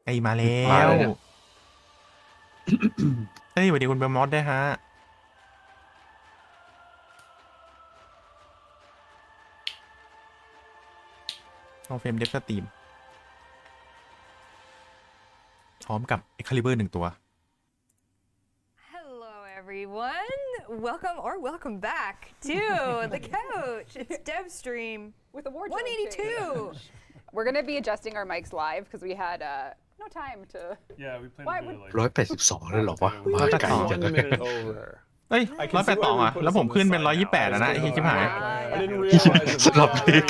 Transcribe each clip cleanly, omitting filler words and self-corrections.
ไอมาแล้วเฮ้ยสวัสดีคุณเบลมอสด้วยฮะเอาเฟรมเดฟสตรีมพร้อมกับ Excalibur 1 ตัว Hello everyone, welcome back to the couch. It's DEVSTREAM with a wardrobe 182. We're gonna be adjusting our mics live because we had no time to. Yeah, we planned to do it like 182เลยเหรอวะมาไกลจังเลย เฮ้ย182อ่ะแล้วผมขึ้นเป็น128แล้วนะไอ้ชิบหาย สลับเลย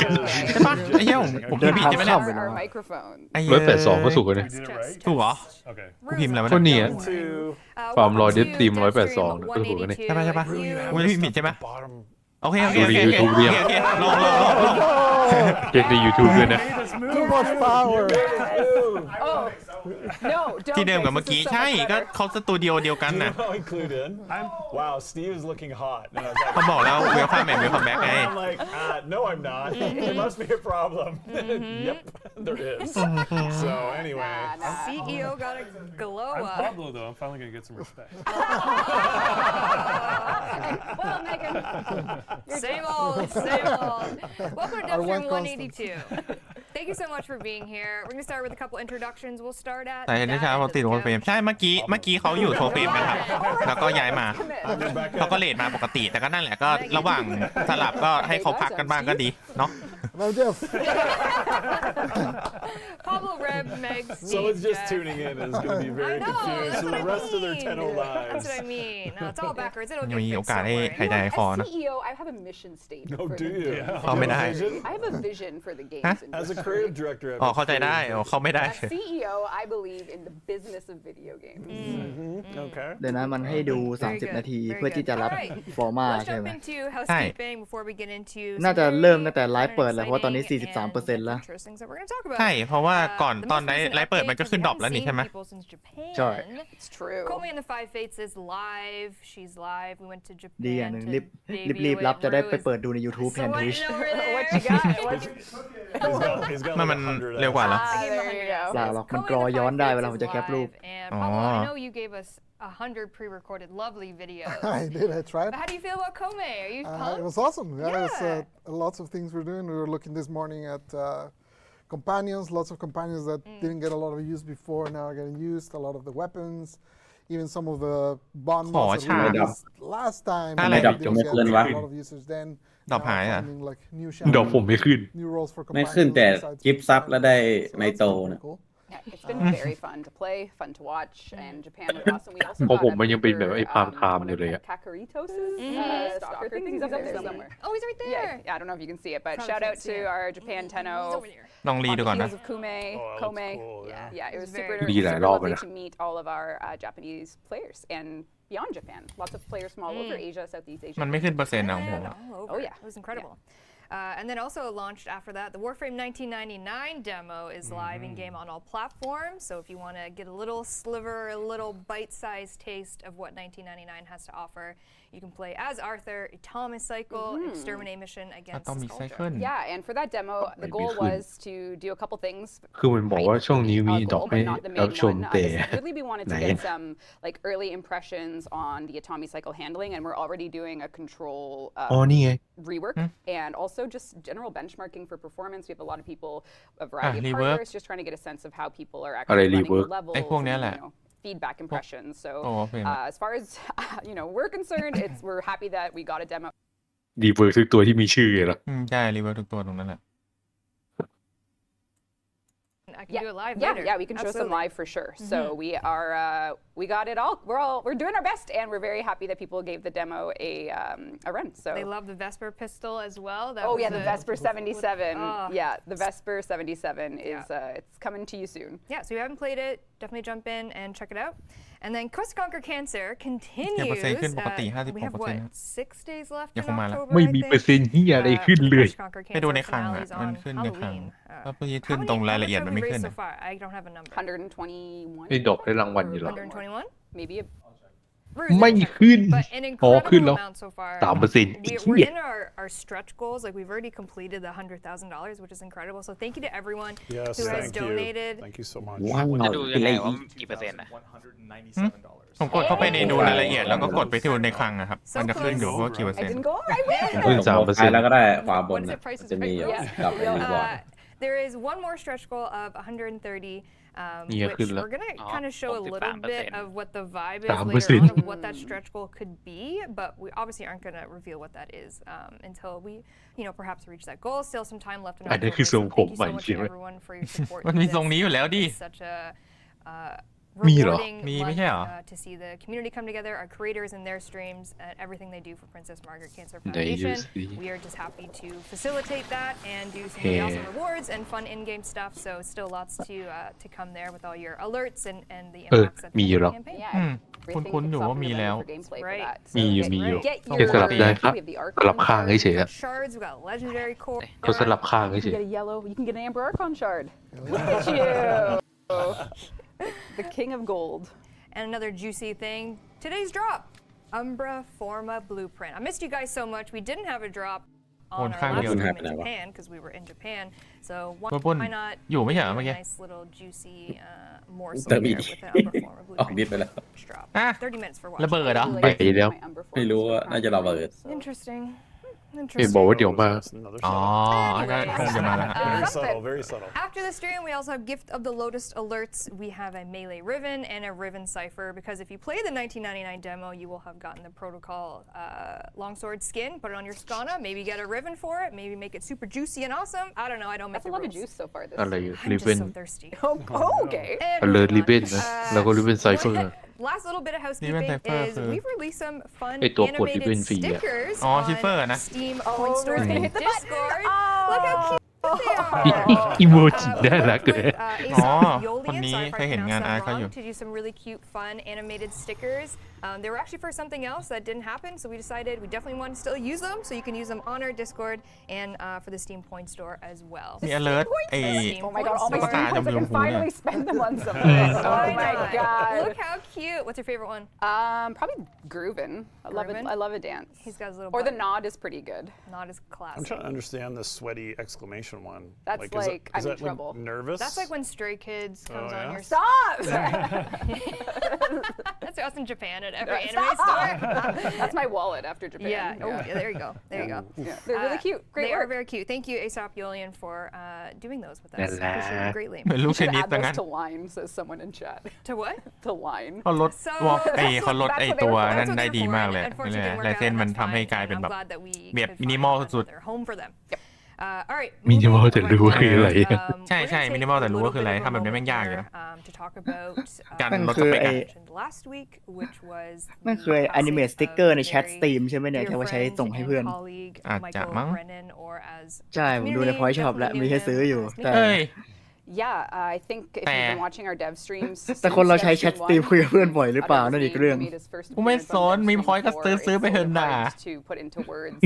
ใช่ปะไอ้เหี้ยผมพิมพ์ผิดใช่ไหมเนี่ย our microphone. ไอ้เหี้ย 182ก็ถูกเลย ถูกเหรอ Okay. กูพิมพ์อะไรวะ ก็ เนี่ย เนี่ย ความรอยเดฟสตรีม182ก็ถูกกันนี่ ใช่ปะกูไม่ได้พิมพ์ผิดใช่ไหมโอเค ดูใน YouTube เรียง ลอง เช็คใน YouTube ด้วยนะ Too much power. Oh no! ที่เดิมกับเมื่อกี้ใช่ก็เขาสตูดิโอเดียวกันน่ะ include in. Wow, Steve is looking hot. And I was like, เขาบอกแล้วเวลคัมแอนด์เวลคัมแบ็กไง I'm like, no, I'm not. There must be a problem. Yep, there is. So anyway, CEO got a glow I'm up. Pablo though. I'm finally gonna get some respect. Well, Megan, Same old. Welcome to DEVSTREAM 182. Thank you so much for being here. We're gonna start with a couple introductions. We'll start at. แต่ในเช้าเขาติดโทรเฟรมใช่เมื่อกี้เขาอยู่โทรเฟรมนะครับแล้วก็ย้ายมาเขาก็เลทมาปกติแต่ก็นั่นแหละก็ระหว่างสลับก็ให้เขาพักกันบ้างก็ดีเนาะ Now, Jeff. Pablo Reb, Meg, Steve, someone's just Jeff. tuning in and is going to be very I know, confused that's for what the I rest of their 10 mean. lives. That's what I mean. No, it's all backwards. It'll ยัง get มีโอ fixed. กาส Don't ได้ worry. หายใจคอนะ CEO, I have a mission statement. Oh, for do the you? game. เขาไม่ได้ I have a vision for the games Huh? industry. As a creative director, อ๋อเข้าใจได้เขาไม่ได้ As CEO, I believe in the business of video games. okay. เดี๋ยวนะมันให้ดู Very 30 good, นาที very เพื่อที่จะรับ good. Alright. ฟอร์มา Let's ใช่ jump ไหม into housekeeping before we get into น่า some จะ very เริ่มตั้งแต่ไล fun ฟ์เปิดแล้วเพราะว่าตอนนี้ exciting and 43% แล้ว interesting that we're gonna talk about. ใช่เพราะว่าก่อน The ตอน most ไล recent ฟ์เปิด update มันก็ is ขึ้น we ดรอป haven't แล้วนี่ seen ใช่ไหม people since Japan. ใช่ It's true. Komi and the Five Fates is live. She's live. We went to ดี Japan อย่างหนึ่ง to รีบ debut รับ it. จะได้ Rue ไป is เปิดดูใน YouTube แทน so Twitch over there. What you got? He's got มัน like 100 เร็วกว่าเหรอ I gave him There you go. 100 เปล่าหรอกมัน Komi กรอ and the ย้อน Five ได้ Fates เวลาผม is จะแคปรูป live. And Pablo, I know you gave us 100 pre-recorded lovely videos. I did, I tried. But how do you feel about Kome? Are you It pumped? was awesome. Yeah, it was, Yeah. lots of things we're doing. We were looking this morning at companions, lots of companions that didn't get a lot of use before now are getting used. A lot of the weapons, even some of the bond mods that we ฉาก released last time. อะไร didn't จะไม่ get ขึ้นวะ a lot of users then. ดอกหายอ่ะ Finding, like, new ดอกผมไม่ขึ้น new roles for ไม่ขึ้น companions แต่ besides กิฟต์ซับ Japan. แล้วได้ So ใน that's โต pretty นะ cool. Yeah, it's been very fun to play, fun to watch, and Japan was awesome. We also เพราะ got ผมมันยังเป็นแบบ Vtuber, ไอ้พามไทม์ one อยู่ of เลยอะ Kakarito's stalker things. He's up there somewhere. Oh, he's right Yeah, there. I don't know if you can see it, but Probably shout out can't see to it. our Japan He's Tenno. over there. ลองรี On ดู the ก่อนนะ heels of Kume, Oh, that looks Kome. cool, yeah. Yeah, it was It's super, very ดีหลาย super รอบ lovely เลยนะ to meet all of our Japanese players and beyond Japan. Lots of players from all over Asia, Southeast Asia. มันไม่ขึ้นเปอร์เซ็นต์ของผม And อะ all over. Oh, yeah. It was incredible. And then also launched after that, the Warframe 1999 demo is live in game on all platforms. So if you want to get a little sliver, a little bite-sized taste of what 1999 has to offer, you can play as Arthur, a Atomic Cycle, exterminate mission against Atomic Skulljar. Cycle Yeah, and for that demo, the goal was to do a couple things. คือมันบอกว่าช่วงนี้มีดอก goal, ให้ but not the รับ main ชม one. แต่ Really, we wanted to ไหน get some like early impressions on the Atomic Cycle handling, and we're already doing a control อ๋อนี่ไง rework and also just general benchmarking for performance. We have a lot of people, a variety of rework partners, just trying to get a sense of how people are อะไร actually running rework the levels ไอ้พวกเนี้ย and, แหละ feedback impressions. So โอ้โอเค as far as we're concerned, we're happy that we got a demo. ดีเวิร์กทุกตัวที่มีชื่อเหรอ ใช่รีเวิร์ทุกตัวตรงนั้นแหละ I can do it live Yeah, later. yeah, we can show some Absolutely. live for sure. So we are, we got it all. We're doing our best, and we're very happy that people gave the demo a run. So They love the Vesper pistol as well. That oh was yeah, the Vesper 77. Oh. Yeah, the Vesper 77 is it's coming to you soon. Yeah, so if you haven't played it, definitely jump in and check it out. And then Quest to Conquer Cancer เปอ continues. ร์เซ็นต์ขึ้นปกติ We have 56% what, นะ 6 days left อย่า in คงมาละ October, ไม่ I มี think. เปอร์เซ็นต์ที่อะไรขึ้นเลย Quest to Conquer ไปดู Cancer ในคลัง finale อ่ะ is มัน on ขึ้นในคลัง Halloween. แล้วพอยีขึ้นตรงรายละเอียดมันไม่ขึ้น so อ่ะ far? I don't have a number. 121. ไอ้ดอกได้รางวัลอยู่เหรอ 121? Maybe bruising ไม่ technically, ขึ้น but an อ๋อขึ้น incredible แล้ว amount so far. 3% We're in our stretch goals. Like we've already completed the $100,000, which is incredible. So thank you to everyone Yes, who has thank you. donated. Thank you so much. ว้าว จะดูยังไงว่ากี่เปอร์เซ็นต์นะ ผมกดเข้าไปในดูรายละเอียดแล้วก็กดไปที่ในคลังนะครับมันจะขึ้นอยู่ว่ากี่เปอร์ I เซ็นต์ didn't go. I win. ขึ้น ซ้ายแล้วก็ได้ขวาบน What is น่ะ it? Price มัน is จะมี Right. อยู่ Yeah. กับไอ้นี่ก่อน There is one more stretch goal of 130, Yeah, which good luck. we're gonna Oh, kind of show a little bit 63%. of what the vibe is 3% later on of what that stretch goal could be, but we obviously aren't gonna reveal what that is until we, perhaps reach that goal. Still some time left in อันนี้ October, คือทรง so ผม thank you ใหม่ so much ใช่ไหม to everyone for your support. มันมีทรงนี้อยู่แล้วดิ It's such a มีเหรอ rewarding มี month, ไม่ใช่เหรอ to see the community come together, our creators and their streams, and everything they do for Princess Margaret Cancer ไหนดู Foundation. สิ We are just happy to facilitate that and do some really awesome rewards and fun in-game stuff. So still lots to come there with all your alerts and the impacts that มีอยู่ the หรอ campaign. Yeah. คุ้นๆอยู่ว่ามีแล้ว Right. มีอยู่มีอยู่ Get แค่สลับได้ครับ We have the สลับข้างเฉยๆอะ Shards, we got legendary core. เขาสลับข้าง You เฉ can ย get a yellow. You can get an amber archon shard. Look at you. The king of gold. And another juicy thing, today's drop, Umbra Forma Blueprint. I missed you guys so much. We didn't have a drop on our last stream in Japan because we were in Japan. So why not อยู่ไม่ใช่เหรอ do เมื่อ a กี้ nice little juicy morsel แต่มี here with an Umbra Forma ออกดิส Blueprint ไปแล้ว drop. อ่ะ 30 minutes for ระเบิ watching. ดเหรอ ไปแล้ว ไม่รู้ว่าน่าจะระเบิด Interesting. เห็นบอกว่าเดี๋ยวมา That's another อ๋อ shot. ก็คงจะมาแล้วครับ Very Something. subtle, very subtle. After the stream, we also have Gift of the Lotus alerts. We have a melee Riven and a Riven Cipher because if you play the 1999 demo, you will have gotten the protocol longsword skin. Put it on your Skana. Maybe get a Riven for it. Maybe make it super juicy and awesome. I don't know. I don't make That's a the lot of rules. juice so far. This อะไรอยู่ I'm ริ just เบน so thirsty. Oh, okay. And อเลิร์ moving ริเบน on. นะแล้วก็ริเบนไซเฟอร์ Last little bit of housekeeping Cipher is คือ we've released some fun ไอ้ตัวกด animated Ribbon fee อะ stickers อ๋อ on Cipher นะ Steam Point Store and hit the button. Discord. Oh. Look how cute they อี are. โมจิน่ารักเลย Aesop Oh, Yolian, คนนี้ sorry if เคย I เห็นงาน pronounced อาร์ that เขาอยู่ wrong, to do some really cute, fun animated stickers. They were actually for something else that didn't happen, so we decided we definitely want to still use them, so you can use them on our Discord and for the Steam Point Store as well. มี alert ไอ้ Oh my god, all my ตุ๊กตา stream ช points, ม I พู can เนี่ย finally spend them on something. Oh Why my not? god. Look how cute. What's your favorite one? Probably Groovin. I love it. Groovin? I love a dance. He's got his little Or the button. nod is pretty good. Not as I'm classic. trying to understand the sweaty exclamation one. That's is like, is I'm in that when trouble. nervous? That's like when Stray Kids comes Oh, on yeah? your Stop! That's us in Japan at every Stop! anime store. That's my wallet after Japan. Yeah. Oh, yeah. There you go. There you go. Yeah. They're really cute. Great They work. are very cute. Thank you, Aesop Yolian, for doing those with us. La la. Appreciate it greatly. เป็นลูก You เทน should นิส add ซะงั้ those น to line, says someone in chat. To what? To line. เขาลด So วอล์กไอ้เขาลด that's ไอ้ what they ตัว were for. นั่น That's what ได้ they're ดี for, มาก and เลย unfortunately didn't work ลาย out, เส้น and มัน that's ทำให้ fine, กลายเป็น and แบบ I'm glad that we แบบ could มินิ find มอลสุด another home for them. All right. มินิมอล moving แต่ right รู้ว่าคือ now, อะไร we're ใช่ gonna ใช่ take มินิมอลแต่ a รู้ little ว่าคืออะไร bit of a ทำแบบนี้แม่ง moment ยากอยู่ here, นะ to talk about การ มัน ลด คื ส อ เปค ไอ้ อะ mentioned last week, which was นั่นคือ the แอนิเมต passing สติ๊กเกอร์ใน of แชท very สตรีมใช่ไหมเนี่ย dear ที่เอาไว้ใช้ friend ส่งให้ and เพื่อน colleague อาจจะ Michael มั้ง Brennan, or as ใช่ผมดูใน Point Shop แล้วมีให้ซื้ออยู่แต่ เอ้ย Yeah, I think if you've been watching our dev streams, แต่คนเราใช้แชท Dev สตรีม Stream คุยกับเพื่อนบ่อยหรือเปล่า 1, นั่นอีกเรื่อง made his first กูไม่ appearance ส on น Dev มี Stream พอยต์ก็ 4. ซื้อ It's ไป so เถอะด่า hard to put into words.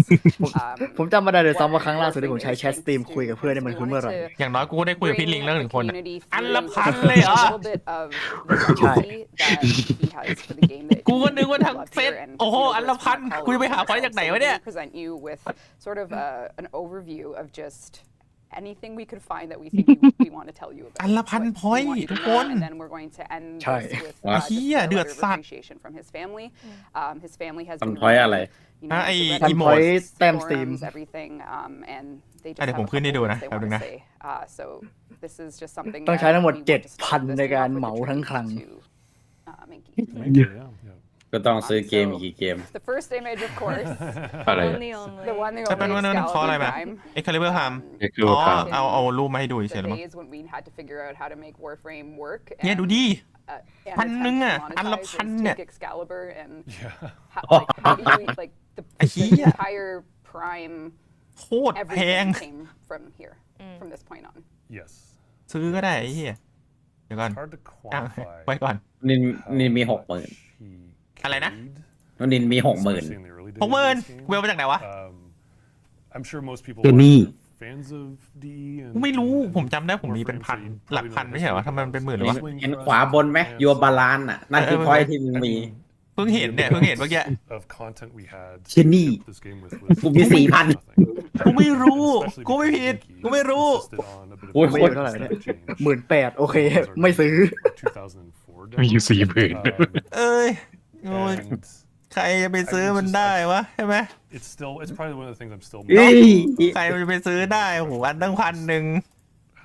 ผมจำไม่ได้เลยซ้ำว่าครั้งล่าสุดที่ผม what ใช้แชทสตรีม Warframe คุยกับเพื่อนเนี่ยมัน is คือ we เมื่อไหร่ wanted to อย่างน้อยกูก็ได้คุยกับพี่ลิงแล้วหนึ่งคน bring อะ the อัน community ละ through พันเลยเหรอ a little bit of the urgency that he has for the game that กูก็นึกว่าทั้ง love เซต here, and โอ้โห you know, อันละ words พัน from our กูจะไปหา colleagues พอยต์จากไหนวะเนี่ย and present you with sort of an overview of just anything we could find that we think we want to tell you about. อันละพัน what we point want you to ทุก know, คน and then we're going to end ใช่ this with เหี้ย just a เดือด letter of สัตว์ appreciation from his family. His family has ทำ been พอยต์อะไร you ไอ้ know, the อี Reddit โม พอย forums, ต์แต้มสตรีม everything, and they just เดี๋ยว have ผม a ขึ้นให้ couple ดูนะ words they แป๊บนึ want ง to นะ say. So this is just something ต้อง that ใช้ทั้งหมด we want to start 7,000 this ใน thing การ off with เหมา a ทั้ง tribute คลัง to Mynki. Yeah. ก็ต้องซื้อเกมอีกกี่เกม The first image, of course, อะไร Only, only. the one, the แต่เป็น only วันนั้นขออะไรมา XakuPrime. เอ็กคาลิเบอร์พาม เอ็กซ์ อ๋อ พาม เอารูปมาให้ดูเฉย The ๆแล้วมั้ง days when we had to figure out how to make Warframe work. เนี่ย and, ดูดิ and พันหนึ่ง attempt อะ to อันละ monetize พัน and เนี่ย take Excalibur and Yeah. how do you like the ไอ้เหี้ย entire Prime โคตรแพง everything came from here from this point on. Yes. ซื้อก็ได้ไอ้เหี้ยเดี๋ยวก่อน It's hard to อ่ะ quantify. ไว้ก่อน นินมี how 60,000 much he อะไรนะ carried, นินมี especially 60,000 in the early days หกหมื่น of this game. กูเอามาจากไหนวะ I'm sure most people เจนี่ are fans of DE and ไม่รู้ and ผมจำได้ผมมีเป็นพัน Warframe, so you หลัก probably พัน know ไม่ใช่เหรอ history ทำไมมันเป็นหมื่นหรอ about วะ Swing เห็น Trust ขวาบนไหม and ยัวบาลานน่ะนั่นคือพอยที่มึงมี พิ่งเห็นเนี่ยเพิ่งเห็นเมื่อกี้ of content we had เช่นนี่ ship this game with was ผมมี4,000 nothing. กูไม่รู้ Especially กูไม่ผิด because กูไม่รู้ insisted on a bit of โอ้ย ไม่ โค เย ตร อะเท่าไหร่เนี่ย aesthetic change. 18,000โอเค ไม่ซื้อ 2004 มีอยู่ 40,000 เอ้ยโอ้ย and ใครจะไปซื้อมันได้วะใช่ไหม it's probably one of the things I'm still เอ้ย ใครมันจะไปซื้อได้โอ้โหอันตั้ง1,000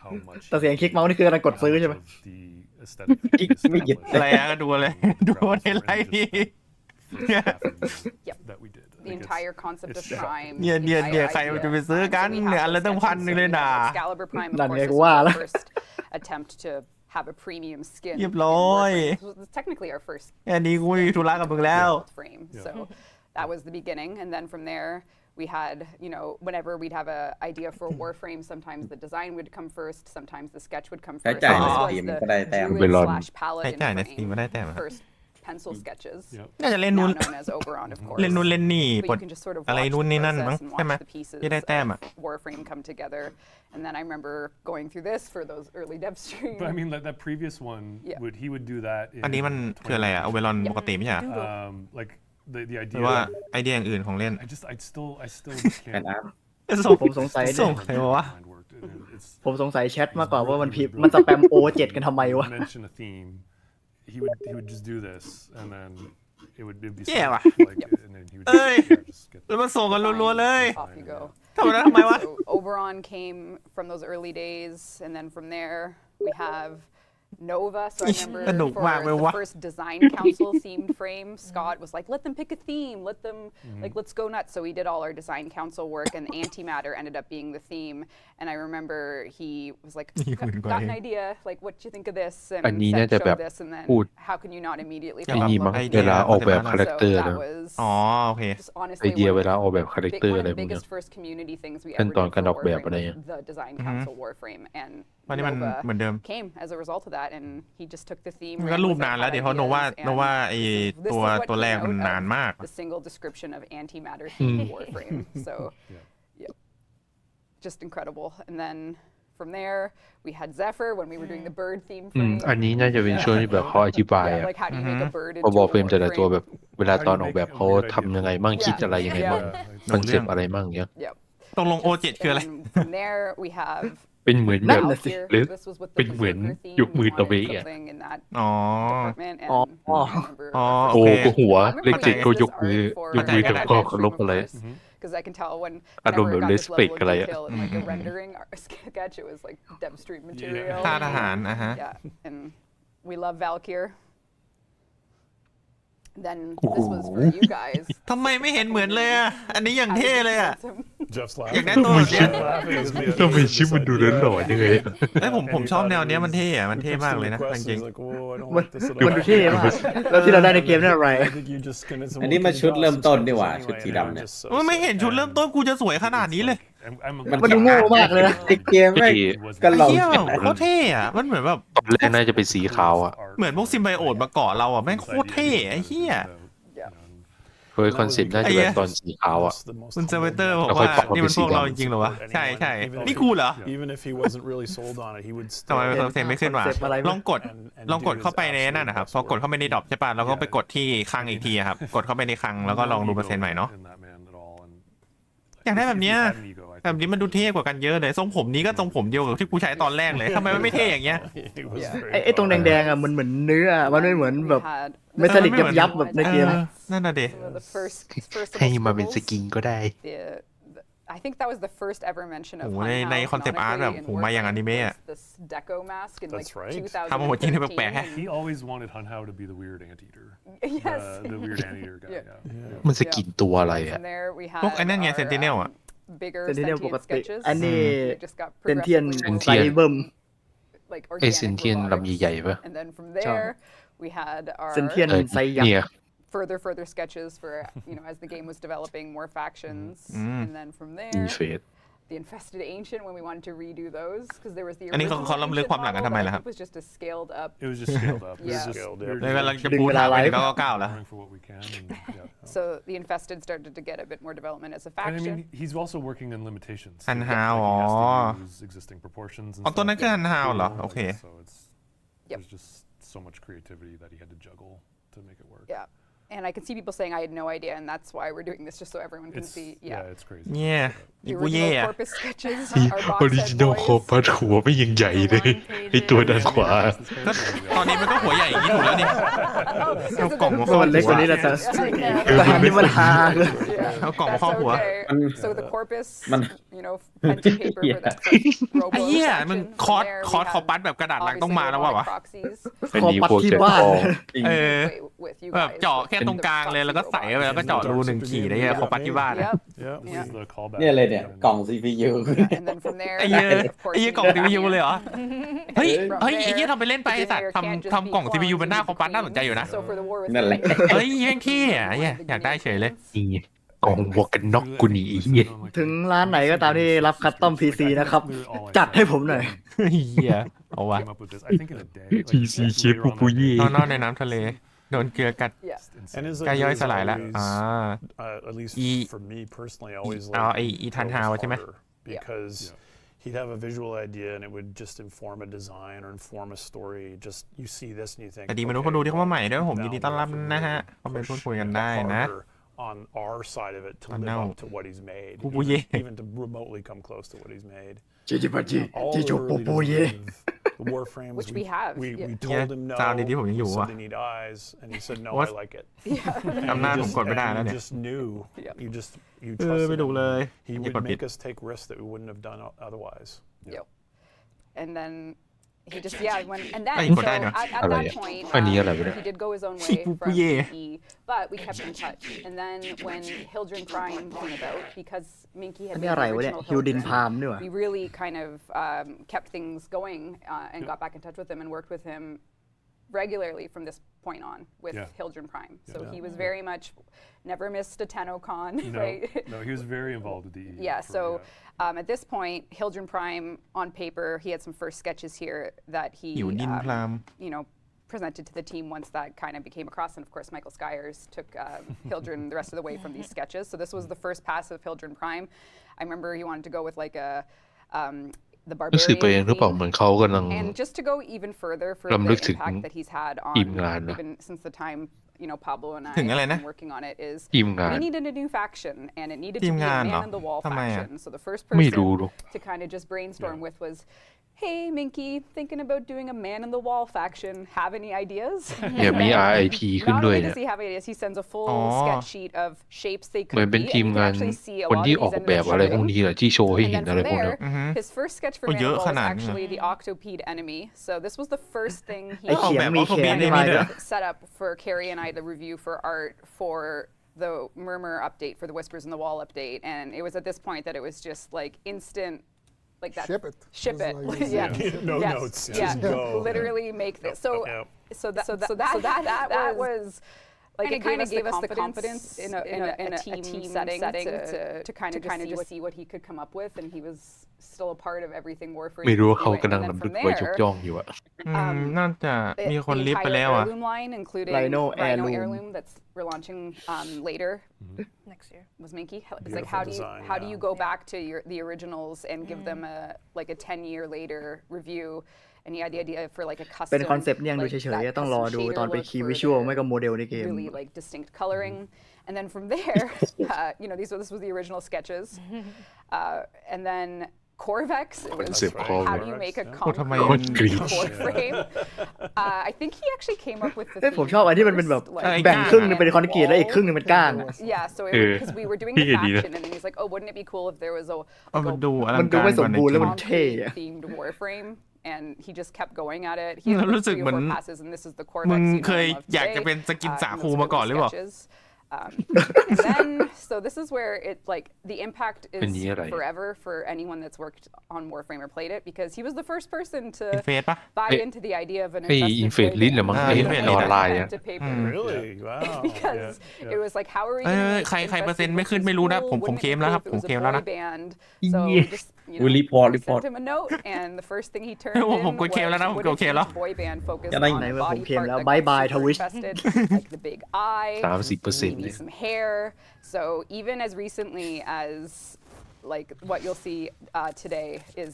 how much แต่เสียงคลิกเมาส์นี่คือกำลังกดซื้อใช่ไหม the aesthetic Kickไม่หยุด อะไรอะก็ดูเลย ดูในไลฟ์นี่ Yep. that we did. I The think it's- entire concept of it's shocking. Prime. เนี่ยใครมันจะไปซื้อกัน So we have เนี่ยอันละ those ตั้ง sketches, 1,000เลยนะ Excalibur Prime, of นั่น course, ไง this กู was ว่า our แล้ว first attempt to have a premium skin. เรียบ in ร้อย Warframe. This was technically our first แค่นี้กูไม่มีธุระกับมึงแล้ว frame. So that was the beginning, and then from there we had, whenever we'd have an idea for a Warframe, sometimes the design would come first, sometimes the sketch would come ใช้ first. จ่ายใน This ส was ตรีม the ก็ได้แต้ม Druid / ใช้ Paladin จ่ายในสตรีม frame. ก็ได้แต้มอะ First pencil sketches. น่าจะเล่น Now นู้น known as Oberon, of course. เล่นนู่นเล่นนี่ But ปล you ด can just sort of อะไร watch นู่น the นี่นั่นมั้ง process and ใช่ไหม watch the pieces ที่ได้แต้มอะ of Warframe come together. And then I remember going through this for those early DEVSTREAM. But I mean, that previous one, Yeah. he would do that. อันนี้มันคืออะไรอะโอเวรอนปกติไม่ใช่เหรอ Like the ห idea. รือว่าไอเดียอย่างอื่นของเล่น I still แฟน can't. อาร์ต ส่ง ผมสงสัย ส่งใครวะ Mind worked, and it's ผมสงสัยแชทมากกว่าว่ามันสแปม O7 กันทำไมวะ mention a theme. He would just do this, and then it'd be Yeah, like,ว่ะ and then he would Ơi. just get แล้วมาส่งกันรัวๆเลย Off you go. ทำไมทำไมวะ So Oberon came from those early days, and then from there we have Nova. So I remember สนุกมากเล for ยวะ the first design council themed frame, Scott was like, "Let them pick a theme. Let them let's go nuts." So we did all our design council work, and antimatter ended up being the theme. And I remember he was like, "Got an idea? Like, what do you think of this?" And อันนี้ said, น่าจะ "Show แบบ this." And then พูด how can you not immediately เกี่ยว ไอ้ กับ นี่มั้ง ไอเดีย เวลาออกแบบคาแรคเตอร์ So นะ that was อ๋อโอเค just ไอ honestly เดีย one เว of ลาออกแบบคาแรคเตอร์ one อะไร of พ the วกเนี้ย biggest first community things we ขั้น ever ตอน did การ for ออกแบบ Warframe อะไร was เงี้ย the design council Warframe, and วันนี้มัน Nova เหมือนเดิม came as a result of that, and he just took the theme. มันก็ ran รูป with it, นานแล้ว had เดี๋ยวเพราะโน ideas, ว่า and ไอ this ตัว is what ตัวแรก came มัน out นาน of มาก the single description of antimatter themed Warframe. So, yeah, just incredible. And then from there, we had Zephyr when we were doing the bird theme อืม frame. อันนี้น่าจะเป็นช่วงที่แบบเขาอธิบาย Yeah, อะ like how do you make a bird พอ into บอก a เฟรมแต่ละตัว Warframe? แบบเวลาตอนออกแบบเขาทำยังไงมั่งคิดอะไรยังไงมั่ง Yeah. คอนเซปต์อะไรมั่งเงี้ย Yep. ตกลง O7 คืออะไร And then from there, we have เป็นเหมือนแบบ นั่นน่ะสิ Valkyr. หรือ This was with the เป็นเหมือน Berserker theme. ยกมือ We ตะเว wanted อะ something in that อ๋อ department, and Oh. I remember อ๋อ our โอ โอ้ เค ก็หัว I เลข remember เจ็ด this ก็ยก art มือ for ยกมือ the กับข้อ Dev เคารพอะไร stream, of course, because I can tell when อารมณ์ whenever แบบ it got this respect level of อะไรอะ detail in like a rendering sketch, it was like DevStream material. ท่าทหารอ่ะฮะ Yeah, and we love Valkyr. Then this was for you guys. ทำไมไม่เห็นเหมือนเลยอ่ะ อันนี้อย่างเท่เลยอ่ะ Jeff's อยากได้ laughing. ตัวแบบเนี้ย Laughing is me. ทำไมชิปมันดูหล่อๆยังไง เอ้ยผมชอบแนวเนี้ยมันเท่อะมันเท่มากเลยนะจริง He's like, "Whoa, I don't มัน like this at มัน all." ดูเท่มากแล้วที่เราได้ในเกมนี่อะไร I think you just gonna. อันนี้มันชุดเริ่มต้นนี่หว่าชุดสีดำเนี่ย ๆมันไม่เห็นชุดเริ่มต้นกูจะสวยขนาดนี้เลย มันดูโง่มากเลยนะ ไอเกมไม่งก็ ไอ้ ลอง เหี้ยแบบโคตรเท่อะมันเหมือนแบบ ตอนแรกน่าจะเป็นสีขาวอะ เหมือนพวกซิมไบโอตมาเกาะเราอ่ะแม่งโคตรเท่ไอ้เหี้ย เฟิร์สคอนเซ็ปต์น่าจะเป็นตอนสีขาวอะ คุณเซเวเตอร์บอก แล้วค่อ ว่าย ปรับมา นี่ เป็ มัน น สี พวกเรา ดำ จริงๆเหรอวะใช่ใช่นี่กูเหรอ Even if he wasn't really sold on it, he would ทำไม still. เซนไม่ขึ้นวะ คอนเซ็ปต์อะไรวะ ลองกดเข้าไปในนั่นนะครับพอกดเข้าไปในดรอปใช่ป่ะแล้วก็ไปกดที่คลังอีกทีอะครับกดเข้าไปในคลังแล้วก็ลองดูเปอร์เซ็นต์ใหม่เนาะ อยากได้แบบเนี้ยแบบนี้มันดูเท่กว่ากันเยอะเลยทรงผมนี้ก็ทรงผมเดียวกับที่กูใช้ตอนแรกเลยทำไมมันไม่เท่อย่างเงี้ย ไอ้ตรงแดงๆอ่ะมันเหมือนเนื้ออะมันไม่เหมือนแบบ We had เมทัลลิกยับๆแบบในเกม นั่นน่ะเด็ some of the first ให้ little มาเป็นส scribbles. กินก็ได้ I think that was the first ever mention of โอ้โห Hun ใน Hao คอนเซปต์อาร์ตแบบ canonically in โหมาอย่างอ Warframe นิเมะ was อะ this deco mask in like That's right. ทำมาหมดจริงเลยแปลกๆฮะ He always wanted Hun Hao to be the weird anteater. Yes. The weird anteater guy. Yeah. Yeah. มันสกินตัวอะไรอะ From there we พวก had ไอ้นั่นไง our, Sentinel อะ bigger เซนติเนล sentient ปกติ sketches. อันนี้ They just got เซนเทียน progressively more ไซเบิม like ไอ organic เซนเทียน robotics. ลำใหญ่ๆปะ And then from there we had our เซนเทียน ไซยักษ์ เนี่ย further sketches for as the game was developing more factions. And then from อิน there เฟส the infested ancient when we wanted to redo those because there was the อันนี้เขา original เขาล้ำลึก ancient ความหลังกัน model ทำไม that I ล่ะครับ think was just a scaled up. It was just scaled up. It was Yeah. just Scaled, yeah. we're เลยกำลังจะ ดึง พูด เวลา หาไป ไลฟ์ ถึง999แล้ว going for what we can. And, yeah. So the infested started to get a bit more development as a And I faction. mean, he's also working in limitations. Hun Like, Hao, he has oh. to use existing proportions and อ๋อตัวนั้นคือ stuff. Hun Hao เหรอโอเค So it's Yep. there's just so much creativity that he had to juggle to make it work. Yeah. And I can see people saying I had no idea, and that's why we're doing this, just so everyone can see. Yeah, it's crazy. เนี่ย The อีกูเย่ original อะ corpus sketches ที่ are ออ box ริ set จินอลคอ boys. ปัดหัวไม่ยังใหญ่เลยไอตัวด้านขวา ก็ตอนนี้มันก็หัวใหญ่อย่างนี้ถูกแล้วนี่เอากล่องมาครอบ มันเล็ก หั ก ว ว่านี้นะแต่ Yeah. แต่อันนี้มันฮา เอากล่องมา That's ครอบหัว okay. So the corpus, Man- pen to paper for that robo ไอ้เหี้ย section. มึง From คอร์ส there, คอร์ส we เขา had ปัดแบบกระดาษลังต้อง obviously มาแล้วว่ะ robotic proxies อัน คอ นี้ ปัด พวก ที่ เจ็ด บ้าน คอ เออ with you แบบ guys. เจาะแค่ตรงกลางเลยแล้วก็ใส่เข้าไปแล้วก็เจาะรูหนึ่งขีดได้ยังเขาปัดที่บ้านอะ Yep. Yeah, this is the callback. เนี่ยเลยเนี่ยกล่อง CPU And then from there, ไอ้เหี้ย of course, ไอ้เหี้ย we กล่อง need ซีพียู to เลยเหรอ เฮ้ย From เฮ้ยไอ้เหี้ย there, ทำไปเล่นไปไอ้สัตว์ Gemini can't just ทำกล่อง be ซีพียูเป็นหน้า clones เขาปัดน่าสนใจอยู่นะ So for the war with นั่นแหละ Lety, เฮ้ยแม่งเท่อะไอ้เหี้ยอยากได้เฉยเลย นี่กล่องหมวกกันน็อกกูหนีเนี่ย ถึงร้านไหนก็ตามที่รับคัสตอม PC นะครับ จัดให้ผมหน่อย เหี้ยเอาวะ Came up with this. I think in a day. like, PC เชฟ later on ปู that เย่ day. นอนในน้ำทะเลโดนเกลือกัด yeah. And his ใกล้ย่อย ideas สลายแล้ว always, อ่า at least E- for me personally, always oh, like E- Ethan Howe,ใช่ไหม? because he'd have a visual idea and it would just inform a design or inform a story. Just you see this and you think. แต่ดีมนุษย์คนดูที่เข้ามาใหม่ด้วยผมยินดีต้อนรับนะฮะคอมเมนต์พูดคุยกันได้นะ On our side of it to live no. up to what he's made, Oh, yeah. even to remotely come close to what he's made. จิจิปัจิ All จิ the จู early โปโปเย่ designs of the Warframes, Which we have, we yeah. told Yeah, him no. ซาวด์ดีที่ผมยังอยู่ we ว่ะ said they need eyes, and he said no, What? I like it. จำหน้าผมกดไม่ได้แล้ว And เนี่ย you just knew. Yep. You เออ trusted ไม่ดู him. เลย He อย่า would กดผิด make us take risks that we wouldn't have done otherwise. Yep. And then he just and then Ay, so kotay na. at Alay. that point Ay, niya alam yun. he did go his own way from Yeah. Mynki, but we kept in touch. And then when XakuPrime came about, because Mynki อั had นนี้ been อะไร the วะเนี่ย original ฮิวดิน Hildren, พามนี่หว่า we really kind of kept things going and got back in touch with him and worked with him regularly from this point on with Yeah. XakuPrime. So Yeah. he was very much never missed a TennoCon, No, right? no, he was very involved with the. Yeah, so at this point, XakuPrime on paper, he had some first sketches here that he, หิวดินพราม you know, presented to the team once that kind of became across. And of course, Michael Skyers took Hildren the rest of the way from these sketches. So this was the first pass of XakuPrime. I remember he wanted to go with like the รู้สึกไปเอง barbarian หรือเปล่า theme. เหมือนเขากำลัง And just to go even further for รำลึก the ถึง impact that he's had on ทีมงานนะ even since the time Pablo and I ถึงอะไร have นะ been working on it is ทีมงาน we needed a new faction and it needed ที to ม be a งานเหรอ man in the wall ทำไมอะ faction. So the first ไม่ person รู้หรอก to kind of just brainstorm with was, hey Mynki, thinking about doing a man in the wall faction. Have any ideas? เนี่ยมี RIP ขึ้น Not ด้วย only เนี่ย does he have ideas, he sends a full อ๋อ sketch sheet of shapes they เหมือน could เป็น be, ทีม and you can งาน actually see a คน lot ที่ of อ these อก ended แบ up บอะไรพวก showing. นี้แหละที่โชว์ให้ And เห็น then อะไร from พวกนี้ there, his first sketch for Oh, Man in the yeah, Wall is kanaan, actually the octopede enemy. So this was the first thing he ไอ้เขียงมีแขน นี่ มา มีด้วย ด้วย set up for Carrie and I to review for art for the Murmur update, for the Whispers in the Wall update. And it was at this point that it was just like instant, like that. Ship it. Ship It it. was like- yeah. No Yes. notes, Yeah. just go. Literally make this. So, Yep. that was. Like it kind of gave us the confidence in a team setting to kind of just see what he could come up with, and he was still a part of everything Warframe ไม่รู้ was ว่าเขา doing. กำลัง And then รำลึ from กไว้ยก there, ย่องอยู่อะ น่าจะมีคนลิฟต์ไปแล้วอ่ะ entire heirloom line, including Rhino Rhino heirloom. heirloom that's we're launching later. Next year. Was Mynki? It's like Beautiful how design, do you yeah. go back to the originals and give them a 10-year later review? And he had the idea for like a custom. เป็นคอนเซปต์ยังดู like เฉย that ๆต้องรอ custom ดู shader ตอนไป look คีย์ for วิชวล the ไม่ก็โมเดลในเกม really like distinct coloring. And then from there, this was the original sketches. And then Corvex, it was Concept how do you Corvex, make a Oh, ทำไม concrete Warframe? I think he actually came up with the เอ้ยผม theme ชอบอันที่มันเป็นแบบ first, like, แบ่งครึ่งหนึงเป็นคอนกรีตแล้วอีกครึ่งหนึงเป็นก้างอะ Yeah, so Yeah. because we were doing Yeah, the yeah. faction, and he's like, "Oh, wouldn't it be cool if there was a เอามาดูอลั มัน ง ดู การ ไม่ ก ส ว่าม ใน บูรณ์ จ แล้ว ริ มั ง นเท่อะ themed Warframe?" And he just kept going at it. He แล้ว had รู้สึก three เหมื or อน four passes, and this is the Corvex มึง you know เคย and love อยากจะ today, เป็นสกินสา from คู those มาก่อนหรือเปล่า sketches. And then, so this is where it like the impact is อันนี้อะไร forever for anyone that's worked on Warframe or played it, because he was the first person to เป็นเฟซปะ buy ไอ้ into the idea of an ไอ้ adjusted อินเฟดลิ้นเหรือมั้ง อ่า ไอ้ Infed อ Lid อนไลน์ pen อะ to paper. Really? Wow. Because Yeah, it was like, how are we เอ gonna อ make ใครเปอร์เซ็นต์ investment ไม่ขึ้นไม่รู้นะ ผม Wouldn't it เคลม be แล้ว cool ครับ if it ผม was เคล a มแล้ว boy นะ band? Yeah. So we just, We report. sent him a note, and the first thing he turned in ผมกดเคลมแล้วนะผมกดเคลมแล้ว was boy band focused จะได้ on ไหน the เมื่อผม body เคลม part แล้ว that บาย got บาย super ทวิช infested, like the big eye, 30% maybe some hair. So even as recently as like what you'll see today is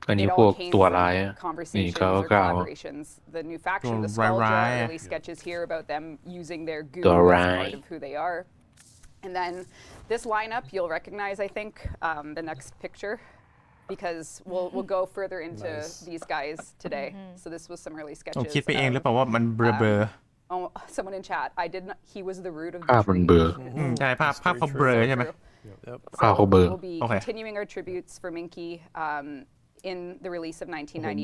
อันนี้ it พว all ก came ตัว from ร้ายอะ conversations เขา or กล่าว collaborations. The new faction, the ร้าย Skullja, ๆ early sketches here about them using their goo ตัว as ร้าย part of who they are. And then this lineup you'll recognize, I think, the next picture, because we'll go further into these guys today. So this was some early ผม sketches. คิดไปเองหรือเปล่าว่ามันเบลอ Oh, someone in chat. I did not. He was the root of ภาพ the มัน tree. เบลอ ใช่ภาพเขาเบลอใช่ไหม ภาพเขาเบลอ We'll be Okay. continuing our tributes for Mynki in the release of เ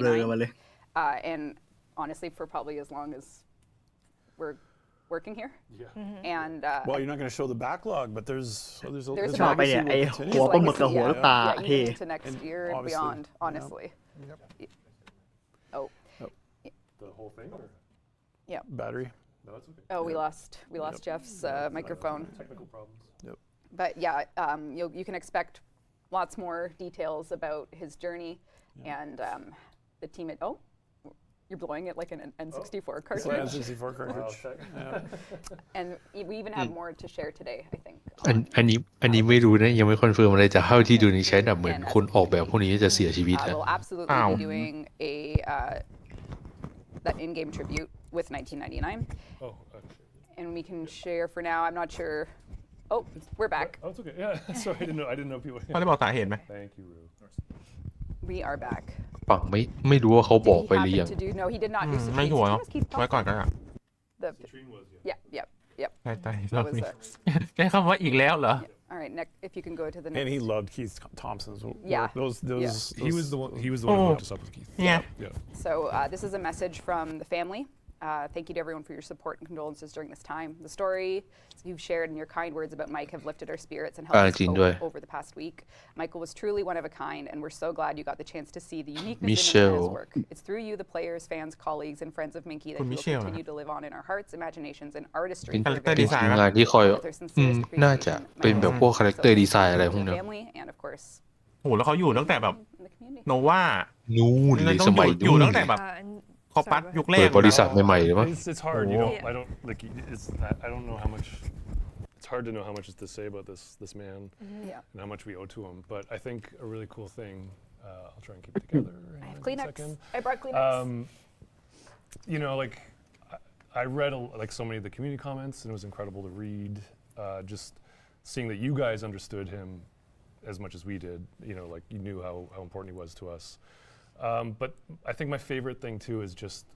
บลอมาเลย 1999, and honestly, for probably as long as we're working here. And Well, you're not going to show the backlog, but there's There'sชอบไป legacy เนี่ยไอ้ His หัวปลาหมึกกับ legacy, หัว yeah. ลูกตา Yeah, เท่ even into next year and obviously, beyond, yeah. honestly. Oh, The whole thing? Or? yeah. battery. No, that's okay. Oh, we lost Jeff's microphone. Technical problems. But yeah, you can expect lots more details about his journey and the team at. Oh, you're blowing it like an N64 It's like cartridge. N64 cartridge. And we even have more to share today, I think. อันนี้ไม่รู้นะยังไม่คอนเฟิร์มอะไรแต่เท่าที่ดูในแชทอะเหมือนคนออกแบบพวกนี้จะเสียชีวิตนะ We'll absolutely Ow. be doing that in-game tribute with 1999, Oh, actually. and we can share for now. I'm not sure. Oh, we're back. Oh, it's okay. Yeah, sorry, I didn't know people. เขาได้บอกสาเหตุไหม Thank you, Rue. We are back. ฝั่งไม่รู้ว่าเขาบอก Did ไป he หรือยัง happen to do? No, he did not do ไม่ Citrine. หัวเนาะ Citrine was keep ไว้ก่อนก็ talking. ได้ The, Trine was, yep. ใช่ใช่ That was ใช้คำว่าอีกแล้วเหรอ All right, next, if you can go to the next. And he loved Keith Thompson's work. Yeah. Those He was the one. He was the one who Oh. hooked us up with Keith. Yeah. Yeah. So this is a message from the family. Thank you to everyone for your support and condolences during this time. The story you've shared and your kind words about Mike have lifted our spirits and helped us จริงด้วย cope over the past week. Michael was truly one of a kind, and we're so glad you got the chance to see the uniqueness in Michelle. his work. It's through you, the players, fans, colleagues, and friends of Mynki that คุณ he มิ will เชล continue to live on in our hearts, imaginations, and artistry. เป็น for a character very จริง long ๆงานที่คอย with our sincerest น่าจะ appreciation, เป็นแบบ Michael. พวกคาแรคเตอ So ร์ดี thank ไซน์ you อะไร to พวก the เนี้ย family and of course โอ้โหแล้วเขาอยู่ตั้งแต่แบบ in the community. โนวา นู่นเลย ต้ ส อง มัย อยู่ นู่น ตั้งแต่แบบ and คอปัส sorry, ยุคแร เปิ ก ดบริษัทใหม่ๆหรือมั้ง It's hard, you know. Yeah. I don't like. I don't know how much. It's hard to know how much is to say about this man Yeah. and how much we owe to him. But I think a really cool thing. I'll try and keep it together. I have in a Kleenex. second. I brought Kleenex. You know, like I read like so many of the community comments, and it was incredible to read. Just seeing that you guys understood him as much as we did. You know, like you knew how important he was to us. But I think my favorite thing too is just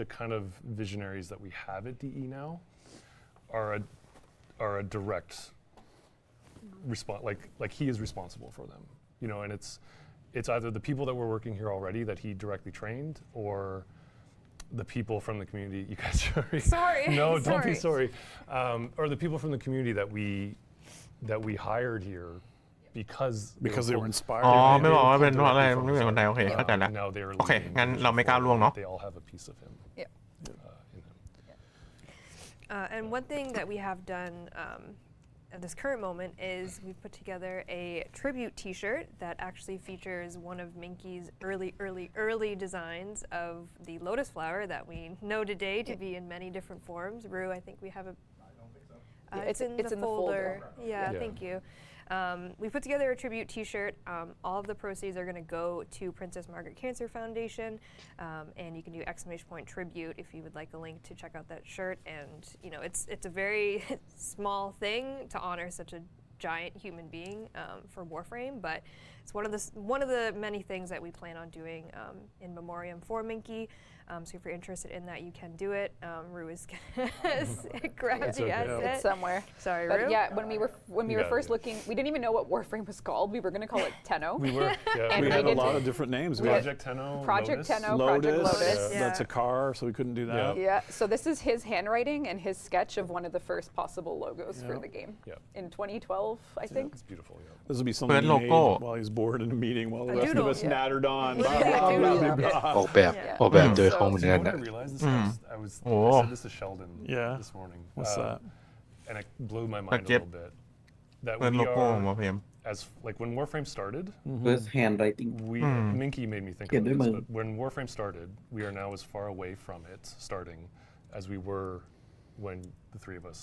the kind of visionaries that we have at DE now are a direct response. Like he is responsible for them. You know, and it's either the people that were working here already that he directly trained, or the people from the community. You guys, Sorry. No, don't be Sorry. sorry. Or the people from the community that we hired here because they were inspired. อ๋อ They- ไม่บอกว่า they เป็นเพราะอะไร directly ไม่เป็นคนไทยโอเค เข้าใจแล้ว Now they're โอเค leading งั้นเราไม่ก้าว forward. ล่วงเนาะ They all have a piece of him. Yeah. In him. And one thing that we have done at this current moment is we've put together a tribute T-shirt that actually features one of Mynki's early designs of the lotus flower that we know today to be in many different forms. Rue, I think we have a. Yeah, It's in the folder. Yeah, Yeah. thank you. We put together a tribute T-shirt. All of the proceeds are going to go to Princess Margaret Cancer Foundation, and you can do !tribute if you would like a link to check out that shirt. And you know, it's a very small thing to honor such a giant human being for Warframe, but it's one of the many things that we plan on doing in memoriam for Mynki. So if you're interested in that, you can do it. Rue is gonna grab It's the okay. asset. It's somewhere. Sorry, But Rue. yeah, when we You were got first it. looking, we didn't even know what Warframe was called. We were going to call it Tenno. We were. Yeah. And We we had a did- lot of different names. We had Project Tenno. Project Lotus. Tenno, Project Lotus. That's a car, so we couldn't do that. Yeah. Yeah, so this is his handwriting and his sketch of one of the first possible logos for Yeah. the game. Yeah. In 2012, I think. It's beautiful. Yeah. This would be something he First made logo. while he was bored in a meeting while the A rest doodle, of us yeah. nattered on. Yeah, Blah, blah, doodle. blah, blah, blah. ออกแบบ Yeah. ออกแบบโดย So- เขาเหมือน You กัน know what นะ I realized this? I Oh. said this to Sheldon Yeah. this morning. What's that? And it blew my mind a Get- little bit. That เปิด we โลโก้มา are เพียม as like when Warframe started, First handwriting. we Mynki made me think Yeah, of this. they But when Warframe started, we are now as far away from it starting as we were when the three of us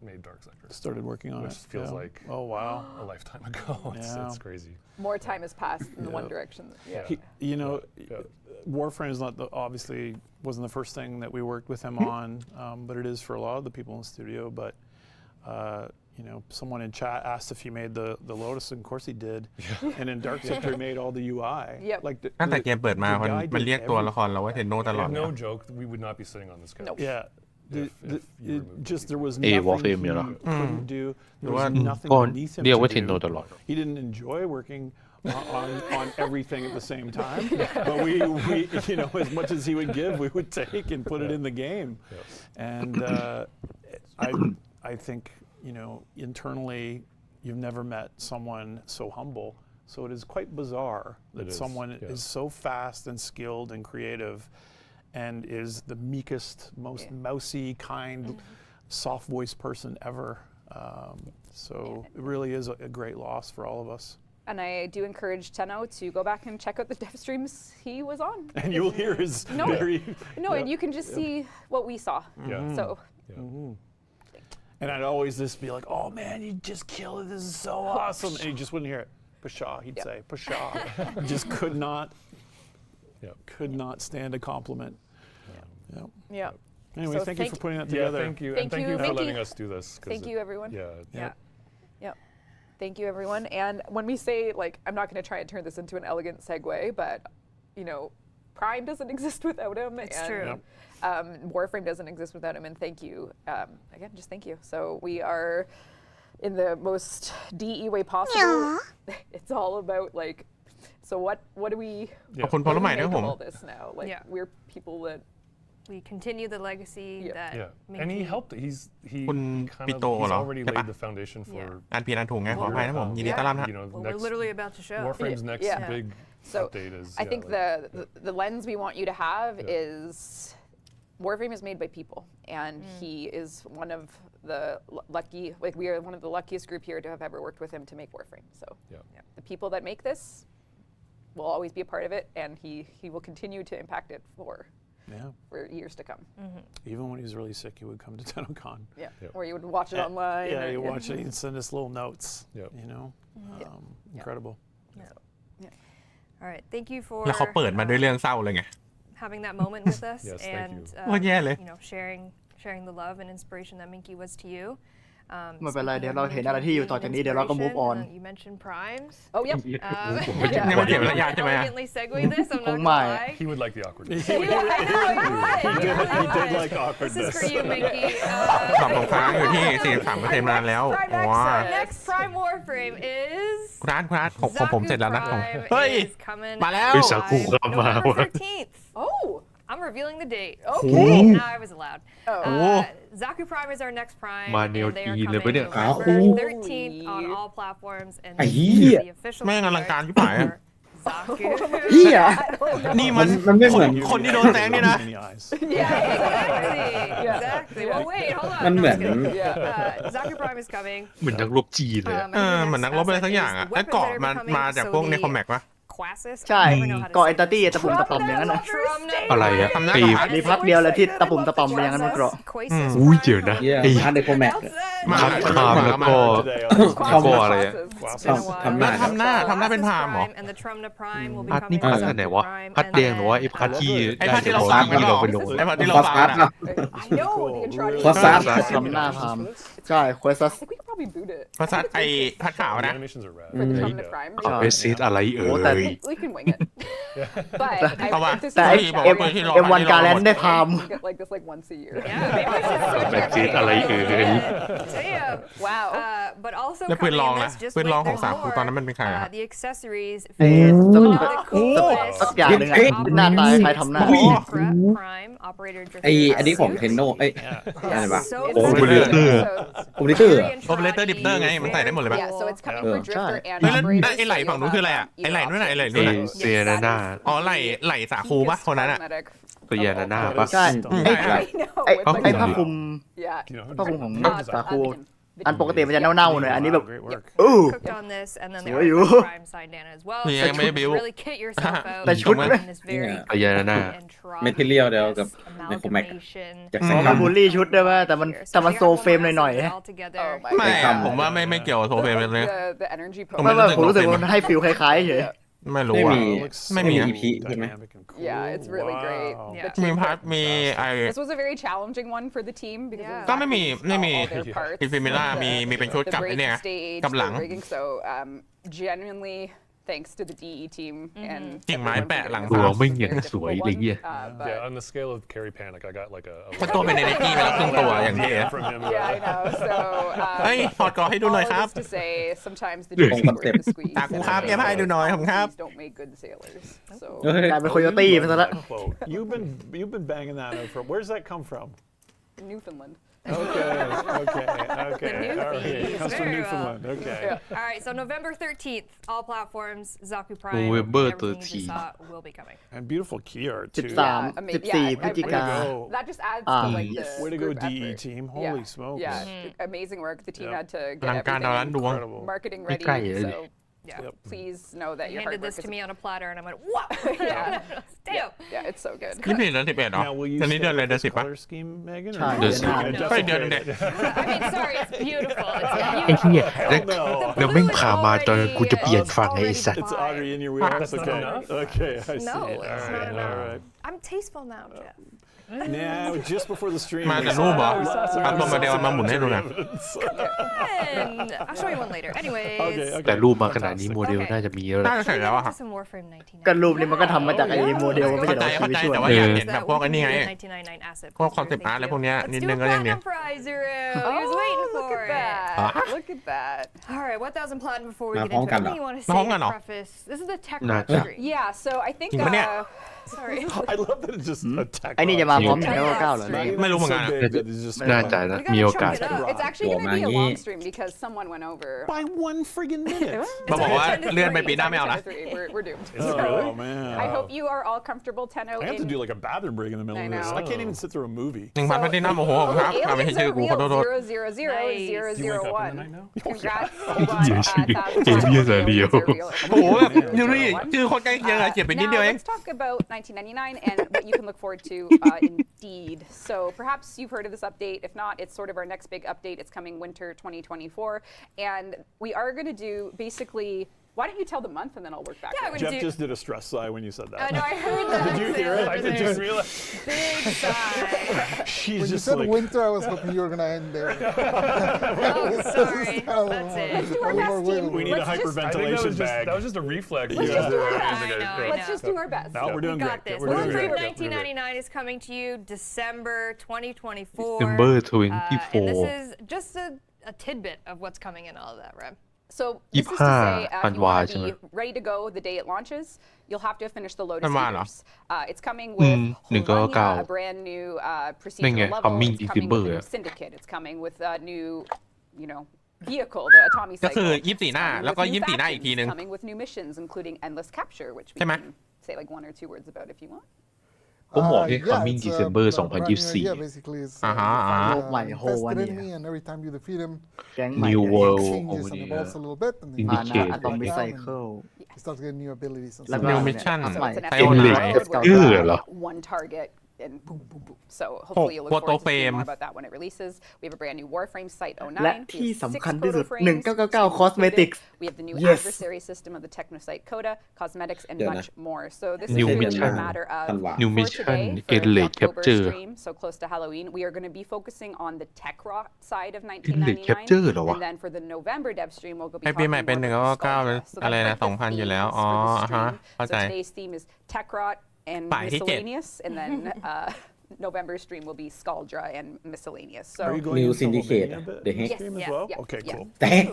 made Dark Sector. Started working on which it. feels yeah. like oh wow, a lifetime ago. It's crazy. More time has passed in the one direction. Yeah. You know, Warframe is not obviously wasn't the first thing that we worked with him on, but it is for a lot of the people in the studio. But you know, someone in chat asked if he made the Lotus, and of course he did. And in Dark Sector, he made all the UI. Yep. Like ตั้งแต่เกมเปิดมามันเรียกตัวละครเราว่าเทนโนตลอด No joke, we would not be sitting on this couch. Nope. Yeah. Just there was Warframe nothing he เนี่ยเหรอ couldn't do. There was nothing ก็ beneath him เรียกว่า to เทนโน do. ตลอด He didn't enjoy working on everything at the same time, but we you know, as much as he would give, we would take and put it in the game. And I think, you know, internally, you've never met someone so humble. So it is quite bizarre that someone is so fast and skilled and creative and is the meekest, most mousy, kind, soft voiced person ever. So it really is a great loss for all of us. And I do encourage Tenno to go back and check out the dev streams he was on. And you'll hear his and you can just see what we saw. Yeah. So. And I'd always just be like, oh man, you just killed it. This is so awesome. And you just wouldn't hear it. Pshaw, he'd say, pshaw. Just could not stand a compliment. Yeah. Anyway, So thank you for putting that Yeah, together. thank you. Thank And thank you, you for Mynki. letting us do this. 'cause Thank you, everyone. Yeah. Yeah. Thank you, everyone. And when we say, like, I'm not going to try and turn this into an elegant segue, but, you know, Prime doesn't exist without him. It's and, true. Warframe doesn't exist without him. And thank you. Again, just thank you. So we are in the most DE way possible. It's all about, like, so what do we ขอบคุณพลใหม่ด้วย make ผ of ม all this now? Like, we're people that We continue the legacy that And he Mynki helped. He คุณ kind ปิ of โต he's เหรอ already ใช่ปะ laid the foundation for อ่านผิดอ่านถูกไงขออภัยนะผมยินดีต้อนรับนะ you know, well, next we're literally about to show. Warframe's next big So update is. I think the lens we want you to have is Warframe is made by people, and he is one of the lucky, like we are one of the luckiest group here to have ever worked with him to make Warframe. So the people that make this will always be a part of it, and he will continue to impact it for years to come. Even when he was really sick, he would come to TennoCon. Or you would watch it online. Yeah, you watch it. He'd send us little notes. You know, incredible. All right, thank you for แล้วเขาเปิดมาด้วยเรื่องเศร้าเลยไง having that moment with us Yes, thank and you. โคตรแย่เลย you know, sharing the love and inspiration that Mynki was to you. ไม่เป็นไรเดี๋ยวเราเห็นอะไรที่อยู่ต่อจากนี้เดี๋ยวเราก็ move on. You mentioned primes. Oh, yep. นี่มันเสียเวลายากใช่ไหมอะ Elegantly segue this. I'm not คง gonna ไม่ lie. he would like the awkwardness. He did like This awkwardness. is for you, Mynki. สอบของค้างอยู่ที่ 43% มานานแล้ว ว้า Next Prime Warframe is คุณอาร์ตของผมเสร็จแล้วนะ XakuPrime เฮ้ย is coming มาแล้ว Is XakuPrime November มา 13th. Oh. I'm revealing the date. Okay. I was allowed. Oh. XakuPrime is our next Prime. Ma and neo they are teenเลย coming ปะเนี่ย November Holy. 13th on all platforms. And ไอ้ this เหี้ย is the official แม่งอลังการชิบหายอะ for Zaku. เฮีย นี่มัน มันไม่เหมือน คนที่โดนแซงนี่นะ Many eyes. Exactly. Well, wait, hold on. มันเหมือน I'm just kidding. ZakuPrime is coming. เหมือนนักรบจีนเลยอะ เหมือนนักรบอะไรสักอย่างอ่ะไอ้เกาะมาจากพวกในคอมแม็กปะ Quasis. ใช่ I never know how to ก่อ say เอน it. เตอร์ตี้ตะปุ่มตะปอมอย่างนั้นนะ อะไรอะ ทำหน้า ไอ้ กับ มีพักเดียวเลยที่ตะปุ่มตะปอมไปอย่างนั้นมันเกราะ Quasis อุ้ยเดี๋ยวนะ เยี่ย ไอ้ ฮาร์ดเดโคแม็ก มา พัดคามแล้วก็ Today, แล้วก็อะไรอะ ทำหน้า ทำหน้าเป็นพรามเหรอ And the Trumna Prime will be พัดนี่ coming พัด to อันไหนวะ ZakuPrime, พัด and แดงหรือว่า then, ไอ้พัดที่ ไอ้ ได้ พัดที่ เฉ เรา พาะ ฟัง ที่เราไปลง ไอ้พัดที่เรา คอส ฟัง อาร์ต อะ ป่ะ I know the intro. คอสอาร์ต ทำหน้าพามใช่ควซัส I think we could probably boot it. ภาษาไอ้พัดขาว The นะ animations are rad. For the Trumna Prime. เอาไปเซตอะไรเอ่ โอ้แต่ ย We can wing it. Butเอาวะ this แต่ is ไอ้ ที่บอก เอ็ ว่า ม ที่เรา เอ็มวันการแลนได้พาม we get like this like once a year. Yeah, maybe we should แบบเซตอะไรเอ่ย Damn. Wow. But also แล้วปืน coming ลอง in นะ this, just ปืนลอง wait, ของ there's สามกู more. ตอนนั้นมันเป็นใครอะ The accessories เอ๊ะ featured สัก one of the coolest สักอย่างหนึ่งอะหน้าตาคล้ายทำหน้า Ultra Prime Operator ไอ้ Drifter อันนี้ของ suit. เทนโนเอ้ยอะไรวะ So โอ้ cool. โหเลือดเลือด คอมพิวเตอร์ Very โอเปอเรเตอร์ดิปเตอร์ไงมันใส่ได้หมดเลยปะ Yeah, so it's coming Yeah. for Drifter and เฮ้ยแล้ว Operator. ไอ้ไหล่ฝั่งนู้นคืออะไรอะไอ้ไหล่นู่นน่ะไอ้ไหล่นู่นน่ะ เซียนาน่า อ๋อไหล่สาคูปะคนนั้นอะ Cosmetic. ตัวยานาน่าปะ ใช่ ใช่ ไอ้ ใช่ I know.ไอ้ it's like- ไอ้ผ้าคลุม Yeah. You know, ผ้าคลุมของ Uh, สาคู Anakin. อันปกติมันจะเน่าๆหน่อยอันนี้แบบ Great work. Cooked on this, and then the Sure you. Prime side Nana as well. นี่ So ยังไม่บิว really kit yourself out แต่ชุด in this very พยานา Material เดียวกับ NilNeko จาก อ๋อมันบูลลี่ชุดได้ไหมแต่มันโซเฟรมหน่อยๆ Oh my ไม่ God. อะผมว่าไม่เกี่ยวกับโซเฟรมเลย The energy ผม ไม่ ไม่ ไม่ผมรู้สึกว่ามันให้ฟิลคล้ายๆเฉย ไม่รู้ ไม่ อ่ะ มี ไม่มี EP ใช่ไหม Dynamic and cool. Yeah, it's really great. Wow. The Yeah. team มีพาร์ท worked มีไอ This was a very challenging one for the team because it was ก็ไม่มี all their parts. อินฟิมิล่ามีเป็นชุด The กับไอ break เนี่ย stage, กับหลัง the rigging. So genuinely thanks to the DE team and กิ่งไม้ everyone for แปะหลัง getting ตัว us ไม่ through อย่าง very สวย difficult เลยเงี้ย one. But Yeah, on the scale of Carry Panic, I got like a มันตัวเป็นเอเนจีไปแล้วครึ่งตัวอย่างที่ from him. yeah, I know. So เฮ้ยถอดก่อนให้ดูหน่อยครับ all of this to say, sometimes the Tรง juice is คอนเซ็ป worth ต์ the squeeze. ตากูครับแก้ผ้าให้ดูหน่อยผมครับ These don't make good sailors. So เฮ้ย กลายเป็นโคโยตี้ไปซะละ Quote. You've been banging that out for. Where's that come from? Newfoundland. Okay. All right. It comes from Very well. Newfoundland. Okay. All right, so November 13th, all platforms, XakuPrime, November everything you 13th. just saw will be coming. And beautiful key art too. 13 14 พฤศจิกา That just adds Ah, to like the Way to go, group DE effort. team. Holy Yeah. smokes. Yeah, amazing work. The team Yeah. had to อลั get งการดาวล้านด everything วง Incredible. marketing ไม่ ready. ใกล้เลย So Yeah. Yep. please know that He your hard handed work this to is me on a platter, and I went, "What?" yeah, yeah, it's so good. ยี่สิบเดือน11เหรอ Now, will you ตอนนี้ stick เดือนอะไร with เดือน this 10ป่ะ color scheme, Megan? Try. Or ดือน you gonna เฮ้ยเดือนหนึงเด็ด I mean, sorry, it's beautiful. It's ไอ้ beautiful. เหี้ยแล้ว no. แล้วแม่งพามาจนกูจะเปลี่ยนฝั่งไอ้สัตว์ It's already in your wheelhouse. That's not Okay. enough? Okay. I see. No, All it's not right. enough. All right. I'm tasteful now, Jeff. Now, just before the stream. มา we แต่ saw- รูปเหรอ we saw some- เอาตัวโมเดลมาหมุนให้ดูหน่อย And I'll show you one later. Anyways. Okay. แต่รูปมาขนาดนี้โมเดลน่าจะมีเยอะ น่าจะเสร็จ Should we แล้ว get อะครับ into some Warframe 1999? ก็รูปนี้มันก็ทำมาจากไอ้โมเดลมันไม่ เข้า ใช่ ใจ เหรอ เข้า ชีวิต ใจ ช่วย แต่ว่าอยากเห็นแบบพวกอันนี้ไง 1999 asset พวกคอนเซปต์อาร์ตอะไรพวกเนี้ย Let's นิด do นึ a งก็ยังดี platinum prize, Zero. He was Oh, waiting look for at it. that. Look at that. All right, 1,000 platinum before we Nah, get into phóng anything you want to มาพร้อม say กันเหรอ preface. This is the tech Nah. rock stream. Yeah, so I think จริงปะเนี่ย Sorry. I love that it's just a tech. ไอ้นี่จะมาพร้อม Tech 1 9 9 rock เหรอ stream. ไม่รู้เหมือนกัน So อะ big that it's just น่า gonna- จะนะ We gotta มีโอกาส chunk it up. it's actually going to be a Warframe long stream because someone went over. By 1 friggin' minute. มาบอกว่าเลื่อนไปปีหน้าไม่เอานะ We're doomed. Is it So, really? man. I hope you are all comfortable, Tenno. I have to in- do like a bathroom break in the middle I of this. know. I can't even sit through a movie. 1,000พันที่หน้าโมโหผมครับเอาไม่ใช่ Aliens ชื่อ are กูขอ real. โทษ 0000001. You wake up in the night now? Congrats. Yes, Thousand aliens are real. aliens are real. โอ้โหแบบดูนี่ชื่อคนใกล้เคียงอะเขียนไปนิดเดียว Now เอง let's talk about 1999 and what you can look forward to indeed. So perhaps you've heard of this update. If not, it's sort of our next big update. It's coming winter 2024. And we are going to do basically, why don't you tell the month and then I'll work back. Yeah, I would Jeff do. just did a stress sigh when you said that. I know, I heard that. Did you hear it? I did just realize. Big sigh. She's When you just said like, winter, I was hoping you were going to end there. Oh, sorry. That's it. Do our A little best, more team. wiggle we need a Let's just- I think hyperventilation bag. that was just a reflex. Let's just do our best. I know, I Let's just do our best. No, we're doing We great. got this. We're doing Warframe great. 1999 is coming to you December 2024. December And this 24 is just a tidbit of what's coming in all of that, right? So this is to say, if you ธันวา want ใช่ to ไหม be ready to go the day it launches, you'll have to have finished the Lotus ธันวาเหรอ Eaters. It's coming with $199 Holania, a brand new นั่นไง procedural level. coming It's coming with December a new อะ syndicate. It's coming with a new, you know, vehicle, the Atomic ก็คือ Cycle. 24 หน้า แล้วก็ 24 หน้าอีกทีนึง Coming with new missions, including endless capture, which we ใช่ไหม can say like 1 or 2 words about if you want. ผมบอกให้ Yeah, coming it's December a brand new 2024 idea, basically. It's, Uh-huh. Oh my whole infested one, enemy, and every time you defeat him, แก๊งใหม่ New เลย World changes and evolves a little bit, and then มา you นะ Indicate อะตอม back มิ down ไซ and เคิล you start getting new abilities and แล้ว stuff.ก็ New เนี่ย Mission อัพใหม่ So it's an ไซ F โอ Inlet ไน Capture เหรอ one target and boom, boom, boom. So hopefully you'll look Photo forward to seeing frame. more about that when it releases. We have a brand new Warframe Site 09. และ We ที่ have สำ 6 คัญที่สุด photo frames, 1999 Cosmetics We have the new Yes. adversary system of the Technocyte Coda, cosmetics, and Yeah, much more. So this New is really mission. a matter of Tanwa. New for mission, today, for the Inlet October Capture. stream, so close to Halloween, we are going to be focusing on the tech rock side of Inlet Capture เหรอ 1999. วะ And then for the November dev stream, we'll be ไอปี talking ใหม่เป็น more about 199 nostalgia. So อะไร that's นะ like the 2,000 อยู่แล้ว themes อ๋อ for the อ่าฮะ stream. เข้า So ใจ today's theme is tech rot and ฝ่ายที่ 7 miscellaneous, and then November stream will be Scaldra and miscellaneous. So Are you going New into Syndicate, Pennsylvania bit the in the Hex. stream as Yeah, well? yeah, Okay, yeah. cool. แตก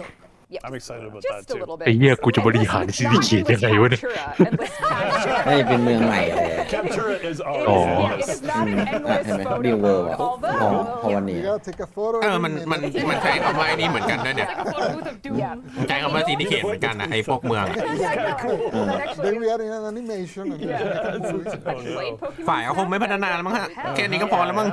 Yep. I'm excited about Just that a too. little bit. ไอ้เหี้ยกูจะ And บริหาร listen, ซิ not ลิเกต endless ยังไงวะเนี่ย captura, endless capture. น่าจะเป็นเมืองใหม่เลย Capture is It already. is, yeah, it is not an endless เห็นไหม photo นิวเวอร์ mode, พอ although วันนี้ You gotta take a photo. มัน every มัน minute. มันใช้คำว่าไอ้นี่เหมือนกันนะเนี่ย Like a photo booth of doom. yeah. ใช้คำว่าซีนิเคทเหมือนกันนะไอ้พวกเมือง Yeah, I know. That actually Then we add in an animation. And then played Pokemon ฝ่ายเขาคงไม่พัฒนาแล้วมั้งฮะแค่นี้ก็พอแล้วมั้ง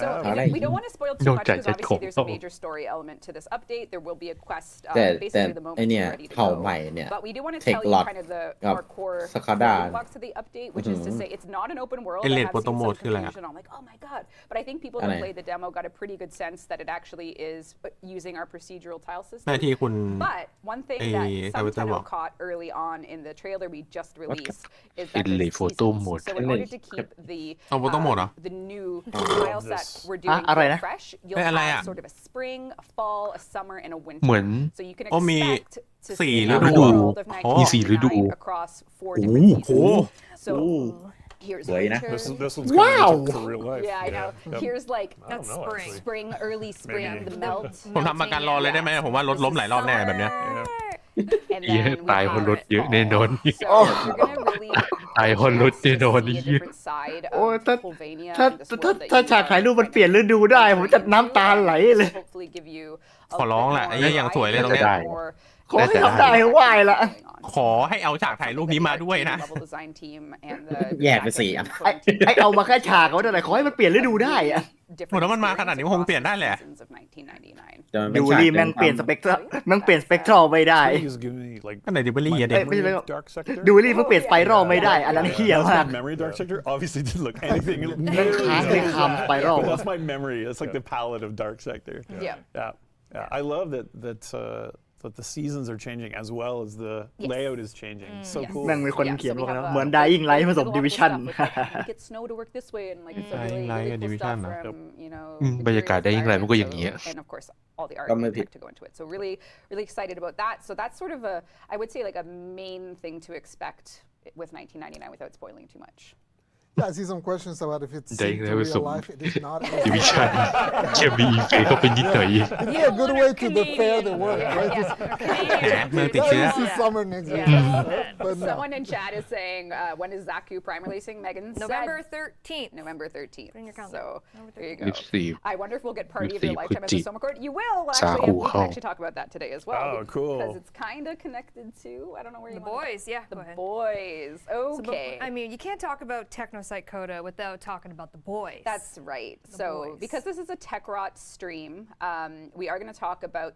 So Alright. we don't want to spoil too Don't much judge because it, obviously there's a Cool. major story element to this update. There will be a quest แต่ basically the moment ไอเนี่ย you're ready to เผ่า go. ใหม่เนี่ย But we do want to Take tell you lot kind of the กับ more core สคาด้า building blocks of the update, which is to say it's not an open world. I Elite have seen Photo some Mode คืออะไรอะ confusion. I'm like, oh my god. But I think people อะไร that played the demo got a pretty good sense that it actually is using our procedural tile หน้า system. ที่คุณ But one thing ไอ้ that some ทวิตเตอร์บ channel อก caught early on in the trailer we just released is that Elite there's Photo seasons. Mode. So in order to keep the เอา Photo Mode เหรอ the new tile set we're doing อะไรนะ fresh, เอ้ you'll ยอะไร have อะ sort of a spring, a fall, a summer, and a winter. เหมือน So you can โอ้มี expect to สี่ see ฤ the ดู world of โอ้ มีสี่ฤดู 1999 across 4 different seasons. So here's สวยนะ winter. This one's kind of for real life. Yeah, I know. Yep. Here's like I don't That's know, spring. actually. spring, early spring, Maybe. the melt. ผมทำประกันรอเลยได้ไหมผมว่ารถล้มหลายรอบแน่แบบเนี้ย And เหี้ย then we ตายเพราะ have รถเยอะแน่นอน So you're gonna really ตายเพราะรถแน่นอน see a เหี้ย different side โอ้ย of ถ้า Pennsylvania ถ้า and this ถ้า world that ถ้า you ฉากถ่ายรูปมัน are เปลี่ยนฤดูได้ ผมจะน้ำตาไหลเลย to hopefully give you a ขอร้องแหละ bit ไอ้ more เหี้ยอย่างสวยเลยตรงเนี้ย ได้ more ขอให้ทำได้ให้ไหวละ going on. ขอให้เอาฉากถ่ายรูปนี้มาด้วยนะ Level design team and the แยกเป็นสี่อัน ไอเอามาแค่ฉากเขาเท่าไหร่ขอให้มันเปลี่ยนฤดูได้อะ different โหแล้วมันมาขนาดนี้มันคงเปลี่ยนได้แหละ seasons of 1999. แต่มันเป็น ดู ฉาก รีแม่งเปลี่ยนสเปกตรัลแม่งเปลี่ยนสเปกตรัลไม่ได้ He's giving me like ก็ไหนดิบลี่อะ เอ้ เด็ ย ก ไม่ใช่ไม่ Dark Sector. ดูรีเพิ่งเปลี่ยนสไปรัลไม่ได้ อันนั้นเฮี้ย That's มาก my memory Dark Sector obviously didn't look anything. แม่งค้างเลยคำสไปรัล But that's my memory. It's like the palette of Dark Sector. Yeah. Yeah. I love that the seasons are changing as well as the layout is changing. So cool. แม่งมีคน Yeah, เขียน so บ we อกนะ have, เหมือน Dying Light ผสม there's a lot of Division stuff with, like, we get snow to work this way and like it's a Dying really, Light really cool Division stuff นะ from, you know, บรรยากาศ Dying Light มันก็อย่างเงี้ย and of course all the art ก็ไม่ and ผิด tech to go into it. So really excited about that. So that's sort of a, I would say like a main thing to expect with 1999 without spoiling too much. Yeah, I see some questions about if it's Dying synced Light to was real some life. It is not. ดิวิชั่นแค่มีเฟเข้าไปนิดหน่อย It'd be a good way to defer the work, right? Just แหมเมืองติด let เชื้อ you see summer next year. But no. Someone in chat is saying, when is XakuPrime releasing? Megan said November 13th. November 13th. Put in your calendar. So November there you ลิ go. ปซี I wonder if we'll get Party of Let's Your see, Lifetime as a Kuti. summer chord. You will actually. Saku And we can Hao. actually talk about that today as well. Oh, cool. Because it's kind of connected to, I don't know where you The want to boys, yeah. The Go ahead. boys. So, but, Okay. I mean, you can't talk about Technocyte Coda without talking about the boys. That's right. So, boys. because this is a TechRot stream, we are going to talk about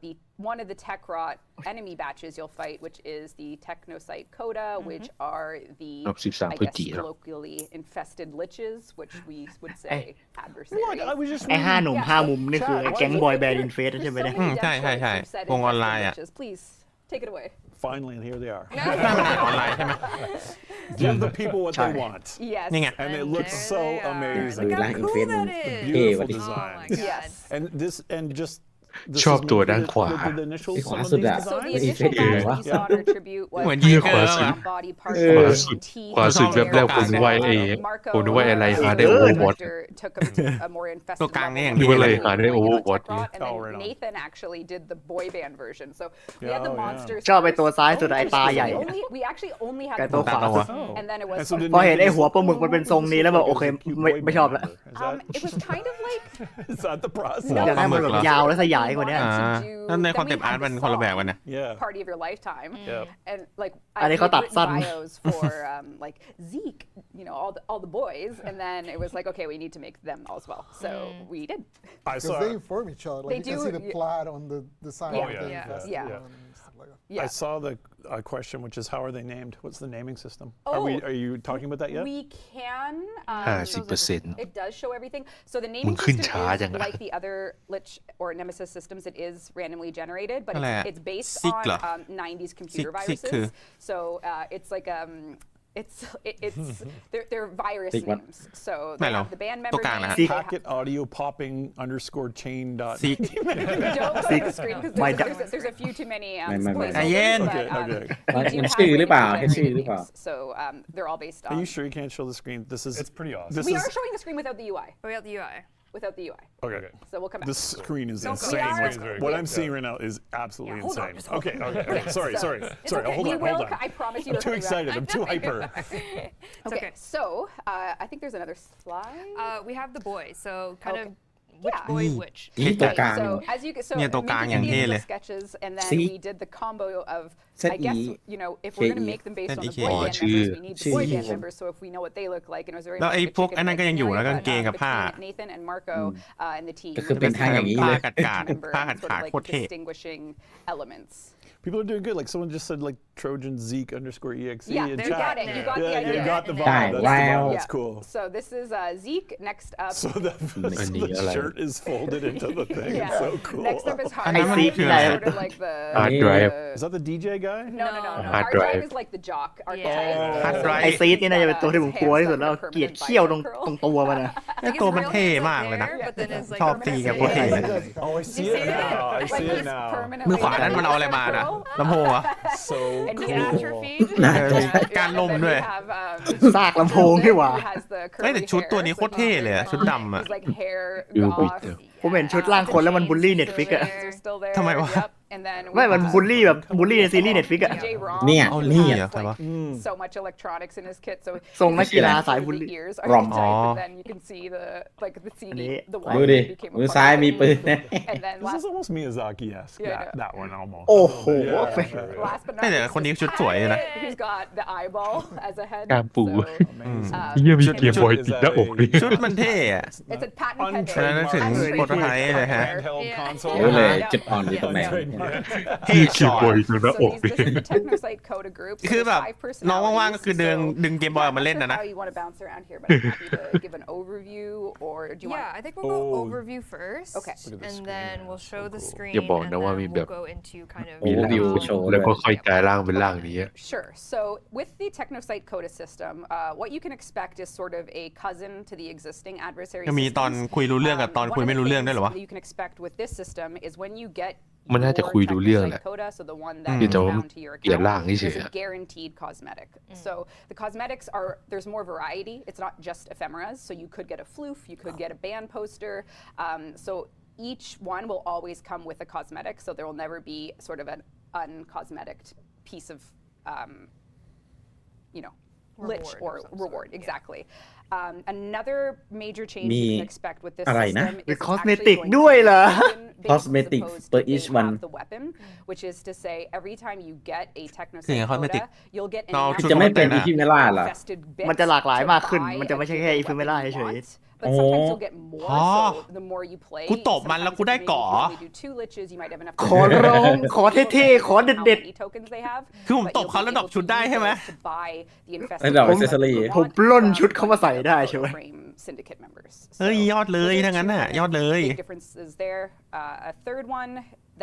one of the TechRot enemy batches you'll fight, which is the Technocyte Coda, which are the, รอบ13 I พฤศ guess, จิกายน colloquially infested liches, which we would say What? adversaries. I was just ไอห้าหนุ่ม Yeah. ห้ามุมนี่คือไอ้แก๊งบอยแบนด์อินเฟสใช่ไหมเนี่ย There's so many ใช่ dev ใช่ codes ใช่ who've said วงออนไล infested น์อ่ะ liches. Please take it away. finally, and here they are. ได้มันอ่านออนไลน์ใช่ไหม Give the people what they Sorry. want. Yes. นี่ไง And it And looks there so they are. amazing. Look how Like cool Infinite that is. Beautiful what is- design. Oh my god. Yes. And this and just this ชอบ is ตัว maybe ด้านขวา the initial ไอ้ขวา some of สุด these อะ So the designs. initial Infinity badge wah. we saw in our tribute was เหมือนยิงเกอร์อะ body ข parts วา and สุด teeth ขวาสุดแบบแรกผมนึกว่าไอ้ผมนึกว่าอะไรหาได้โอเวอร์วอต took him to a more infested ตัวกลางนี่อย่าง นึ ดี กว่าอะไร เลย หาได้ Overwatch Techrot, and Oh, then right on. Nathan actually did the boy band version. So we Yeah, had the oh, yeah. monsters. ชอบไอ้ตัว first. ซ้ายสุดไอ้ตาใหญ่ We actually only had ไอ้ the ตัวขวาสุด Oh. and then it And was so did พอเห็น Nathan ไอ้ just หัวปลาหมึกมันเป็นทรงนี้แล้วแบบโอเค like a cute ไม่ boy ชอบ band ละ member. it was kind of like Is that the process? อยากให้มันแบบยาวและสยายกว่านี้ อ่า to do แล้วใน then คอนเซป we ต์อาร์ต had มัน the คนละแบบ song, กันนะ Yeah. Party of Your Lifetime. Yeah. And like Ah, they call that written fun. bios for like Zeke, you know, all the boys, and then it was like, okay, we need to make them as well. So we did. I Because saw they inform each other. Like They you can do, see the yeah. plaid on the side Yeah. of the Yeah. vest Yeah. and stuff like that. Yeah. I saw the question, which is how are they named? What's the naming system? Oh, Are you talking about that yet? We can. 50% It does show everything. So the มึ naming งขึ้น system ช้าจัง is อะ like the other Lich or Nemesis systems. It is randomly generated, but อะไรอะ it's based Sick on เหรอ 90s computer Sick คือ viruses. So it's like it's they're virus Sick what? names. So ไม่ they หรอ have the band ตัว member กลางนะฮะ names. They have- Packet audio popping underscore chain dot. ซิก Don't see the screen because My there's a few too many My- spoilers. Ayan. But, Okay, okay. we do มัน have ชื่อหรือเปล่า randomly แค่ชื่อหรือ generated เปล่า names. So they're all based on. Are you sure you can't show the screen? This is It's pretty awesome. This We is are showing the screen without the UI. Without the UI. without the UI. Okay. So we'll come back. This screen is No, insane. we are- What I'm seeing right now is absolutely hold on, insane. just hold Okay. on. Okay. Sorry. So- Sorry. It's Sorry. okay. Hold We on. will. Hold on. I promise you. I'm we'll too come back. excited. I'm too hyper. It's Okay. okay. So I think there's another slide. We have the boys, so kind of Okay. which Yeah. boy is which. นี่ตัวกลาง So as you so เนี่ยตัวกลางอย่างเท่เลย Mynki sketches, and then See? we did the combo of. ZE, I guess if we're gonna KE. make them based on the ZE. boy Oh, bandชื่อ members, we need the boy bandชื่อ members. So if we know what they look like, and it was very แล้ว much ไอ้ like a พวก chicken อันนั้นก็ยังอยู่ egg นะ scenario, กางเกงกับ but ผ้า Nathan and Marco and the team. ก็คือเป็นทางอย่างนี้ ผ้า เลย กัด member ผ้า and sort ขาด of like โคตรเท่ distinguishing elements. People are doing good. Like someone just said, like Trojan Zeke _exe Yeah, in you chat. got it. You got the Yeah, idea. you got the And vibe. then- That's the Wow. vibe. That's cool. So this is Zeke. Next up. So the shirt is folded into the thing. Yeah. It's so cool. Next up is hard And I'm drive, curious. sort of like the Hard drive. Is that the DJ guy? No. Hard Hard drive drive. is like the jock archetype. Oh. Hard drive ไอซีดนี่น่าจะเป็นตัวที่ผมกลัวที่สุดแล้วเกลียดเขี้ยวตรงตัวมันอะ I think ตัว his มัน real เท่ name's up มากเลยนะ there, but then his like ชอบตีกับพวกเท่เลย Oh, I see it now. I see it now. มือขวานั่นมันเอาอะไรมานะลำโพงเหรอ So And He cool. atrophied. การลมด้วย ซากลำโพงนี่หว่า เฮ้ยแต่ชุดตัวนี้โคตรเท่เลยอะชุดดำอะ He's like hair You goth. beat them. ผมเห็นชุดร่างคนแล้วมันบูลลี่เน็ตฟิกอะ They're still there. ทำไมวะ Yep. And then we ไม่มัน have บูลลี่แบบบูลลี่ในซีรีส์เน็ตฟิกอะ DJ Rom. เนี่ย เอา นี่ เหร อ่ะ อใช่ปะ So much electronics in his kit. So ทรงนักกีฬา his สายบูลลี่ ears รอม archetype, อ๋อ and then you can see the CD, the ดู one ดิ that became a มือ part ซ้าย of มี it. ปืนนะ And then this last is almost Miyazaki-esque. Yeah, That one almost. โอ้โห last but not แต่ least คนนี้ชุดสวยเลยนะ who's got the eyeball as a head. กล้ามปู So, เยี่ยมีเกียร์บอยติดหน้าอกดิ ชุดมันเท่อะ it's a patent pending. แล้วนึกถึงโปรโตไทป์เลยฮะ Handheld Yeah. console. เดี๋ยวเลยจุดอ่อนอยู่ตรงไหน Untrademarked. เท่ เกี ช็ ย อ ร์บอย ต ตรงหน้า So อก these, ดิ this is the Technocyte Coda group. So คือ there's แบบ 5 น้องว่างๆก็คือ personalities. ดึงเกมบอยออกมาเล่น Not นะ sure นะ how you want to bounce around here, but I'm happy to give an overview, or do you Yeah, want? I think we'll go Oh. overview first. Okay. Look at the And screen. then we'll show the screen. อย่าบอก and นะว่า then มี we'll แบบ go into kind of มีรีวิว um, โชว์ แล้วก็ ด้วย ค่อยกลายร่างเป็นร่างนี้ Sure. So with the Technocyte Coda system, what you can expect is sort of a cousin to the existing adversary จะมีตอน systems. คุยรู้เรื่องกับตอน One คุย of ไม่ the รู้เรื่องด้วยเหรอวะ things that you can expect with this system is when you get มันน่าจะ your คุยรู้เรื่องแหละ Technocyte Coda, so the one that เดี๋ยว is จะว่า bound to your เปลี่ยน account, ร่างเฉย is ๆ a guaranteed cosmetic. So the cosmetics are, there's more variety. It's not just ephemeras. So you could get a floof, you could get a band poster. So each one will always come with a cosmetic. So there will never be sort of an uncosmetic piece of, lich Reward or of some reward. sort, yeah. Exactly. Another major change มี you can expect with this อะไรนะ system มี is it's คอสเม actually ติก going to ด้วย be เหรอ weapon-based as Cosmetic opposed for to each they one have the weapon, which is to say every time you get a คือ Technocyte ไง cosmetic Coda, you'll get an เรา extra จะไม่เป็น อีพิเมล่าเหรอ infested bits มันจะหลากหลายมากขึ้น to มันจะไม่ใช่แค่ buy อี a ฟิเมล่า weapon you เฉย want, but sometimes you'll get more, อ๋อ so the more you play, กูตบมันแล้วกูได้ sometimes เกาะ maybe you can only do 2 liches, you might have enough ขอร้องขอเท่ๆขอเด็ด how many tokens they have, คือผม but ตบ you'll เขา be แล้วดรอป able ชุด to ได้ use ใช่ไหม those to buy the infested แล้วดรอป bits accessory that you ผม want ปล้น from ชุดเข้ามาใส่ได้ใช่ไหม Warframe Syndicate members. เฮ้ย So ยอดเลย those are ทั้งนั้น two น่ะ and ยอดเลย big differences there. A third one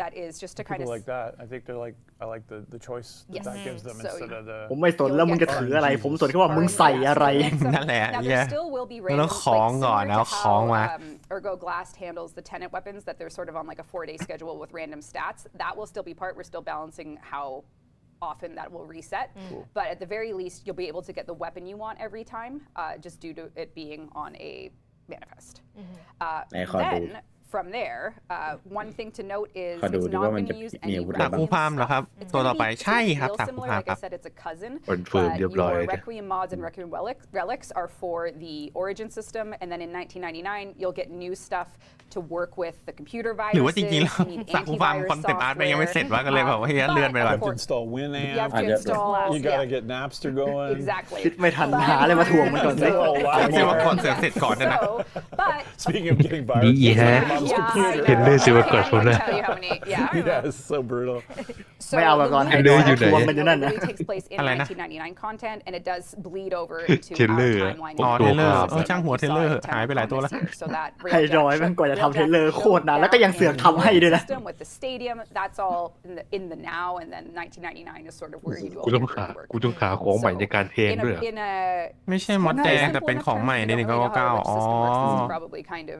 that is just to kind People of like that. I think they're like. I like the choice that, Yes. that gives them So instead of the. ผมไม่สนแล้วมึงจะถืออะไร ผมสนแค่ว่ามึงใส่อะไร นั่นแหละ Now เหี้ย there still will be เราต้อง random, ของ like, ก่อน similar แล้ว to ของ how มา Ergo Blast handles the tenant weapons, that they're sort of on like a 4-day schedule with random stats. That will still be part. We're still balancing how often that will reset. But at the very least, you'll be able to get the weapon you want every time, just due to it being on a manifest. ไหนขอดู Then from there, one thing to note is ขอดู it's ดิ not ว่ามัน going จะ to use มี any อาวุธ สา อะไรบ้าง คูพามเหรอครับ It's ตัว gonna ต่อไป be ใช่ครับ real สาคู similar. พาม Like ค I รับ said, it's a cousin. Confirm But เรียบร้อย your เลย Requiem mods and Requiem relics are for the Origin system, and then in 1999 you'll get new stuff to work with the computer หรือว่า viruses. จริงๆแล้ว You need สาคูพาม antivirus คอนเซ็ปต์อาร์ตมันยังไม่เสร็จ software. ว่าก็เลยแบบว่าเฮ้ยเลื่อนไปก่อน You have to install You have Winamp. to yeah. install. You gotta yeah. get Napster going. Exactly. คิดไม่ทันหาอะไรมาถ่วงมันก่อนสิ There's a lot ไม่ใช่ว่า more. ก่อนเสร็จเสร็จก่อนนะนะ So, but Speaking of getting นี่ viruses, อีฮะ on mom's yeah, computer. Can I lose know. your I can't record even from tell you how many. Yeah. Yeah, it's so brutal. So ไม่เอาแบบก่อน the ให้ Lunar ดู Hello, ให้ you ทวง there. กันอยู่นั่นนะ really takes place in อะไรนะ 1999 content, and it does bleed over into our Taylor อะ timeline. อ๋อ now. เทเลอร์ ตัว ช่างหัว You เท saw เลอ it ร์ 10 หายไปหลายตัวแล้ว this year. So that ให้ Railjack รอยมัน ship- กว่าจะทำเทรลเลอร์ Railjack โคตรนานแล้วก็ยังเสือกทำให้ด้วยนะ system with the stadium, that's all in the now, and then 1999 is sort of where you do กู all ต้อง your หา work. กูต้องหาของใหม่ในการเพลง In ด้วย a, in a ไม่ใช่มอดแดงแต่เป็นของใหม่ใน we don't really know how 1999 the อ๋อ system works. This is probably kind of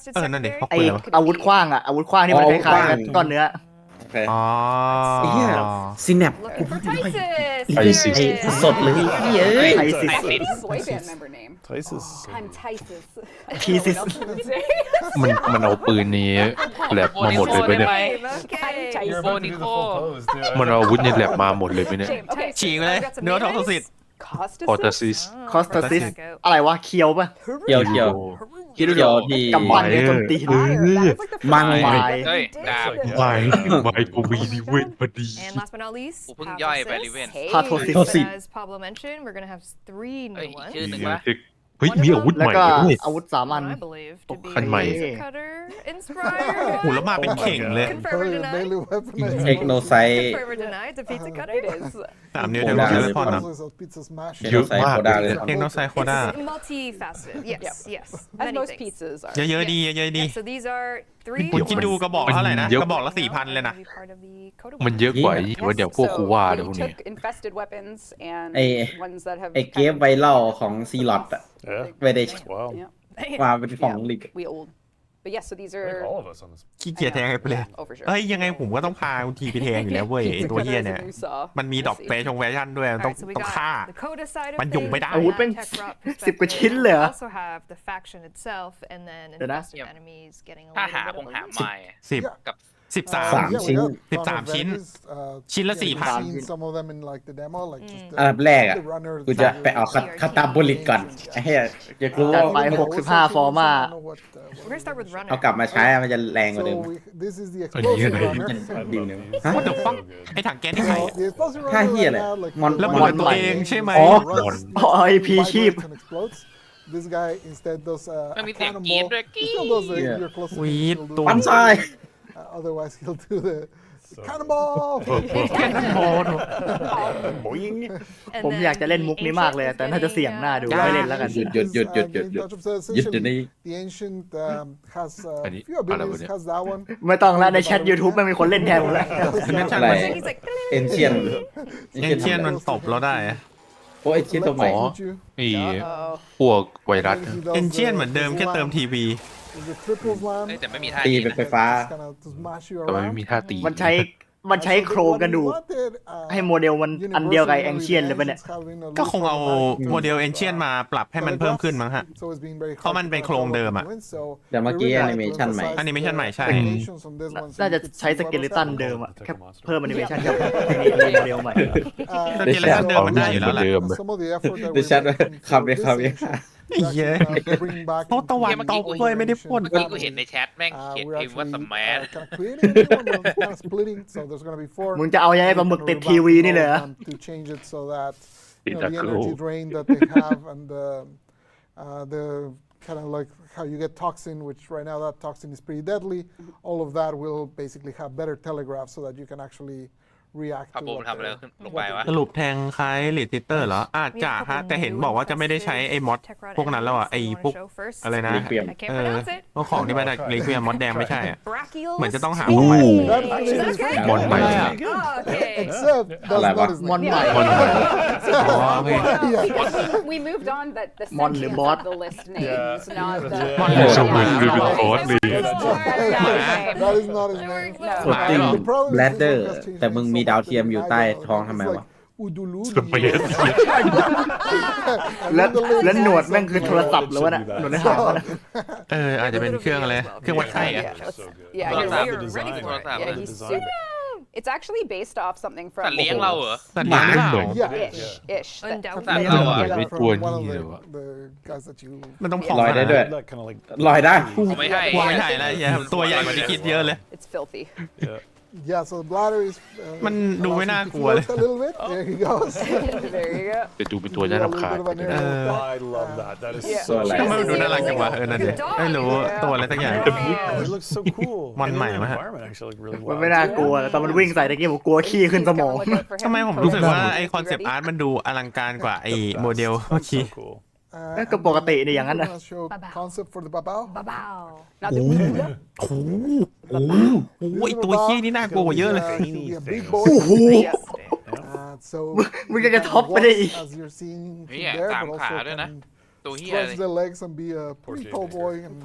requested นั่นดิ secondary. เขา ไอ คุยอะไรวะ อาวุธขว้างอ่ะอาวุธขว้างที่มันคล้ายๆกันก้อนเนื้อ เค อ๋อ ไอ้เหี้ยซีแนป Looking for Tysus. ไอซิส สดเลยเฮ้ย ไทซิส Boy band member name. Places. I'm Tysus. Tysus.มันเอาปืนนี้แลบมาหมดเลยไหมเนี่ย Okay. You're about to do the full pose, dude. มันเอาอาวุธในแลบมาหมดเลยไหมเนี่ย Okay, ฉีกเลย I've got some เนื้อทอง names. สิทธิ์ คอร์ตาซิส คอสตาซิสอะไรวะเคียวป่ะ เกี่ยวที่ กำปั้นเนี่ยโจมตี มัง ไม้ เฮ้ยดาบ ไม่กูมีนิเวศพอดี And last but not least, กูเพิ่งย่อยไป Pathosis. ลิเวน พาโทซิส But as Pablo mentioned, we're gonna have 3 เฮ้ย new อีก ones. ชื่อหนึ่งวะ เฮ้ยมีอาวุธ แล้ว ใหม่ ก็ ด้วย อาวุธสามัญ What I believe to be คันใหม่ laser cutter inspired. โหแล้วมาเป็นเข่งเลย Confirm or deny? Daily weapon. เทคโนไซต์ Confirm or deny? It's a pizza cutter. It is. 3 นิ้วเดี๋ยวเราจะเล่นพอนนะ Pizza smash. เยอะมากเลย เทคโนไซโคด้า It's multifaceted. Yes, yes. As Many most things. pizzas are. เยอะๆดีเยอะๆดี Yeah, so these are 3 คุณคิดดูกระบอกเท่าไหร่นะ เยอะ กระบอกละ 4,000 เลยนะ Be part of the Coda มันเยอะกว่าอีกว่าเดี๋ยวพวกกูว่าเดี๋ยวพวก we นี้ took infested weapons and Hey, ones that have ไอเกมไวรัลของซีลอตอะ Yeah. ไม่ได้ Wow. Yeah. มาเป็นของลิก We old. But yes, so these I think are all of us on this. ขี้เกียจแทงไอ้เปลน oh for sure. เอ้ยยังไงผมก็ต้องพาคุณทีไปแทงอยู่แล้วเว้ยไอ้ตัวเหี้ยเนี่ย Cutters, a new saw. มันมีดอกแฟชั่นแฟชั่นด้วย Alright, ต้อง so we ต้องฆ่า got the Coda side of มันยุ่ง things, ไม่ได้ อาวุธเป็น Tech Rock 10 กว่าชิ้น perspective. เลยเหรอ We also have the faction itself, and then Did I? infested enemies getting a ถ้า little หา bit ค of ง a หา loot. ไม่ 10 Yeah. สาม Yeah, we ชิ้น got 13 ชิ้น values, ชิ้นละ yeah, 4,000 we've seen some of them in like the demo, like just อันดับแรกอะ the runner, กูจะไปเอาคาตาบุลิตก่อนไอ้เหี้ยอยากรู้ จั ว่า ดไป 65 ฟอร์มา We're gonna start with runner. เอากลับมาใช้อะมันจะแรงกว่าเดิม this is the อันนี้ explosive อะไร runner. ดีนึง What the fuck ไอ้ถังแก๊สนี่ใคร So อะ the explosive ท่า runner เหี้ย right เลย now, like มอน แล้ว ม มัน อน เป็นตัวเองใช่ไหม อ๋อ runs, อ๋อ IP vibrates ชีพ and explodes. This guy instead does a มันมีเสียงกรี๊ด cannonball. ด้วย He still does the Yeah. your close to วีด he'll do ตัว ปั้น it. ซ้าย Otherwise he'll do the cannonball. แค่โมด Boing. And ผมอยากจะ then เล่น the มุกนี้มากเลย ancient แต่ is น่าจะ getting, เสี่ยงหน้าดู Yeah. ไม่เล่นแล้วกัน หยุด This, หยุด game touch of หยุด so หยุดเดี๋ยว essentially นี้ the ancient has a Any- fewอะไรวะ abilities, เนี่ย has that one. ไม่ต้องแล้วในแชท YouTube ไม่มีคนเล่นแทนผมแล้ว อะไร He's like, เอ็นเชียน เอนเชียนมันตบเราได้อะ โอ้เอ็นเชียนตัวใหม่ Electrocute you. ไอ้ Uh-oh. พวกไวรัส He นะ does เอนเชียน the เหมือนเดิมแค่เติม slam, ทีวี the triple slam, เฮ้ยแต่ไม่มีท่า ตี นี้ เป็น นะ ไฟฟ้า just kinda to smash you แต่มันไม่ around. มีท่าตี มันใช้โครงกระดูก ให้โมเดลมันอันเดียวกับแองเชียนเลยปะเนี่ย ก็คงเอาโมเดลเอนเชียนมาปรับให้มันเพิ่มขึ้นมั้งฮะ เพราะมันเป็นโครงเดิมอะ แต่เมื่อกี้ animation ใหม่ แอนิเมชันใหม่ใช่ น่าจะใช้สเกเลตันเดิมอะแค่เพิ่มแอนิเมชันกับเทคนิคโมเดลใหม่ สเกเลตันเดิมมันได้อยู่แล้วแหละ เดี๋ยวชัดขับเลยครับเนี่ย ไอ้เหี้ยโต๊ะตะวันตกเลยไม่ได้พ่น เมื่อกี้กูเห็นในแชทแม่งเขียนพิมพ์ว่าสมัย มึงจะเอายังไงปลาหมึกติดทีวีนี่เลยเหรอ to change it so that It's the a energy cool. drain that they have and the kind of like how you get toxin, which right now that toxin is pretty deadly. All of that will basically have better telegraph so that you can actually react พา to โบมัน what ทำอะไร they're- ลงไปวะ สรุปแทงคล้ายลีดติเตอร์เหรอ อาจจะฮะ แต่เห็นบอกว่าจะไม่ได้ใช้ไอ้มอดพวกนั้นแล้วอ่ะ ไอ้พวกอะไรนะ Requiem I can't pronounce it. พวกของที่มาจากรีเควมมอดแดงไม่ใช่อะ Brachial เหมือนจะต้องหา Snake. ของใหม่ That actually is Okay. pretty มอนใหม่ good. อะ Oh, okay. Except that's Like not what? his มอน name. ใหม่ มอนใหม่ อ๋อโอเค Yeah. We moved on that the Mon sentience le bot. of the list names, not the. Mon le bot. ส่งมือคือเป็นคอร์สเลย That is not his name. No. สติง The problem is แบลดเดอ this ร์ one has changed แต่มึงมีดาวเทียมอยู่ใต้ท้องทำไมวะ Uduluri. สเปซ แล้วหนวดแม่งคือโทรศัพท์หรือวะเนี่ยหนวดในหางวะเนี่ย อาจจะเป็นเครื่องอะไร เครื่องวัดไข้อะ Yeah, let's- So good. yeah, Well, you're, that- you're the ready design. for it. Yeah, The he's design. super. It's actually based off something สัต from ว์เลี้ยงเราเหรอ สัตว์เลี้ยงหรือเปล่า Yeah. ish. That Undoubtedly. comes เราอะ From ไม่ตัว one of นี้ the- เลยวะ the guys that you มันต้องของ ลอยได้ด้วย That kind of like ลอยได้ กูไม่ให้ วายใหญ่แล้วอย่าตัวใหญ่กว่าที่คิดเยอะเลย It's filthy. Yeah, so the bladder is มันดูไม่น่ากลัว float เลย a little bit. There he goes. There you go. แต่ดูเป็นตัวน่ารำคาญ A little bit of an เอ arrow. อ I love that. That is Yeah. so อะไร ทำไมมันดูน่ารักจังวะนั่นเด็ไม่รู้ตัวอะไรสักอย่าง It looks so cool. Mon And mày the mà hả? environment actually looked really มัน wild. ไม่น่ากลัวแต่ตอนมันวิ่งใส่ตะกี้ผมกลัวขี้ขึ้นสมอง Please go and look out for him. ทำไมผมรู้สึกว่า Program. ไอคอนเซปต์อาร์ตมันดูอลังการกว่าไอโมเดลเมื่อ So กี้ cool. ก็ปกตินี่อย่างนั้นนะ I'm gonna show Babao. concept for the babao. Babao. Not the Buddha. โอ้โหไอตัวขี้นี่น่ากลัวกว่าเยอะเลย He'll be a big boy. Yes. So มึงจะท็อปไปได้อีก as you're seeing Yeah, him there, tam but khả alsoด้วยนะ can ตัวเฮียเลย stretch the legs and be a pretty tall boy. And,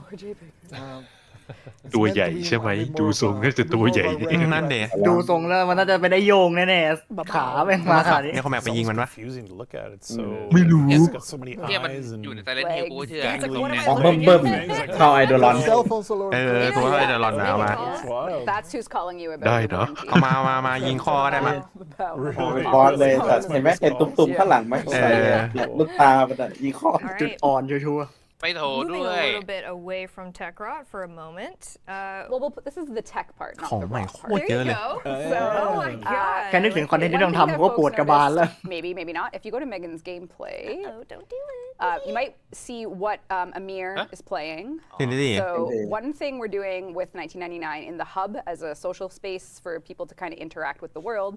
It's ตัว meant ใหญ่ to be ใช่ไหม a bit more ดู of ทรง a- น่าจะตัว more of ใหญ่ a ดี regular นั่นเด ดูทรงแล้วมันน่าจะไปได้โยงแน่ๆขาแม่งมาขนาดนี้ เนี่ยเขาแมปไปยิงมันปะ confusing to look at. It's so. ไม่รู้ It's got so many เนี่ยมัน eyes อยู่ใน and. ไซเลนต์ฮิลกูเชื่อ It's like, what am I ของ looking เบิ่ม at? ๆเข้าไอโดรอน Cell phones all over เอ the อ place. ตัวเขาจะรอนเอามา It's wild. That's who's calling you about ได้ your เนาะ Mynki. เอามายิงคอก็ได้มา บอสเลยแต่เห็นไหมเห็นตุ้มๆข้างหลังไหมใส่ลูกตามันอะยิงข้อ All จุด right. อ่อนชัวร์ ไปโถ Moving ด้ว a ย little bit away from TechRot for a moment. This is the tech part, ขอ not ง the ใหม่ raw โค part. ตรเยอะเลย So, Oh my god. ๆแค่นึกถึงคอนเทนต์ที่ต้อง one ทำ thing ผม that ก็ folks ปวดกระบาลแล้ว noticed, maybe not. If you go to Megan's gameplay, Oh, don't do it. you might see what Amir is playing. Trinity So one thing we're doing with 1999 in the hub as a social space for people to kind of interact with the world,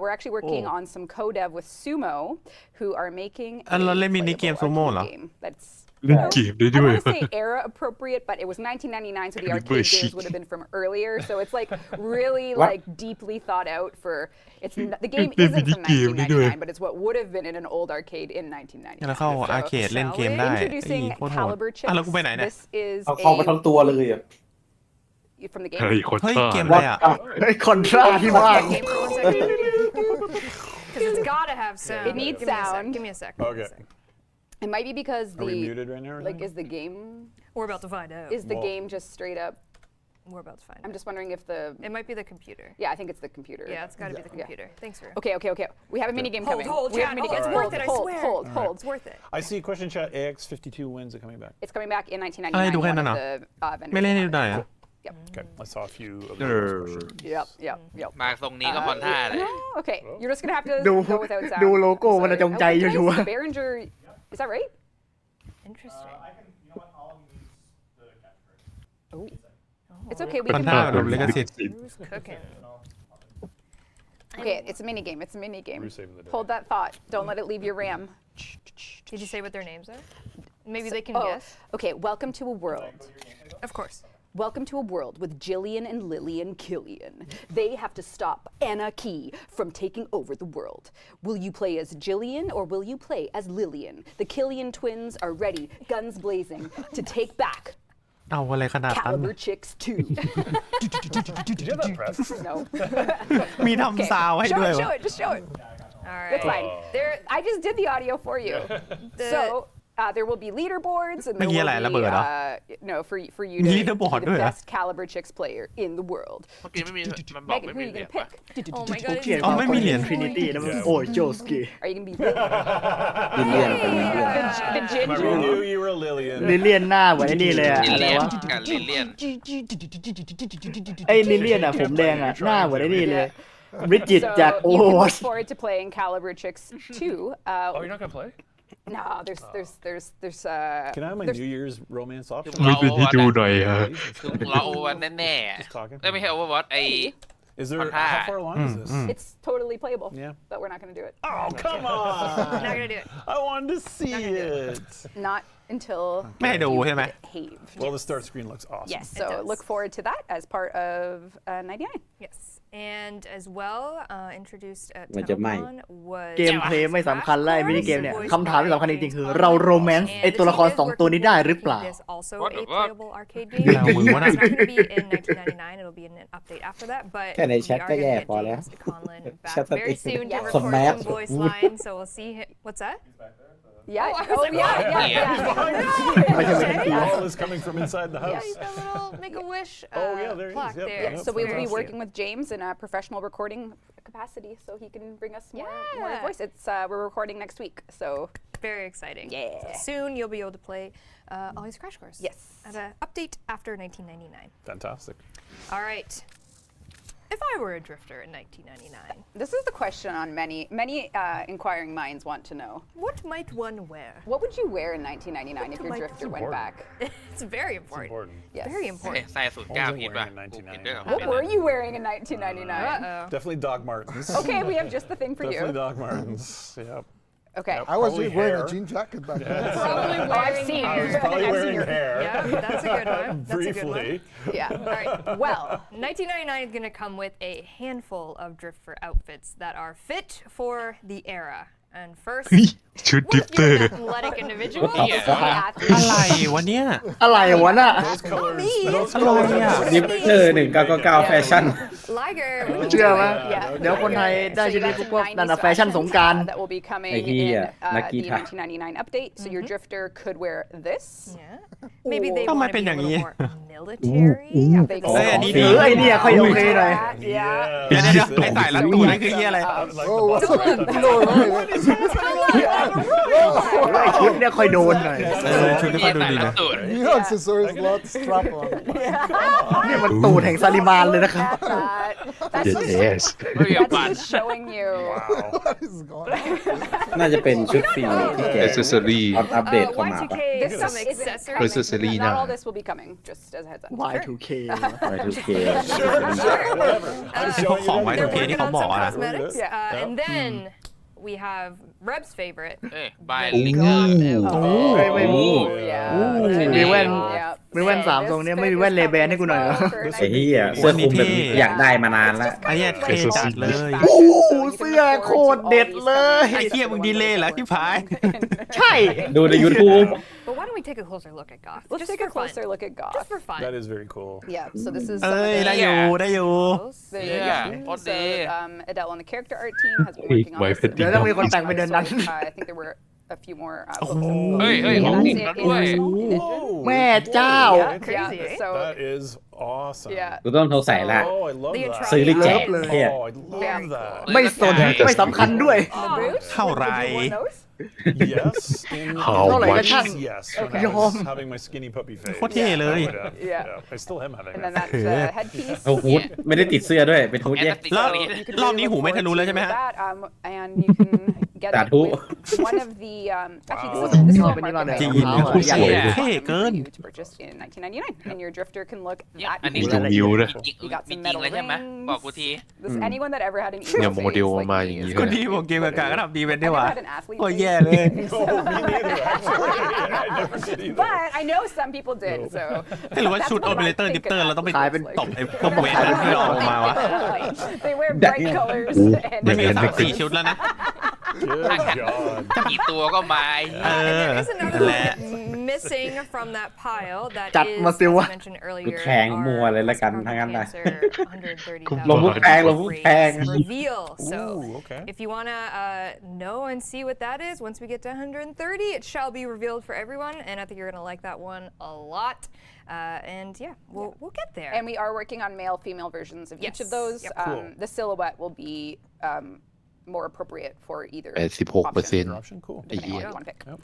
we're actually working on some co-dev with Sumo, who are making a เราเล่นมินิเกม playable Sumo เหรอ arcade game that's เล่นเกมได้ I ด้วย want to say era appropriate, but it was 1999, so the arcade games would have been from earlier. So it's like really like deeply thought out for. The game isn't from 1999, but it's what would have been in an old arcade in 1999. แล้วเข้าอาร์เคดเล่นเกมได้ Introducing โคตรโหด Caliber อ่ะแล้วกูไปไหน Chips. เนี่ย This is เอาเข้ามาทั้งตัวเลยอ่ะ from the เฮ้ย game. คน เฮ้ย ท่า เกมอะไรอ่ะ เฮ้ยคอนทราที่ว่าง Game for 1 second. Because it's gotta have sound. It needs Give me a sec, sound. Give me a sec. Okay. It might be because Are we muted right now? or like something? is the game We're about to find out. is the game just straight up? We're about to find I'm out. just wondering if the It might be the computer. yeah I think it's the computer. Yeah, it's gotta be the computer. Thanks for. Okay. We have a mini game coming. Hold, we have chat. a mini Oh, game. it's worth it, I swear. Hold. It's worth it. I see a question chat. AX52 wins it coming back. It's coming back in 1999. อะไรดูแค่ one นั้น of เหรอ the vendors ไม่เล่นให้ wanted ดู it. ได้เหรอ Okay, I saw a few of เอ those อ for sure. Yep. มาทรงนี้ก็คอนท่าเลย Okay, you're just gonna have to ดู go without sound. ดูโลโก้มันจะจงใจ Oh, nice. ชัวร์ Behringer, is that right? Interesting. It's okay. We คอน can. ท่าแบบลิขสิทธิ์ Who's cooking? Okay, it's a mini game. It's a mini game. We're saving the day. Hold that thought. Don't let it leave your RAM. Did you say what their names are? Maybe they can Oh, guess. okay. Welcome to a world. Of course. Welcome to a world with Jillian and Lillian Killian. They have to stop Anna Key from taking over the world. Will you play as Jillian or will you play as Lillian? The Killian twins are ready, guns blazing, to take back เอาอะไรขนาดนั้น Caliber Chicks 2. Did you have that press? No. มีทำซาวให้ด้วย Show วะ it. Just show it. All right. That's fine. I just did the audio for you. So there will be leaderboards and there เมื่อกี้อะไร will ระเบิด be เหรอ no for you มี to leaderboard be ด้วย the เหรอ best Caliber Chicks player in the world. เมื่อกี้ไม่มีมันบอก Megan, ไม่ who มี are you เหรีย gonna ญ pick? Oh my god. เขียน อ๋อไม่มีเหรียญ Trinity นะมันโอ้ยโจสกี้ Are you gonna be Lily? ลิเลียนเป็นลิเลียน the I ginger? knew you were a Lillian. ลิเลียนหน้าเหมือนไอ้นี่เลยอะ ลิ อะไร เลียน วะ กับลิเลียน ไอ้ลิเลียนอะผมแดงอะหน้าเหมือนไอ้นี่เลยบริจิต So จาก you โอ can เวอร์ look วอช forward to playing Caliber Chicks 2. Oh, you're not gonna play? No, there's Can I have my there's New Year's romance option? ไม่เป็นที่ดูหน่อยฮะ คือเราโอวันแน่ๆ Just talking. ไม่ใช่โอเวอร์วอตไอ Is there? Contact. How far along is this? it's totally playable. Yeah. But we're not gonna do it. Oh come Not on! gonna do it. I wanted to see it. Not until ไม่ให้ดูใช่ไหม Haved. Well, the start screen looks awesome. Yes, It so does. look forward to that as part of 99. Yes. And as well, introduced at มันจะไหม้ TechCon was เกมเพลย์ไม่สำคัญแล้วไอ้มินิเกมเนี่ยคำถามที่สำคัญจริงๆคือเราโรแมนต์ไอ้ตัวละครสองตัวนี้ได้หรือเปล่า It is also What a the fuck? playable arcade game. Yeah, we wanna- It's not going to be in 1999. It'll be in an update after that. But แค่ใน we แชท are ก็ going แย่ to get พอแล้ว James Conlon แช back ทส very ติ๊ก soon to คน record แมส some voice lines. So we'll see him. What's that? Yeah. Oh, I was like, yeah. All is coming from inside the Yeah, house. he's got a little Make-A-Wish Oh, yeah, there he is. plaque Yep, there. yep. So we will Very be cute. working with James in a professional recording capacity, so he can bring us more Yeah. voice. It's we're recording next week, so Very exciting. Yeah. So soon you'll be able to play all these Crash Course. Yes. At an update after 1999. Fantastic. All right. If I were a drifter in 1999, this is the question on many inquiring minds want to know. what might one wear? What would you wear in 1999 if your Like- drifter went Important. back? It's very It's important. important. Yes. Very เอ้ย important. ใส่สูตรเก้าพีดป่ะกูเห็นด้วยกับ What were you wearing in 1999? Uh-oh. Definitely Doc Martens. Okay, we have just the thing for Definitely you. Doc Martens. Yep. Okay. Yep. I was Probably wearing hair. a jean jacket back then. Probably Oh, I've wearing seen hair. I was probably I've seen wearing your- hair. Yeah, that's a good one. That's a good one. Briefly. Yeah. All right. Well, 1999 is going to come with a handful of drifter outfits that are fit for the era. And first, ชุด what ดิ if ฟเตอ you're ร์ an athletic individual? อะไรวะเนี่ย อะไรวะน่ะ อะไรอ่ะ ดิฟเตอร์1999แฟชั่น Liger, เชื่อไหมเดี๋ยวคนไทยได้ชุดนี้พวกนั่นน่ะแฟชั่นสงกรานต์ that will be coming ไอ้เหี้ in ยนักกี the ฬา 1999 update. So your drifter could wear this. Yeah. Maybe they ทำไม want to เป็น be อ a ย่าง little นี้ more military. They เอ้ยอันนี้ดี ไอเนี่ยค่อยโอเคหน่อย Yeah. เดี๋ยวไอ้สายรัดตูดนั่นคือเหี้ยอะไร ไอชุดเนี่ยค่อยโดนหน่อย ชุดนี้ก็ดูดีนะ New accessories, lot strap on. เนี่ยมันตูดแห่งซาลิมานเลยนะครับ That's just, yes that's just showing you. What is going on? น่าจะเป็นชุดฟรีที่แก แอสเซสซอรี่ อัปเดตเข้ามาปะ Y2K, This some isn't accessories. coming. Accessory Not now. all this will be coming. Just as a heads up. Y2K ไปทุกเค ของไว้ They're ทุกทีที่ working เขา on บอก some อะ cosmetics. And then we have Reb's favorite. เอ้ยบาย โอ้ ลิงเกอร์ ไม่มี Yeah. มีแว่น Yeah. มีแว่นสามทรงเนี่ยไม่มีแว่นเลแบนให้กูหน่อยเหรอ ไอ้เหี้ยเสื้อคลุมแบบนี้อยากได้มานานแล้ว ไอ้เหี้ยเท่จัดเลย โอ้โหเสื้อโคตรเด็ดเลย ไอ้เหี้ยมึงดีเลยเหรอที่พาย ใช่ ดูใน YouTube But why don't we take a closer look at Goth? Let's Just take for a closer fun. look at Goth. Just for fun. That is very cool. Yeah. So this is เอ้ some ย of ได้ the อยู่ได้อยู่ Yeah. So Adele on the character art team has been Hey, working on my this. petty เดี๋ยวต้องมีคนแต่งไปเดินนั้น I think there were a few more. เฮ้ยเฮ้ย Yeah, ของ that's จริง it แล้ว in ด้วย Arsenal, in Engine. แม่เจ้า Yeah, Crazy, yeah, eh? So That is awesome. yeah. กูต้องโทรใส่ละ Oh, I love The that. intro- ซื้อหรือแจก เลย เหี้ย Oh, I love that. ไม่สนไม่สำคัญด้วย The boots. เท่าไหร Would you want those? Yes. In How ท่าไหร่ก็ much? ช่าง yes. Okay. When I was having my skinny puppy face. โคตรเท่เลย Yeah. I still am having And that. then that's headpiece. เอาฮูดไม่ได้ติดเสื้อด้วยเป็นฮูดแยก ติด แล้ว เกาหลี You could รอบ really นี้ look หูไม่ทะลุ forward แล้ว to ใช่ไหมฮะ that, and you can get it Tattoo. with one of the actually Wow. this is Chop a anyone market there. จริง value. Wow. โคตรสวยเลยเท่เกิน You to purchase in 1999, and your drifter can look เนี่ย that อันนี้ มี cool. ตรงนิ้วด้วย จริง You got มี some จริง metal เลยใช่ไหม rings. บอกกูที This anyone that ever had an เนี่ย emo โมเดล face มา like อย่าง me นี้ is คน เลย ที่บอกเกมกับการก็ทำดีเป็น I ได้ never วะ had an athlete โคตร face. แย่เลย No, me neither, actually. I never did either. But I know some people did, so ไม่รู้ว่าชุด that's what I Operator think Dipter เราต้องไป ขายเป็น ตบไอ้พวกเวทนั้นที่เราเอามาวะ They wear bright colors มันมี and 3-4 ชุดแล้วนะ Good God. กี่ตัวก็มา เออ There is นั่น another แหละ one missing from that pile that จัด is, มาสิวะ as mentioned earlier, แทงมัวเลยละกันทั้งนั้นนะ 130,000 ลงมุกแพงลงมุกแพง reveal. So Ooh, okay. if you want to know and see what that is, once we get to 130, it shall be revealed for everyone, and I think you're going to like that one a lot. And yeah, we'll get there. And we are working on male, female versions of each of Yes. those. Yep. Cool. The silhouette will be more appropriate for either 86% Your option? Cool. depending on what Yeah. you want to pick. Yep.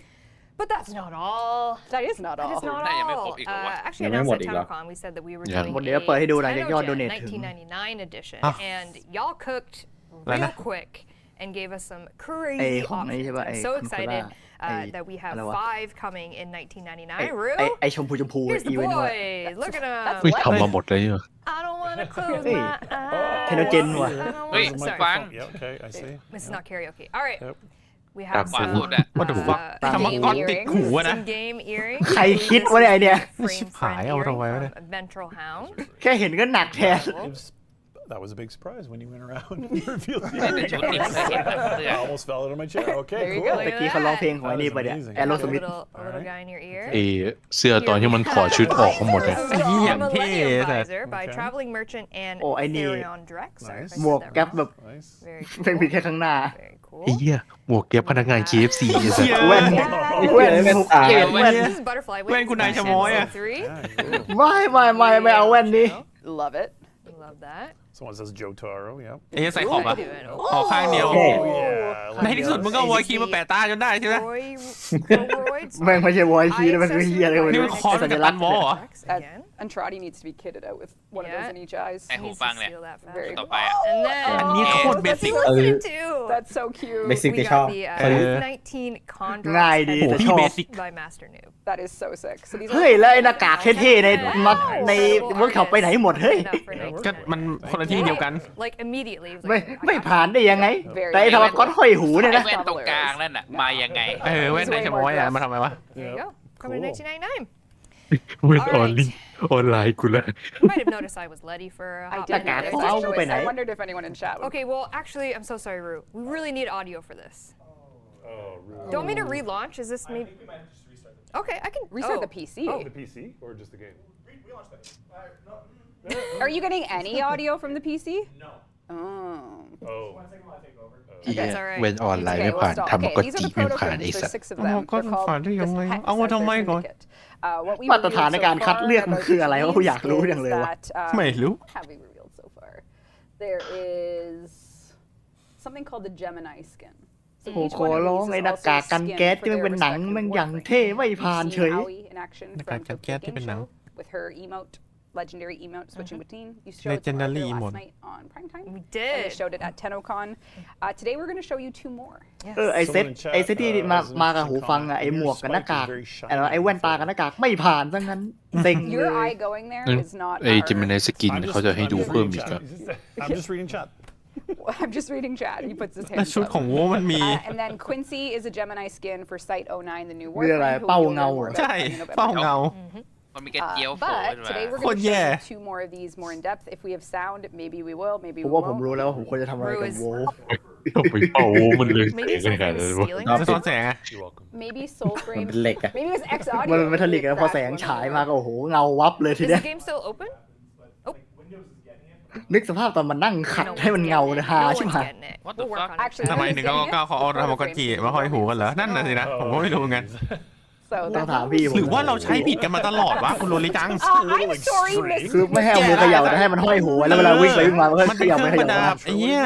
But that's not all. That is not That all. is not Nah, yeah, may all. pop ikaw ba? Actually, Yeah, may announced mod at ikaw. TowerCon, we said that we were Yeah. doing หมดเดี๋ยวเปิดให้ดูหลัง a จากยอด Technogen donate ถึง 1999 edition, Ah. and y'all cooked Lah real na. quick and gave us some ไอ้ crazy ของนี้ options. ใช่ป่ะ I'm ไอ้ so คอนโคล่า excited ไอ้ that we have อะไรวะ 5 coming in 1999. ไอ้ Rue, ไอ้ชมพู here's the อีเวนต์ด้วย boys. Look at เฮ้ย them. ทำมาหมดเลยเนี่ย I don't want to close Hey. my eyes. Technogen I ว่ะ don't Wait, wanna- my sorry. phone. Yeah, okay, I see. This is not karaoke. All right. Yep. We have Quite some, good, What the fuck? ทำมาก๊อตติดหูอะนะ some game earrings. ใครคิดวะเนี่ยไอเนี่ย Frame ชิบหาย friend เอาทำ earring ไว้วะเนี่ย from Ventral Hound. แค่เห็นก็หนักแทน It was- That was a big surprise when you went around and revealed the เป็นชุดที่ไม่เคยเห็นแบบเสื้อ I almost fell out of my chair. Okay, There you cool. go. ตะกี้เขาร้องเพลงของไอ้นี่ไปเนี่ย Amazing. แอโรสมิธ A little guy in your ear. เอเสื้อตอนที่มันถอดชุดออกทั้งหมดเลย ไอ้เหี้ย From เท่ Millennium แต่ Visor by Okay. Traveling Merchant and โอ้ไอ้นี่ Therion Drex. Sorry if I หมวก said that แก๊ป wrong. แบบ Nice. Very เพ่งผิดแค่ข้างหน้า Very cool. ไอ้เหี้ยหมวกเก็บพนักงาน KFC ไอ้สัส แว่นแว่นหมวกเกตแว่น This is Butterfly Wings. แว่นคุณนายชะม้อยอะ Three. Yeah, cool. ไม่เอาแว่นนี้ Love it. Love that. Someone says Jotaro, yep. ไอ้เหี้ยใส่ขอบอะ Do it. ขอบข้างเดียว โอเค Oh, yeah. ในที่สุดมึงก็วอยคีย์มาแปะตาจนได้ใช่ไหม Roids. แม่งไม่ใช่วอยคีนะมันคือเฮียอะไรก็ไม่ นี่ รู้ มันคอร์ส สั กั ญ บ ลั ตั กษ น ณ์ วอลเหรอ Again. Andrade needs to be kitted out with one of those Yeah. in each eyes. ไอ้หู Needs to ฟังเนี่ย steal that fashion. Very ต่อ cool. ไปอ่ะ And then อันนี้โคตรเบ let's สิก listen to. That's so cute. Basic We ที่ชอบ got the 19 Condor ง่ายดี โอ้โห แต่ พี่ ชอบ เบสิก by Master Noob. That is so sick. So these เฮ้ย แล้วไอ้หน้ากากเท่ๆในในเวิร์กช็อปไปไหนหมดเฮ้ย ก็มันคนละที่เดียวกัน Like immediately. it was ไม่ like, I ไม่ got ผ่านได้ยังไง แต่ไอ้ทวารก๊อตห้อยหูเนี่ย ไอ้ นะ แว่นตรงกลางนั่นน่ะมายังไง เออแว่นนายชะม้อยอะมาทำไมวะ There you go. Coming in 1999. เว้นออนไลน์กูละ You might have noticed I was Lety for a I hot did minute Taka, there. oh, notice. oh, I wondered if anyone in chat would. Okay, well, actually, I'm so sorry, Rue. We really need audio for this. Do you want me to relaunch? Is this me? Okay, I can Restart the PC. Oh, the PC or just the game? Are you getting any audio from the PC? No. Oh. Oh. เฮียเว้นออนไลน์ไม่ผ่านทำมาก็จีไม่ผ่านไอ้สัส ก็ผ่านได้ยังไงเอามาทำไมก่อน มาตรฐานในการคัดเลือกมันคืออะไรวะกูอยากรู้จังเลยวะ ไม่รู้ There is something called the Gemini skin. โอ้ขอร้องไอ้หน้ากากกันแก๊สที่มันเป็นหนังมันอย่างเท่ไม่ผ่านเฉย หน้ากากกันแก๊สที่เป็นหนัง With her emote, legendary emote switching between. You showed Legendary last emote. night on Prime Time. We And they did. showed it at TennoCon. Today we're going to show you 2 more. ไอเซตที่มากับหูฟังอะไอหมวกกับหน้ากากไอแว่นตากับหน้ากากไม่ผ่านซะงั้นเซ็งเล Your ย eye going there is not ไอ้ Gemini skin เขาจะให้ดูเพิ่มอีกอะ I'm just reading chat. I'm just reading chat. He puts his และ hands ชุด up. ของโวมันมี And then Quincy is a Gemini skin for Site 09, the new เรื่องอะไร Warframe. เป้าเงา ใช่เป้าเงา มันมีกระเจียวโผล่ But ขึ้นมา today we're โคต going ร to แย่ show you 2 more of these more in depth. If we have sound, maybe we will, maybe ผ we มว่าผม won't. รู้แล้วว่าผมควรจะทำอะไรกับโว ไปเป่ามันเลย Maybe เสียขนาด something นั้น was วะ stealing. จะซ้อนแสงอะ You're welcome. Maybe Soulframe. เป็นเหล็กอะ Maybe it was X มัน Audio. เมทัลลิกนะพอแสงฉายมาก็โอ้โหเงาวับเลยที Is เนี้ย the game still open? นึกสภาพตอนมันนั่งขัดให้มันเงาเลยฮา No ใช่ one's ไหม getting it. What the We'll work fuck? on it. Actually, ทำไม1999เขาเอาทำมากจิมาห้อยหูกันเหรอ นั่นน่ะสินะ ผมก็ไม่รู้เหมือนกัน So ต้อง that's ถามพี่ผม หรือว่าเราใช้ผิดกันมาตลอดวะคุณโรลิจัง I'm sorry, Miss. คือไม่ให้เอามือเขย่าแต่ให้มันห้อยหัวแล้วเวลาวิ่งไปวิ่งมามันก็ มัน เข เป็น ย่า เค ไม่ รื่อง เข ประ ย่า ดับไอ้เหี้ย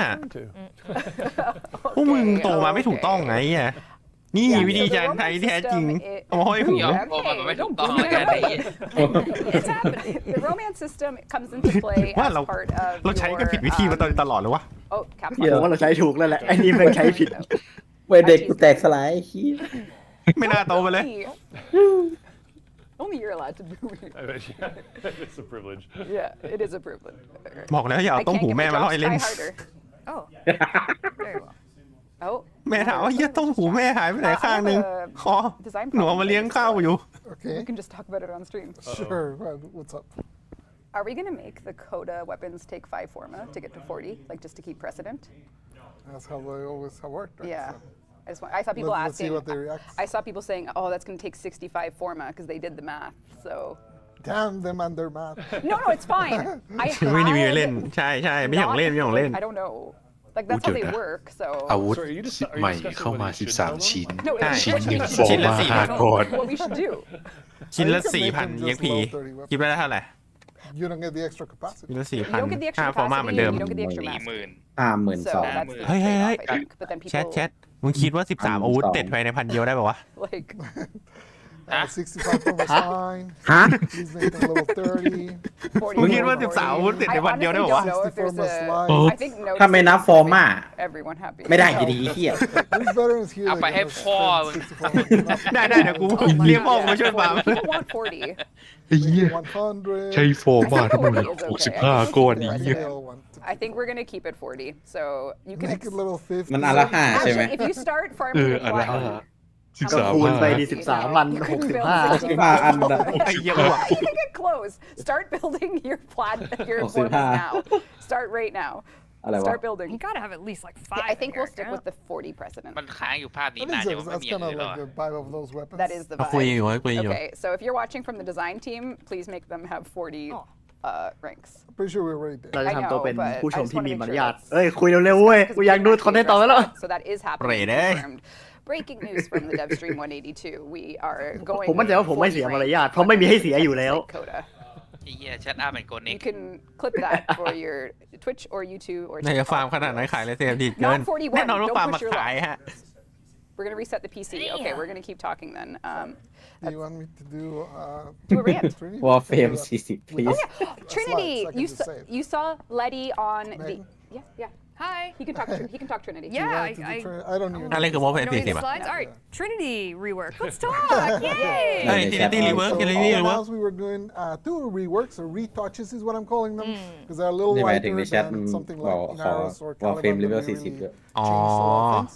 พวกมึงโตมาไม่ถูกต้องไงอ่ะนี่วิธีการใช้ที่แท้จริงเอามาห้อยหู เดี๋ยวโผล่มามันไม่ถูกต้องแล้วกันไอ้เหี้ย It's happening. The romance system comes into play ว่า as เรา part of เราใช้กันผิดวิธีมาตลอดเลยวะ Oh, Cap. ผมว่าเราใช้ถูกแล้วแหละไอ้นี่มันใช้ผิด เว้ยเด็กกูแตกสลายขี้ ไม่น่าโตไปเลย Only you're allowed to do it. It's a privilege. Yeah, it is a privilege. บอกแล้วอย่าเอา I ต้ม can't หู get แม่ my มา job ล่อยเล่น sky harder. Oh, very well. Oh, แม่ถามว่าเหี้ยต้มหูแม่หายไปไหนข้างนึงคอหนูเอามาเลี้ยงข้าวอยู่ we Okay. can just talk about it on stream. Sure. What's up? Are we going to make the Coda weapons take 5 forma to get to 40, like just to keep precedent? That's how they always have worked. Right? Yeah. So I saw people let's see asking. what they react. I saw people saying, "Oh, that's going to take 65 forma because they did the math." So Damn them and their math. no, it's fine. I ไม่ได้มี had เล่น ใช่ใช่ไม่ใช่ของเล่นไม่ใช่ของเล่น I don't know. Like that's how they work. So อาวุธ Sorry, are you just- are you ใหม่ discussing เข้ามา what you should 13 ชิ้น no, it's ชิ้น what หนึ่ง we ฟอ ชิ้น ร์ ละ มา 4 5ก้อน what we should do. ชิ้นละ You can make them 4,000 just EXP low 30 weapons. คิดไปได้เท่าไหร่ You don't get the extra capacity. ชิ้นละ You don't get the 4,000 extra ฟอร์มาเหมือน capacity. เดิม You don't get the extra 40,000 mass. So 52,000 that's the เฮ้ย trade-off, I เฮ้ย think. But then แชท people แชทมึงคิดว่า 13 อาวุธเต็ดภายในพันเดียวได้ป่าวะ like 65 form is fine. ฮะ Please make them level 30. 40. มึงคิดว่า forma. 13 อาวุธเต็ดใน I พันเดียวได้ honestly ป่าวะ don't know if there's Forma a. slide. I think no. ถ้าไม่นับฟอร์มา Everyone happy. ไม่ได้อยู่ดีเฮีย These veterans here. เอาไป they ให้ can พ่อ spend มึง 64 forms. ได้เดี๋ยวกูเรียกพ่อมาช่วยฟาร์ม People want 40. ไอ้เหี้ย 100. ใช้ฟอร์มาทั้งหมดเลย65 ก้อนไอ้เหี้ย They all want to I think we're gonna keep it 40. So you can. make it level 50. มันอันละ5ใช่ไหม Actually, if you start farming your อันละ platinum, ก็คูณไป 5 ดี 13 มัน you can build 65 65 อันนะ ไอ้เหี้ยอ้วก You can get close. Start building your your 65 formas now. Start right now. อะไรวะ Start You building. gotta have at least like 5. I think we'll in stick here, with the 40 precedent. มันค้างอยู่ภาพนี้ I นาน think เดี๋ยว so. ไม่ That's มีอย่าง kind อื่ of นหรอ like the vibe of those weapons. That is the คุย vibe. อยู่คุยอยู่ Okay, so if you're watching from the design team, please make them have 40 ranks. Pretty sure we're already เรา there. จะทำตัวเป็น I know, but ผู้ชม I just ที่ wanna มี make มาร sure ยาท that's- เอ้ยคุยเร็วๆเว้ยกูอยากดูคอนเทนต์ต่อแล้ว So that is happening. Right, eh? Confirmed. Breaking news from the DEVSTREAM 182. We are going. ผมมั่นใจว่าผมไม่เสียมารยาทเพราะไม่มีให้เสียอยู่แล้ว Coda. ไอ้เหี้ยแชทอัพเป็นโกเน็ก You can clip that for your Twitch or YouTube or ไหนจะ TikTok. ฟาร์มขนาดไหนขายเลยเสียดีเกิน Not 41. แน่นอนว่า Don't ฟาร์มมา push your ขาย luck. ฮะ We're gonna reset the PC. Okay, we're gonna keep talking then. Do you want me to do Do a rant. Trinity? วอร์เฟรม40 please Trinity, Slides, I can you just saw, save. you saw Lety on the. Megan? Yeah. Hi. He can talk Trinity. Yeah, Want to do I Trinity? I don't even. อะไรคือโมเพ you น don't need 40 the อ่ะ slides? All right, Trinity rework. Let's talk. Yay. เฮ้ย Trinity rework So Trinity all rework announced we were doing 2 reworks or retouches is what I'm calling them because they're a little นี่หมายถึง lighter ในแชท than something บอ like กขอ Inaros or วอร์เฟรม Caliban เลเวล that we 40 really ด้วย changed a lot of things.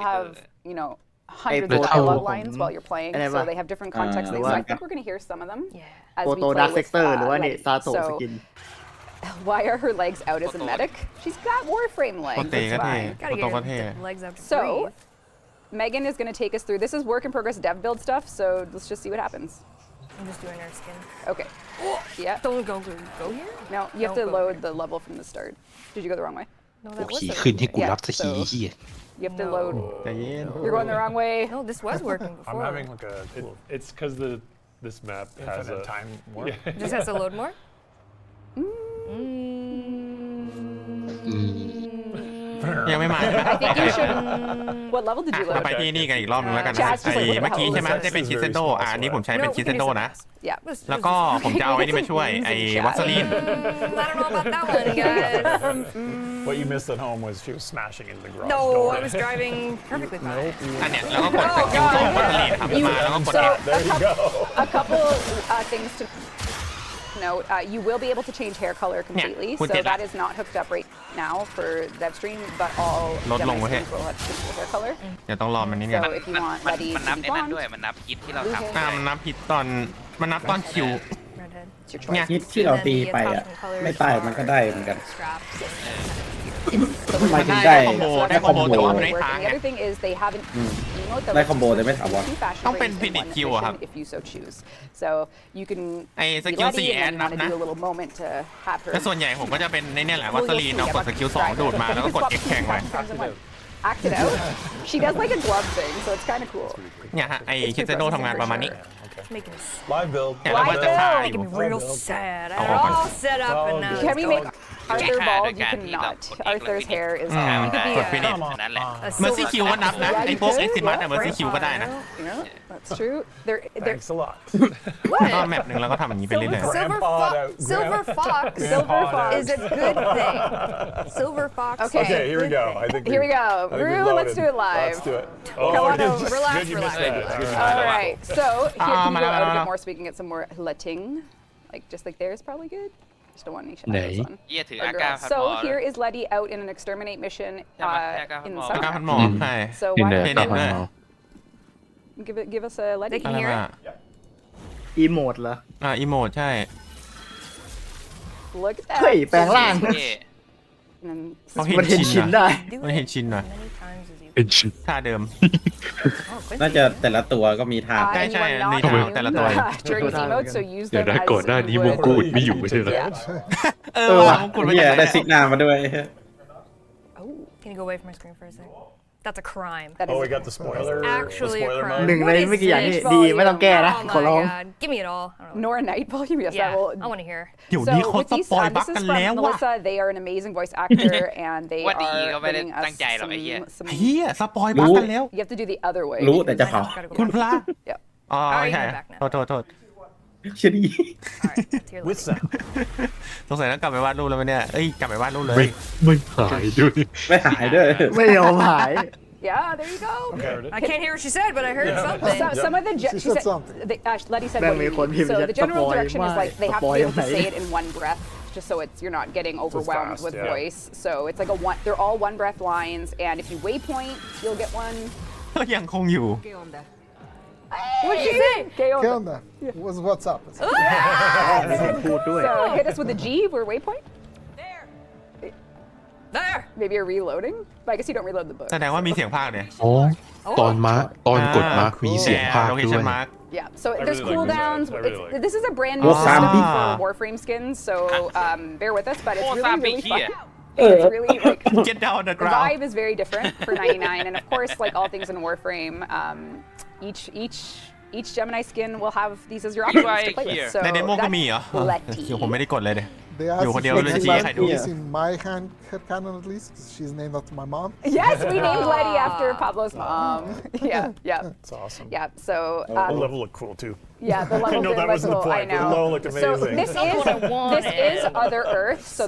have, you know, hundreds of dialogue lines while you're playing, so they have different context things. So I think we're going to hear some of them as โป we โต play ดาร์คเซ with กเตอร์หรือว่าเนี่ย Lety. ซาโตะสกิน Why are her legs out as a medic? She's got Warframe โป legs. เตก็ It's เท่ fine. โปโตก็เท่ legs up to So, breathe. Megan is going to take us through. This is work in progress dev build stuff, so let's just see what happens. I'm just doing her skin. Okay. Yeah. Don't go here. No, you have to Don't go load here. the level from the start. Did you go the wrong way? No, โอ้ that was ขี่ the ขึ้นให้กู Yeah, รับสักที so- เฮีย You have to No. load. ใจเย็น You're going the wrong way. No, this was working I'm before. having like a. It's because this map has Infinite a time warp. Yeah. Just has to load more. ยังไม่มา I think you should. What level did you เรา load? ไปที่นี่กันอีกรอบนึงแล้วกันนะ Chaz, just ไอ้ like, what the เมื่อกี้ hell ใช่ไหม is this? จะเป็นชิเซนโดอันนี้ผมใช้เป็น No, we ชิเซ can น do โด some นะ fast. แล้วก็ผมจะเอาไอ้นี่มาช่วยไอ้วัสลีน I don't know about that one, guys. What you missed at home was she was smashing into the garage No, door. I was driving perfectly fine. อันเนี้ยแล้วก็กดสกิลสองวัสลีนครับมาแล้วก็กด So F There you go. a couple things to note. You will be able to change hair color completely,คุณ so เจ็ดละ that is not hooked up right now for DEVSTREAM, but all ลดลง Gemini ไว้ให้ skins will have changeable hair color. เดี๋ยวต้องรอมันนิดนึง So if you want มัน Lety มัน to นับ be ไอ้นั่น blonde, ด้วยมันนับฮิตที่เราทำ มันนับผิดตอนมันนับตอนคิว Redhead. it's your เนี่ย choice. ฮิตที่เรา And ตี then the ไปอ่ะ attachment colors ไม่ใต้มันก็ได้ are เหมือนกัน straps. หมายถึงได้ คอมโบ ได้คอมโบ แต่ว่าไม่ Work. ค้าง And ไง the other thing is they haven't emote that ได้ lets คอมโบ you แต่ไม่ switch ถาวร between fashion ต้องเป็น ratings in Phoenix one Q อะครับ mission if you so choose. So you can ไอ้ส be กิล Lety 4 and แอ then ด you นับ want to นะ do a little moment to have her. แต่ส่วนใหญ่ผมก็จะเป็นในเนี่ยแหละวัสลีนเอากดสกิล2ดูดมาแล้วก็กด X แข่งไว้ Act it out. She does like a glove thing, so it's kind of cool. เนี่ยฮะไอ้ชิเซนโดทำงานประมาณนี้ It's making me, Live build. เนี่ยแล้วมันจะคาอยู่ making me real sad. I Oh, had it okay. all set up and now Can it's we going. make Arthur bald? You cannot. Arthur's hair is. You could be กดฟินิช นั่นแหละ a เมอร์ซี่ silver คิวก็นับนะ ไอ้พวกเอ็กซิมัสอะเมอร์ซี่คิวก็ได้นะ You know, that's true. They're Thanks a lot. ก็แมปหนึ่งแล้วก็ทำอย่างนี้ไปเรื่อย Silver, Grandpa Fox Silver Fox is a good thing. Silver Fox. Okay. Okay, here we go. I think Here we go. I think we've Rue, let's loaded. do it live. Let's do it. Come on good. over. Relax, Good you missed relax. that. All right. So here can you go out a bit Mana. more so we can get some more letting, like just like there is probably good. Just don't want any Nay. shadows on. เยี่ยถือ Or อาการ girls. พัด So มอ here is Lety out in an exterminate mission in the ๆอาการพัน summer. หมอใช่ So นี่ why แหละ don't ก็พันเมา you give us a Lety? They can อะไร hear มา it. อีโมดเหรอ อีโมดใช่ Look at เฮ้ย that. แปลงร่าง เย่ And then เขาเห็น มันเห็น ชิ ชิ น น นะ ได้ Do มันเห็นชินหน่อย as many times as you เป็นชิ้น ท่าเดิม Oh, Quincy. น่าจะแต่ละตัวก็มีทาง and you Chai, are not Chai, immuneแต่ละตัว during these emotes, so use เดี๋ยว them นะ as ก่อนหน้านี้ you มง would. กุฎไม่อยู่ไม่ใช่เหรอ Yeah. เออ ว่ะ มงกุฎมา เฮี จาก ย ไหน ได้ซิก เนี่ย นามาด้วย Oh, Can you go away from my screen for a sec? That's a crime. that Oh, is we got the spoiler. Actually the a spoiler crime. mode. หนึ่งใน What is ไม่กี่อย่างที่ this ดีไม่ต้องแก้ volume? นะ Oh ขอร้อง my god. Give me it all. I don't know. Nor a night volume. Yes, Yeah, that will. I want to hear. เดี๋ยวนี้เขา with ส these, ปอย this บั๊ก is กัน from แล้วว่ะ Melissa. They are an amazing voice actor, and they ว่าดี are ก็ไม่ได้ bringing us ตั้งใจหรอกไอ้เหี้ย some. เฮียสปอยบั๊กกันแล้ว You have to do the other way. รู้แต่จะเผา Gotta go คุณ back. พระ Yep. อ๋อ Alright, ใช่ you're back now. โทษ เชี่ยดี All right, let's hear With Lety. sound. สงสัยต้องกลับไปวาดรูปแล้วไหมเนี่ยเอ้ยกลับไปวาดรูปเลย ไม่หายด้วย ไม่หายด้วย ไม่ยอมหาย Yeah, there you go. I can't hear what she said, but I heard something. Some of the She said something. Lety said Then what we you could mean. give So it the general spoil direction is my- like they have to be able to spoil say my- it in one breath, just so you're not getting overwhelmed fast, with yeah. voice. So it's like they're all one breath lines, and if you waypoint, you'll get one. ยังคงอยู่ What did you say? ¿Qué onda? What's up? พูดด้วย So hit us with a G for waypoint. There. Maybe you're reloading, but I guess you don't reload the book. แสดงว่ามีเสียงภาคเนี่ย อ๋อ ตอนกดมาร์คมีเสียงภาค โลเค Ah, ด้ว ชั่ ย นมาร์ค Yeah, so I there's really like this cooldowns. one. I really like This is a brand new Warframe. system for Warframe skins, so bear with us, but it's really, Warframe really fun. here. It's really like Get down on the the ground vibe is very different for 99, and of course, like all things in Warframe, each Gemini skin will have these as your options to play with. So ในเดโมก็มีเหรอ that's Lety. เดี๋ยวผมไม่ได้กดเลย They Yo, asked what if the she hell is named it? Lety in my head canon at least, 'cause she's named after my mom. Yes, we named Lety after Pablo's mom. Yeah. It's awesome. Yeah. So The level looked cool too. yeah, the level know did that look wasn't the cool. I point, but the know. low looked So amazing. this That's what I wanted. is Other Earth. So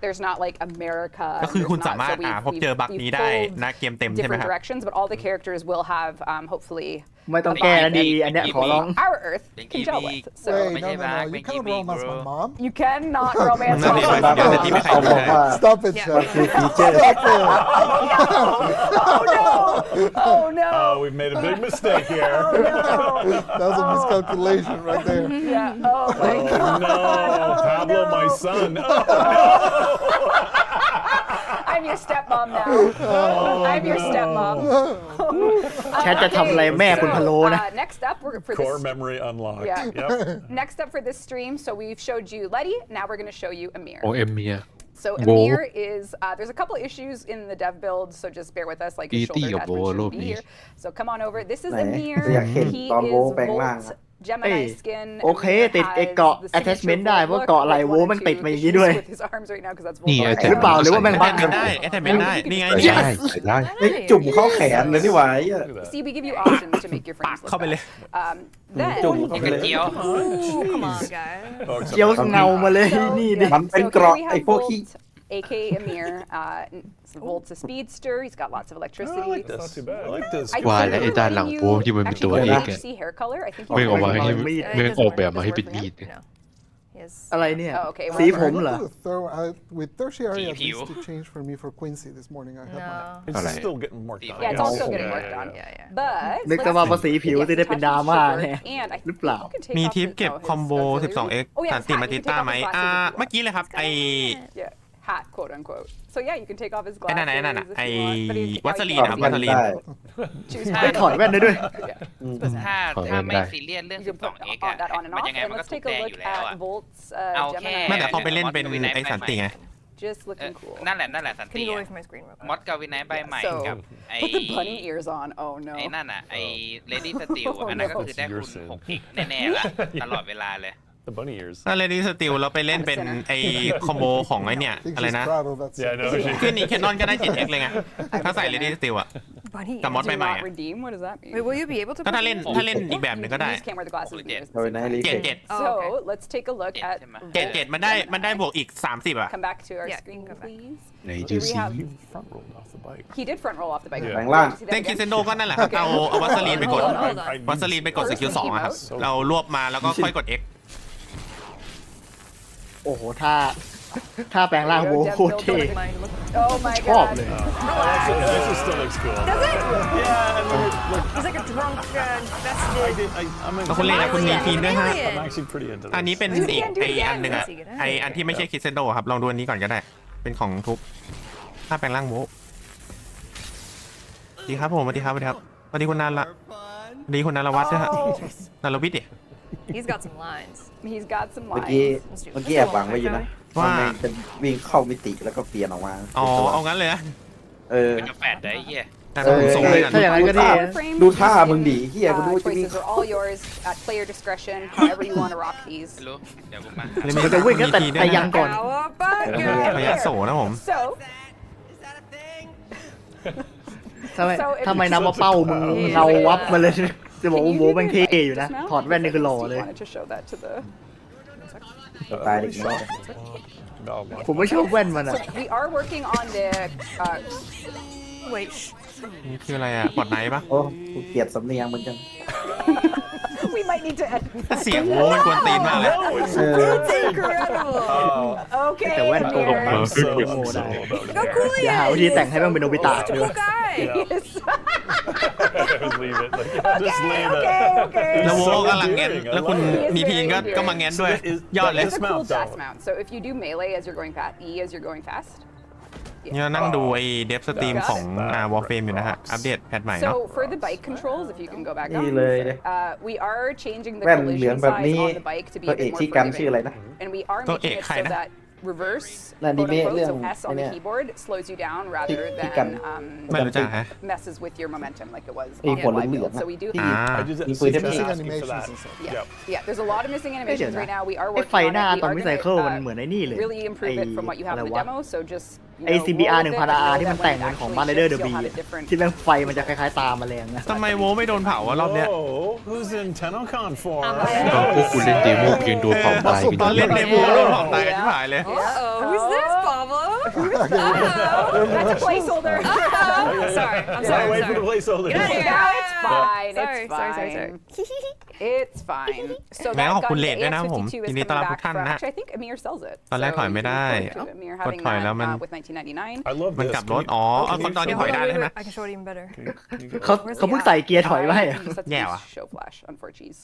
there's not like America. ก็คือ there's คุณ not- สามารถ so we've- พบเจอบั๊ก we've นี้ได้ pulled ณเกมเต็มใช่ไหม different ครับ directions, but all the characters will have hopefully ไม่ต้องแก้นะดี อันเนี้ยขอร้อง our Earth Thank can you, gel Big. with. So Wait, Make no, it no, back, no. You make cannot it roll big, as my bro. mom. you cannot. not romance. นั่นเองเดี๋ยวจะที่ไม่ใคร เขา ดู บอก ได้ ว่า Stop it, มัน Chad. คือฟีเจอร์ Stop it. Oh no! Oh no! we've made a big mistake here. That was a miscalculation right there. Yeah. Oh my god. No, Pablo, my son. I'm your stepmom now. I'm your stepmom. แชทจะทำอะไรแม่คุณพะโล้นะ Next up, we're for Core this. memory unlocked. Yeah. Yep. Next up for this stream, so we've showed you Lety. Now we're going to show you Amir. โอเอ็มเมีย So Whoa. Amir is there's a couple issues in the dev build, so just bear with us. Like his Lety shoulder กับโบ attachment โล shouldn't ก be นี้ here. So come on over. This is ไหน Amir. อยากเห็น He ตอนโบ is แปลงร่าง Volt อะ Gemini skin. โอเค Amir ติดไอ้ has เกาะ the signature attachment ได้ เพราะ Volt เกาะไหล look, โว like มัน one or ติด two มาอย่างนี้ด้วย issues with his arms right now 'cause that's นี่ Volt ไง look. หรือเปล่าหรือว่าแม่งบั๊ก attachment ได้ attachment ได้นี่ไง ใส่ เนี่ย ได้ใส่ได้ เฮ้ยจุ่มเข้าแขนเลยนี่หว่าไอ้เหี้ย See, we give you options to make your frames look เข้าไปเลย Then จุ่มเข้า นี่ ไป ก เล ระ ย เจียว Ooh, come on, guys. เจียวเงามาเลยนี่ดิ มันเป็น So เกราะ here we ไอ้ have พวกขี้ Volt, aka Amir. Volt's a speedster. He's got lots of I electricity. like this. Not too bad. I like this. I'd ว่า say แล้วไอ้ we're ด้านหลัง letting โว้ you ที่มันเป็น actually ตัว go เอก back อะ to see hair color. I think ไม่เอา you มาให้ It ไม่ doesn't ออก work. แบบมาให้ Doesn't เป็น work for มี him. ด No. He has อะไรเนี่ย Oh, okay. สี Well, ผมเหรอ With tertiary, at GPU. least it changed for me for Quincy this morning. I had no. It's Alright. still getting worked on. Yeah, it's all still Yeah, getting yeah, worked yeah, on. yeah. Yeah, yeah. But นึกแต่ว่าภาษีผิวจะได้เป็นดราม่า Yes, แน่ and I หรือเปล่า think you can take มี off ทิป his- เก็บ oh, his คอมโบ auxiliary. 12x Oh, yeah, สัน his ติ hat. มา You ติ can ต้า take off ไหม his glasses if you เมื่อ want. กี้เลยครับไอ Yeah, hat, quote unquote. So yeah, you can take off his ไอ้นั่น glasses น่ะไอ้นั่นน่ะ if ไอ you want, but it's- วัสลีน oh, นะครับ you วัส can ลีน ได้ choose ไปถอดแว่นได้ด้วย ถ้า ขอ ถ้า เล่น ไม่ ได้ ซีเรียสเรื่อง You can put 12x on that on and มัน off, ยังไง and มันก็ let's ถูก take a แดงอ look ยู่แล้ว at อะ Volt's เอาแค่ Gemini. ไม่แต่เขาไปเล่นเป็นไอสันติไง Just looking cool. นั่นแหละนั่นแหละสัน Can ติ you go อะ away from my screen real quick? มอสกับวินัยใบใหม่ So กับไอ้ put the bunny ears on. Oh no. ไอ้นั่นอ่ะไอ้เลดี้สติลอันนั้นก็คือได้คุณ6x แน่ๆละตลอดเวลาเลย The bunny ears. นั่นเลยดีสติลเราไปเล่นเป็นไอคอมโบของไอเนี่ย I think อะไร she's นะ proud of that. Yeah, I know. She, ขึ้นอีแคนนอนก็ได้ 7x เลยไงถ้าใส่เลดี้สติลอะ Bunny. Come on. Do Mày not à? redeem? What does that mean? Wait, will you be able to? ก็ put ถ้าเล่น these? ถ้าเล่นอีกแบบหนึ่งก็ได้ You just can't wear the glasses. Holy because เอาไป it's นะ the รี เจ็ เฟ ด ก เจ็ด Oh, So okay. let's take a look at เจ็ดเจ็ดมันได้บวกอีก30อะ Come back to our Yeah, screen, you can come back. please. ไหน Here ดู we สิ have. front rolled off the bike. He did front roll off the bike. Yeah. แปลงร่าง See that เล่น again? คิเซนโดก็นั่นแหละครับเอาวัสลีนไปกด Hold on, hold on. วัสลีนไปกดสกิล2อะครับเรารวบมาแล้วก็ค่อยกด X โอ้โหถ้าแปลงร่างโว Dev โคตร build เท่ doesn't mind. Oh my ชอบ god. เลย That actually still looks cool. Does it? Yeah, and look, He's like a drunk, I vested. did. I'm แล้วคุณเล่นนะคุณมีทีมด้วยฮะ I'm actually pretty into this. อันนี้เป็นอีกไออันหนึ่งอะไออันที่ไม่ใช่คิเซนโดครับลองดูอันนี้ก่อนก็ได้ เป็นของทุบถ้าแปลงร่างโวสวัสดีครับผมสวัสดีครับสวัสดีครับสวัสดีคุณนันละสวัสดีคุณนันละวัฒน์ด้วยฮะนันละวิทย์ดิ He's got some lines. He's got some เมื่อกี้ lines. เมื่อกี้แอบหวังไว้อยู่นะ ว่า มันเป็นวิ่งเข้ามิติแล้วก็เปลี่ยนออกมา อ๋อเอางั้นเลยนะ เออ เป็นกาแฟได้เหี้ย แต่ผมส่งให้กัน ถ้าอย่างนั้นก็ดี Warframe ดูท่ามึงดีเฮียกูดูจะวิ่ง choices are all yours at player discretion, however you want to rock these. ไม่รู้เดี๋ยวผมมา เลย มันจะวิ่งก็แต่ไปยังก่อน Cowabunga. พยาโสนะผม So, ทำไมน้ำมะเป้ามึงเงาวับมาเลย จะบอกว่าโวแม่งเท่อยู่นะ ถอดแว่นนี่คือหล่อเลย wanted to show that to the. ตายเด็กน้อย Oh, my ผมไม่ชอบแว่นมันอ่ะ So we are working on the. Wait. นี่คืออะไรอ่ะปอดไนท์ปะ โอ้กูเกลียดสำเนียงเหมือนกัน We might need to edit. เสียงโว้มันกวนตีนมากเลย That's incredible. Okay. แต่แว่นโกง Amir. มา I'm so, โง่ได้ so about ก็ it. คุย อย่าหาวิธีแต่งให้มันเป็นโนบิตะ He's a ด้วย cool guy. Just leave it. Like, just leave it. Okay. แล้วโว้ So กำลังแงน endearing. I แล้วคุณ love it. มีทีนก็มาแงนด้วย ยอดเลย It's a cool Dismount, dash though. mount. So if you do melee as you're going fast, E as you're going fast. เนี่ยนั่งดูไอ้เดฟสตรีมของWarframe อยู่นะฮะ อัปเดตแพทใหม่เนาะ So for the bike controls, if you can go back นี่ down, เลยเลย we are changing the แว่นเหลือง collision แบบ size นี้ on the bike to be ตัว a เอ bit ก more ที่กันชื่อ forgiving. อะไรนะ And we are ตัวเอ making ก it ใคร so นะ that reverse, Là quote đi unquote, mẹ so liền. S on the Nè. keyboard slows you down rather Thì than cần. ไม่รู้จักฮะ messes with your momentum like it was Ý on của the live lưỡng build. lưỡng So á. we do. À. I just Đi she's quên just thêm asking animations for that. and stuff. Yeah, Yep. yeah. There's a lot of missing เฮ้ย animations เดี๋ยวนะ right now. We are ไอ้ working ไฟ on หน้า it. We ตอน are วิไซ gonna เคิลมันเหมือนไอ้นี่เลย really improve it from what you have in the ไอ้ demo. So just ไอ้ you know, CBR roll with it 1000 and R know ที่มัน that แต่ง when เหมือน it ของ actually บ้านเดอร์ ships, เด you'll บี have a different. ที่แม่งไฟมันจะคล้ายๆตาแมลงนะ ทำไมโว้ไม่โดนเผาวะรอบเนี้ย Oh, who's in TennoCon for? ก็พวกคุณเล่นเดโมยังโดนเผาตายกัน ตอน อ เล่ ยู่ นเดโมโดนเผาตายกันที่หายเลย Uh-oh. Who's this, Pablo? That's a placeholder. Uh-oh. Sorry. I'm Yeah, sorry. wait I'm for the sorry. placeholder. Get out of here. Now it's fine. Sorry, It's sorry, fine. sorry. It's fine. So แม่ that ขอบคุณ gun, เล the ทด้วยนะผม AX52 ยิ is นดีต้อนรับ coming ทุก back ท่าน from. นะ Actually, I think Amir sells it. ตอนแรกถอยไม่ได้ So Amir กด having ถอยแล้วมัน that with 1999. I love มัน this. กลับรถอ๋อเอาตอนนี้ถอยได้ใช่ไหม I can show it even better. เขาเพิ่งใส่เกียร์ถอยไว้ให้ You just have to Yeah. use show flash, unfortunately.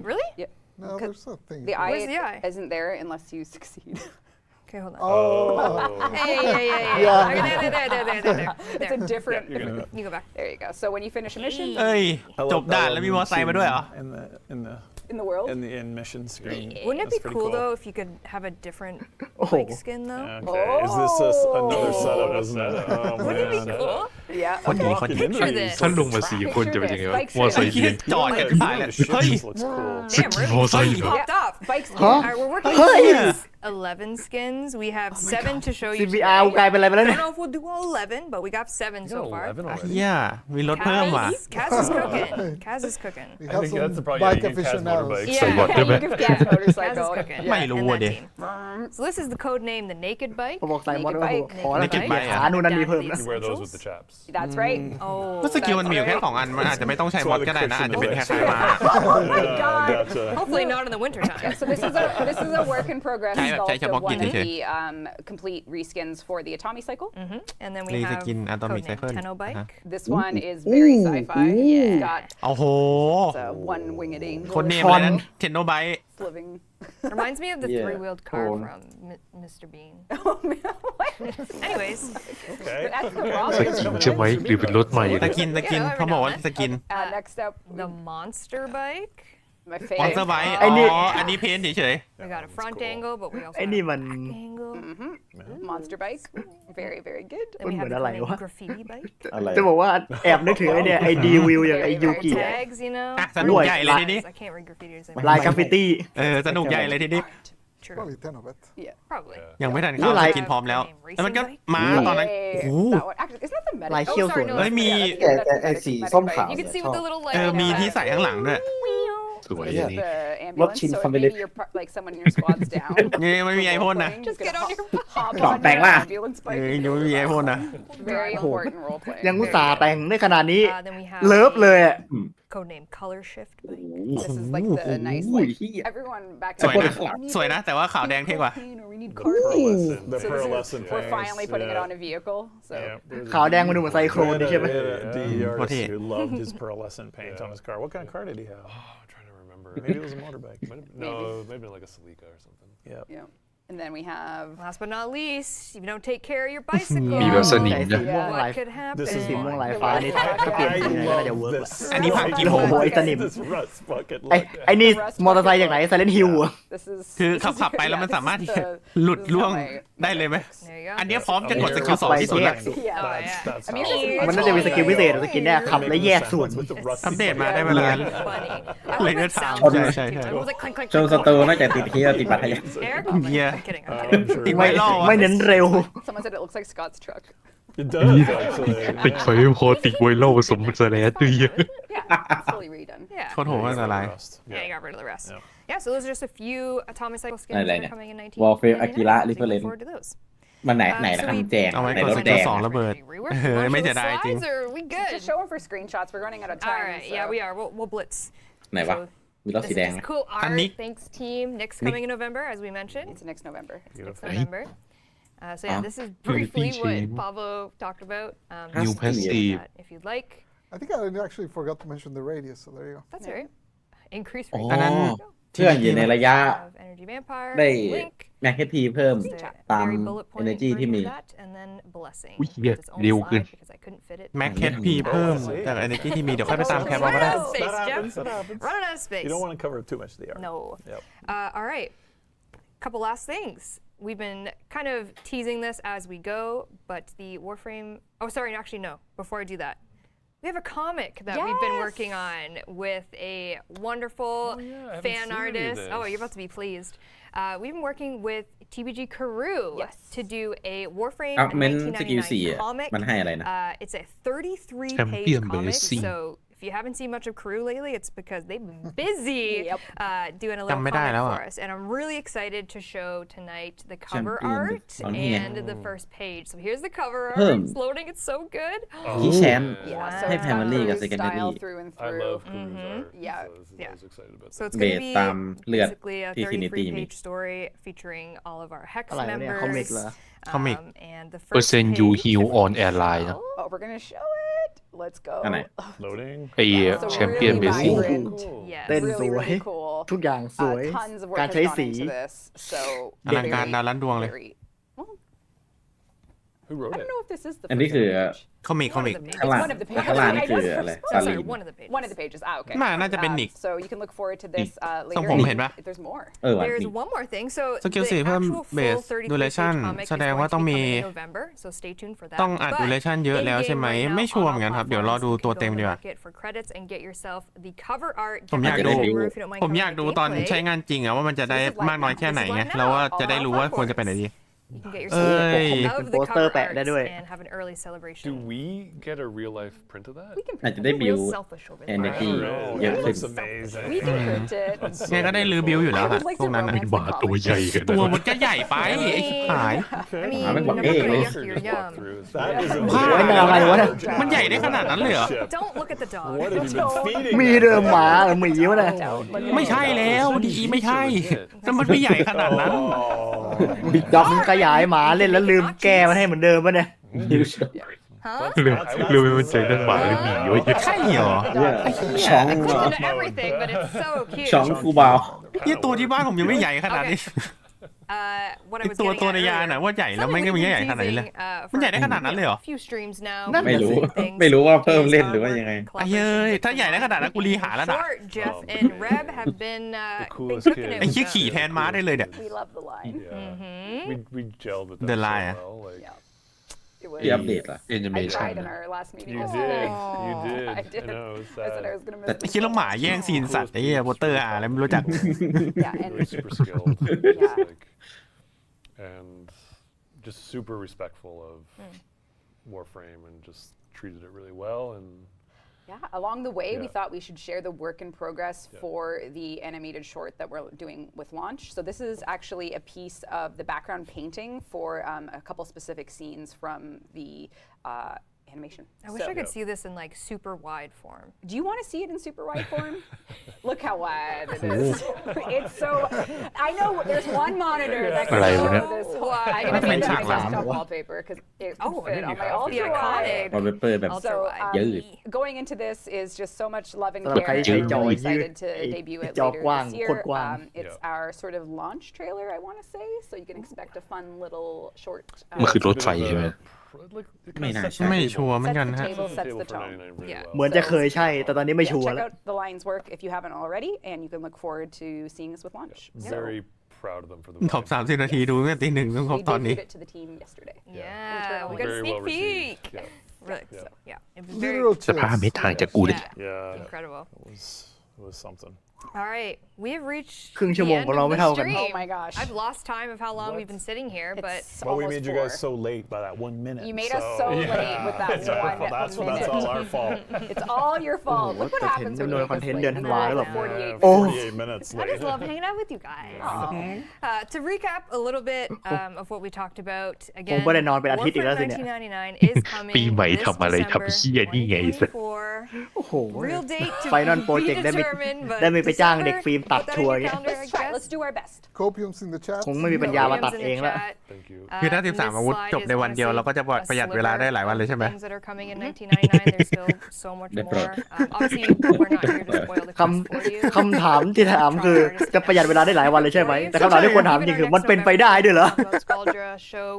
Really? Yep. No, there's a thing. The Where's eye the eye? isn't there unless you succeed. Okay, hold on. Oh. Hey, yeah. Yeah. Okay, there. It's a different. You go back. There you go. So when you finish a mission เอ้ย I love- จบด่าน I love แล้วมีมอเตอร์ไซค์มาด้วยเหรอ in the world. in the in mission screen. Wouldn't it That's be pretty cool though if you could have a different bike skin though? Okay, is this another setup, isn't it? Oh, Wouldn't it be man. cool? Yeah. คนดีคนดี Picture this. ถ้าลงมา4 คนจะเป็นยังไงวะมอไซค์ เฮี เรี ย ยน จอดกันตายเลย Shit เฮ้ย just looks cool. Damn, really? Oh, sorry. Popped off. Bikes. Huh? Alright, we're working Huh? towards 11 skins. We have 7 to show you CBR กู today. กลายเป็นอะไรไปแล้ว I เนี่ย don't know if we'll do all 11, but we got 7 so far. 11 already. เฮียมีรถเพิ่มว่ะ Kaz is cooking. Kaz is cooking. We I have think that's the some problem. Yeah, bike you can cast aficionados. motorbikes. Say what, Yeah, Gemini? you can gas Kaz is motorcycle. cooking.ไม่รู้ And อ่ะ that ดิ team. So this is the code name, the Naked Bike. เขาบอกใส่มอเตอร์ Naked ขอแล้ว Naked เกียร์ bike ขานู่นนั่นนี่เพิ่มนะ You wear those with the chaps. That's right. โอ้ ก็สกิลมันมีอยู่แค่2 อันมันอาจจะไม่ต้องใช้มอดก็ได้นะอาจจะเป็นแค่คล้ายมา Yeah, gotcha. Hopefully not in the winter time. So this is a work in progressใช้แบบใช้ sculpt เฉพาะ of กิ one จ of เฉย the complete reskins for the Atomy cycle. And then we Please have again, Atomic codename Cycle. Tenno-bike. This one is very sci-fi. It's got โอ้โห one wingeding คนเนมอะไรนั้นเทนโนไบ living. Reminds me of the Yeah, three-wheeled car cool. from Mr. Bean. Oh man, what? Anyways, Okay. That's the สกิน problem. ใช่ไหมหรือเป็นรถใหม่ ส เลย กินเขาบอกว่าสกิน Next up, the monster bike. my มอนสเตอ favorite. ร์ไบ ไอ้นี่ อ๋ออันนี้เพ้นเฉย We got a front angle, but we also ไอ้ have นี่ a มัน back angle. Monster bike. Very, very good. Then we have the What codename what? graffiti bike. อะไร จะบอกว่าแอบนึกถึงไอ้เนี่ยไอ้ดีวิวอย่างไอ้ยู Very กิ tags, you know. ๆอ่ะสนุกใหญ่เลยทีนี้ I can't read graffiti or ลายกราฟฟิตี้ สนุกใหญ่เลยทีนี้ True. Probably 10 of it. Probably. ยังไม่ทันเข้า ลาย สกินพร้อมแล้วแล้วมันก็มาตอนนั้น Yay. โอ้โห That one. Actually, isn't that the medic? ลายเขี้ยวสวย no, เฮ้ยมี Yeah, แก that's the ไอ้ medic- สี medic ส้ม bike. ขาว You can see ชอ with บ the little มี light. ที่ใส่ข้างหลังด้วย สวย Yeah. อันนี้ The ambulance. Chin So if family. maybe you're like someone in your squad's down. นี่ไม่มีไอพ่นนะ Just get on your hop Chọn on bánh your là. ambulance เอ้ย bike. ยังไม่มีไอพ่นนะ Very important role play. ยังอุตส่าห์แต่งได้ขนาดนี้ Then we have เลิฟเลยอะ codename Color Shift bike. This is like the nice อุ้ย like เหี้ย everyone back สวยนะ in สวยนะ แต่ว่าขาวแดงเท่กว่า or we need The carbon. pearlescent. The So this is, pearlescent we're things, finally putting it yeah. on a vehicle. So Yeah, there's a- ขาวแดงมันดูเหมือนไซโคร We น had นี่ a, ใช่ไหม we had a DE What artist he- who loved his pearlescent paint on his car. What kind of car did he have? Oh, I'm trying to remember. Maybe it was a motorbike. No, maybe like a Celica or something. Yeah. yeah. And then we have Last but not least, if you don't take care of your bicycle, มีแบบสนิม ใส่ นะ สีม่วงลาย what could happen? This is สีม่วง mine. ลายฟ้านี่ถ้าเปลี่ยนสีอะไรก็น่าจะเวิร์กละ อันนี้ผักกี่โมง โอ้โหไอ้สนิม This rust bucket ไอ้ look. ไอ้นี่มอเตอร์ไซค์จากไหนไซเลนฮิลอะ this is คือ this is ขับไป very- แล้วมัน yeah, สามารถ this ที่ is จะ the- หลุด this is ล่วง how my- ได้เลยไหม There you go. อันเนี้ยพร้อมจะกดสกิล ขับ 2 ไป ที่สุด แย แล้ว กสุด Oh, That's, yeah. that's I mean, how it's- I มันน่าจะมีสกิลพิเศษสกินเนี่ยขับและแยกส่วน With the rusty อัปเดตมา bucket. ได้เวลา Funny. I เล like ยเนื้อ that ถาม sound. ใช่ใช่ It ใช่ was like clink, clink, โชว์ clink. สตูนอกจากติดเที่ยวติดบัตรทะยัก Eric? Oh, Yeah. I'm kidding. I'm I'm kidding. sure ติดไว้ล่อ ไม่เน้นเร็ว Someone said it looks like Scott's truck. it does actually. ติดไฟไม่พอติดไวรัลผสมสแลดด้วย Yeah, it's fully redone. Yeah. โคตรโหดอันตราย Rust. Yeah, you got rid of the rest. Yeah. Yeah, so those are just a few Atomic Cycle skins Này, that này, are coming in 1999. Warframe Akira So you look Reference. forward to those. มันไหนไหนละคำแจก เอาไว้ ไหน กด ร ส ถ กิ แด ล ง 2ระเบิด Rework? เออ Wanna ไม่ show เสีย the ดายจริง slides, or we good? Just show them for screenshots. We're running out of time. All right, so- yeah, we are. We'll blitz. ไหนวะ So มีรถ this สี is แดง just ไหม cool art. Nick. Thanks, team. Nick's coming in November, as we mentioned. It's next November. It's next Beautiful. November. So yeah, this is briefly what Pablo talked about. New you can see passive. that if you'd like. I think I actually forgot to mention the radius, so there you go. That's all right. Increase อ๋อ rate. อันนั้น เครื่องอยู่ในระยะ Of Energy Vampire. ได้ Link. แม็กเฮทีเพิ่ม Just a ตาม very bullet point energy ที่ version มี of that, and then blessing. Ui, yeah, It's its own điều slideขึ้น because I couldn't fit it. แม็กเคทพีเพิ่มจาก energy ที่มีเดี๋ยวค่อยไปตามแคปเอาก็ได้ Run out of space, That Jeff. happens. That happens. Running out of space. You don't want to cover too much of the art. No. Yep. All right. Couple last things. We've been kind of teasing this as we go, but the Warframe. Oh, sorry. Actually, no. Before I do that, we have a comic that we've been working on with a wonderful I haven't fan seen any of artist. this. Oh, you're about to be pleased. We've been working with TBG Karu Yes. to do a Warframe อ่ะเมนสกิล4 1999 อ่ะ comic. มันให้อะไรนะ It's a 33-page Champion comic. Basic. So if you haven't seen much of Crew lately, it's because they've been busy doing a little จำไม่ได้แล้ว comic อะ for us. And I'm really excited to show tonight the cover Champion art อ๋อนี่ไง and the first page. So here's the cover เพิ่ม art. It's loading. It's so good. ที่แชมป์ Yeah, so ให้ it's got Family กับ Crew's Secondary style through and I through. love Crew's art. Yeah. So this is- I was excited about So that. it's going to เบ be สตามเลือด basically a ที่ Trinity มี 33-page story featuring all of our hex อะไรวะเนี่ยคอมิก members. เหรอ Comic. And the เปอร์ first เซ็นต์ยู page ฮิลออนแอร์ไลน์นะ Oh, we're gonna show it. Let's go. อันไหน Loading. ไอ้ So แชมเปี้ยน really เบสิก vibrant. Yes. เต้น Really, สวย really cool. ทุกอย่างสวย Tons of work การ has ใช้ gone สี into this. So อลังการดาวล้านดวงเลย very. Well, Who wrote I don't it? know if this is the อันนี้ first คือ page. คอมิก One of the ข้างล่าง One of the pages. ข้างล่างนี่ I คือ just- อะไร Oh, ซา sorry, ลีน one of the pages. One of the pages. Ah, okay. น่าจะเป็นนิก So you can look forward to this later. ทรงผมเห็นปะ There's more. เออว่ะ There's นี่ one more thing. So สกิล the 4เพิ่ม actual เบ full ส 33-page ดูเลชั่น comic is แสดงว่า going ต้อง to be มี coming in November, so stay tuned for that. ต้องอัด But ดูเลชั่นเยอะแล้วใช่ไหม in-game right now ไม่ชัวร์เหมื on อนกันครับ all เดี๋ยวรอดู platforms, ตัว you can เต็ม go ดี on ก the ว่า market for credits and get yourself the cover art. ผมอยาก Definitely ดู over if you don't mind ผม coming อยาก to ดู the ตอน gameplay. ใช้งานจริงอะว่ามันจะได้มากน้อยแค่ไหนไงแล้วว่าจะได้รู้ว่าควรจะไปไหนดี You can get เอ้ yourself ย of the Poster cover แปะได้ arts ด้วย and have an early Do celebration. we get a real life print of that? We can อาจ print จะ it. ได้บิว Real selfish over แอน there. เนจี I don't know. เยอะ It ขึ้น looks amazing. We can print it. That's so ไงก็ได้รื้อบิวอยู่แล้ว I ค่ะ would like พวก to นั้นอะ romance หมาตัวใหญ่กัน ตัวมันก็ใหญ่ไปไอ้ชิบหาย I mean, หาไม่บอก you're เอง not เลย gonna yuck your yum. That is ผ้า ไม่เอาอะไรวะเนี่ย มันใหญ่ได้ขนาดนั้นเลยเหรอ Don't look at the dog. What have you been feeding? มี that เดิม thing? หมาหรือหมีวะเนี่ย ไม่ใช่แล้วดีไม่ใช่แต่มันไม่ใหญ่ขนาดนั้น บิ๊กด็อกขยายหมาเล่นแล้วลืมแก้มันให้เหมือนเดิมปะเนี่ย Huh? เรื่องไม่มันใจนั่นหมาหรือหมีวะ ใช่เหรอ ช้อง It's into everything, but it's so cute. ช้องคูบาว ยี่ตัวที่บ้านผมยังไม่ใหญ่ขนาดนี้ What I ไอ้ was ตัว getting ตัว at ในยาน earlier. น่ะว่าใหญ่แล้วไม่ก็มีใหญ่ขนาดนี้เลย มันใหญ่ได้ขนาดนั้นเลยเหรอ Few streams now. ไม่รู้ ไม่รู้ว่าเพิ่มเล่นหรือว่ายังไง ไอ้เฮ้ยถ้าใหญ่ได้ขนาดนั้นกูรีหาแล้วนะ Short, Jeff and Reb have been coolest cooking kid. it ไอ้ with ขี้ขี่ them. แทนม้าได้เลยเนี่ย We love the line. Yeah. We gelled with The that so lie. well. Like, Yeah. It was. ที่อัปเดตล่ะ แอนิเม I ชัน cried in our last meeting. you yesterday. did. You did. I did. know. It was I said I sad. was gonna แต่ miss ไอ้คิดแล้วหมาแย่งซีนสัตว์ไอ้เหี้ยโบเตอร์อะไรไม่รู้จัก Yeah, and Really super skilled. Yeah. Like, and just super respectful of Warframe and just treated it really well. And yeah, along the way, we Yeah. thought we should share the work in progress for the animated short that we're doing with launch. So this is actually a piece of the background painting for a couple specific scenes from the animation. I wish So- I could see this in like super wide form. Do you want to see it in super wide form? Look how wide it is. It's so. I know there's one monitor that canอะไร show วะเนี่ย this wide. I'm มัน gonna เป็น make ฉาก that หลัง desktop wallpaper because it Oh, will fit on my you have ultra to. wide. วอลเปเปอร์แบบ So Ultra-wide. ยืด going into this is just so much love and สำหรับใคร care. ใช้ and จอ we're ยืด excited to ไอ้ debut it จอ later กว้าง this โคต year. รกว้าง It's our sort of launch trailer, I want to say. So you can expect a fun little short. มันคือรถไฟใช่ไหม It May kinda not sets show. the ไม่ table. ชัวร์เหมือนกัน Sets the ฮะ table, sets Table the for tone. 99 really Yeah. well. เหมือนจะเคยใช่ แต่ตอนนี้ไม่ชัวร์ Check แล้ว out the lines work if you haven't already, and you can look forward to seeing us with launch. So Very proud of them for the ขอบ30 นาทีดูตั้งแต่ตีหนึ่งต้องครบ we ตอนนี้ debuted it to the team yesterday. Yeah, we got a Very sneak well received. peek. Yeah. Really, Yeah. so, yeah, it was very Literal สภาพไม่ต่างจากกูเลย yeah, Yeah. incredible. It was something. All right, we have reached ครึ่งชั่ว the โมง end ของเรา of ไม่ the เท่ากัน stream. Oh my gosh. I've lost time of how long we've been sitting here, but It's Well, we almost made you guys 4. so late by that 1 minute. You made us so late with that It's our one fault. That's minute. all our fault. It's all your fault. Look what แต่เห็น happens when จำน you วน make คอน us เทนต์ late. เดือนธันวาแล้วแบบ 48 โอ้ 48 minutes I late. just love hanging out with you guys. To recap a little bit of what we talked about, คง again, ไม่ได้นอนเป็นอาทิตย์อีกแล้ว Warframe สิเนี่ย 1999 is coming ปีใหม่ this ทำอะไร December ทำเหี้ยนี่ไงสัส 2024. โอ้โห Real date to Final be Project ได้ไม่ determined, but ได้ไม่ไปจ้างเด็ก December, ฟิล์มตัด put that ทัวร์ in อย่าง your เงี้ย calendar, Let's I try. guess. Let's do our best. Copiums in the chat. คงไม่มีปัญญามาตัด Williams in เอง the แล้ว chat. คือถ้า 13 อาวุธจบในวันเดียวเราก็จะประหยัดเวลาได้หลายวันเลยใช่ไหม Things that are coming in 1999, there's still so much more. Obviously, we're not here to spoil the ค quest for you. ำคำถามที่ถามคือจะประหยัดเวลาได้หลายวันเลยใช่ไหม แต่คำถามที่ควรถามจริงคือมันเป็นไปได้ด้วยเหรอ Scaldra show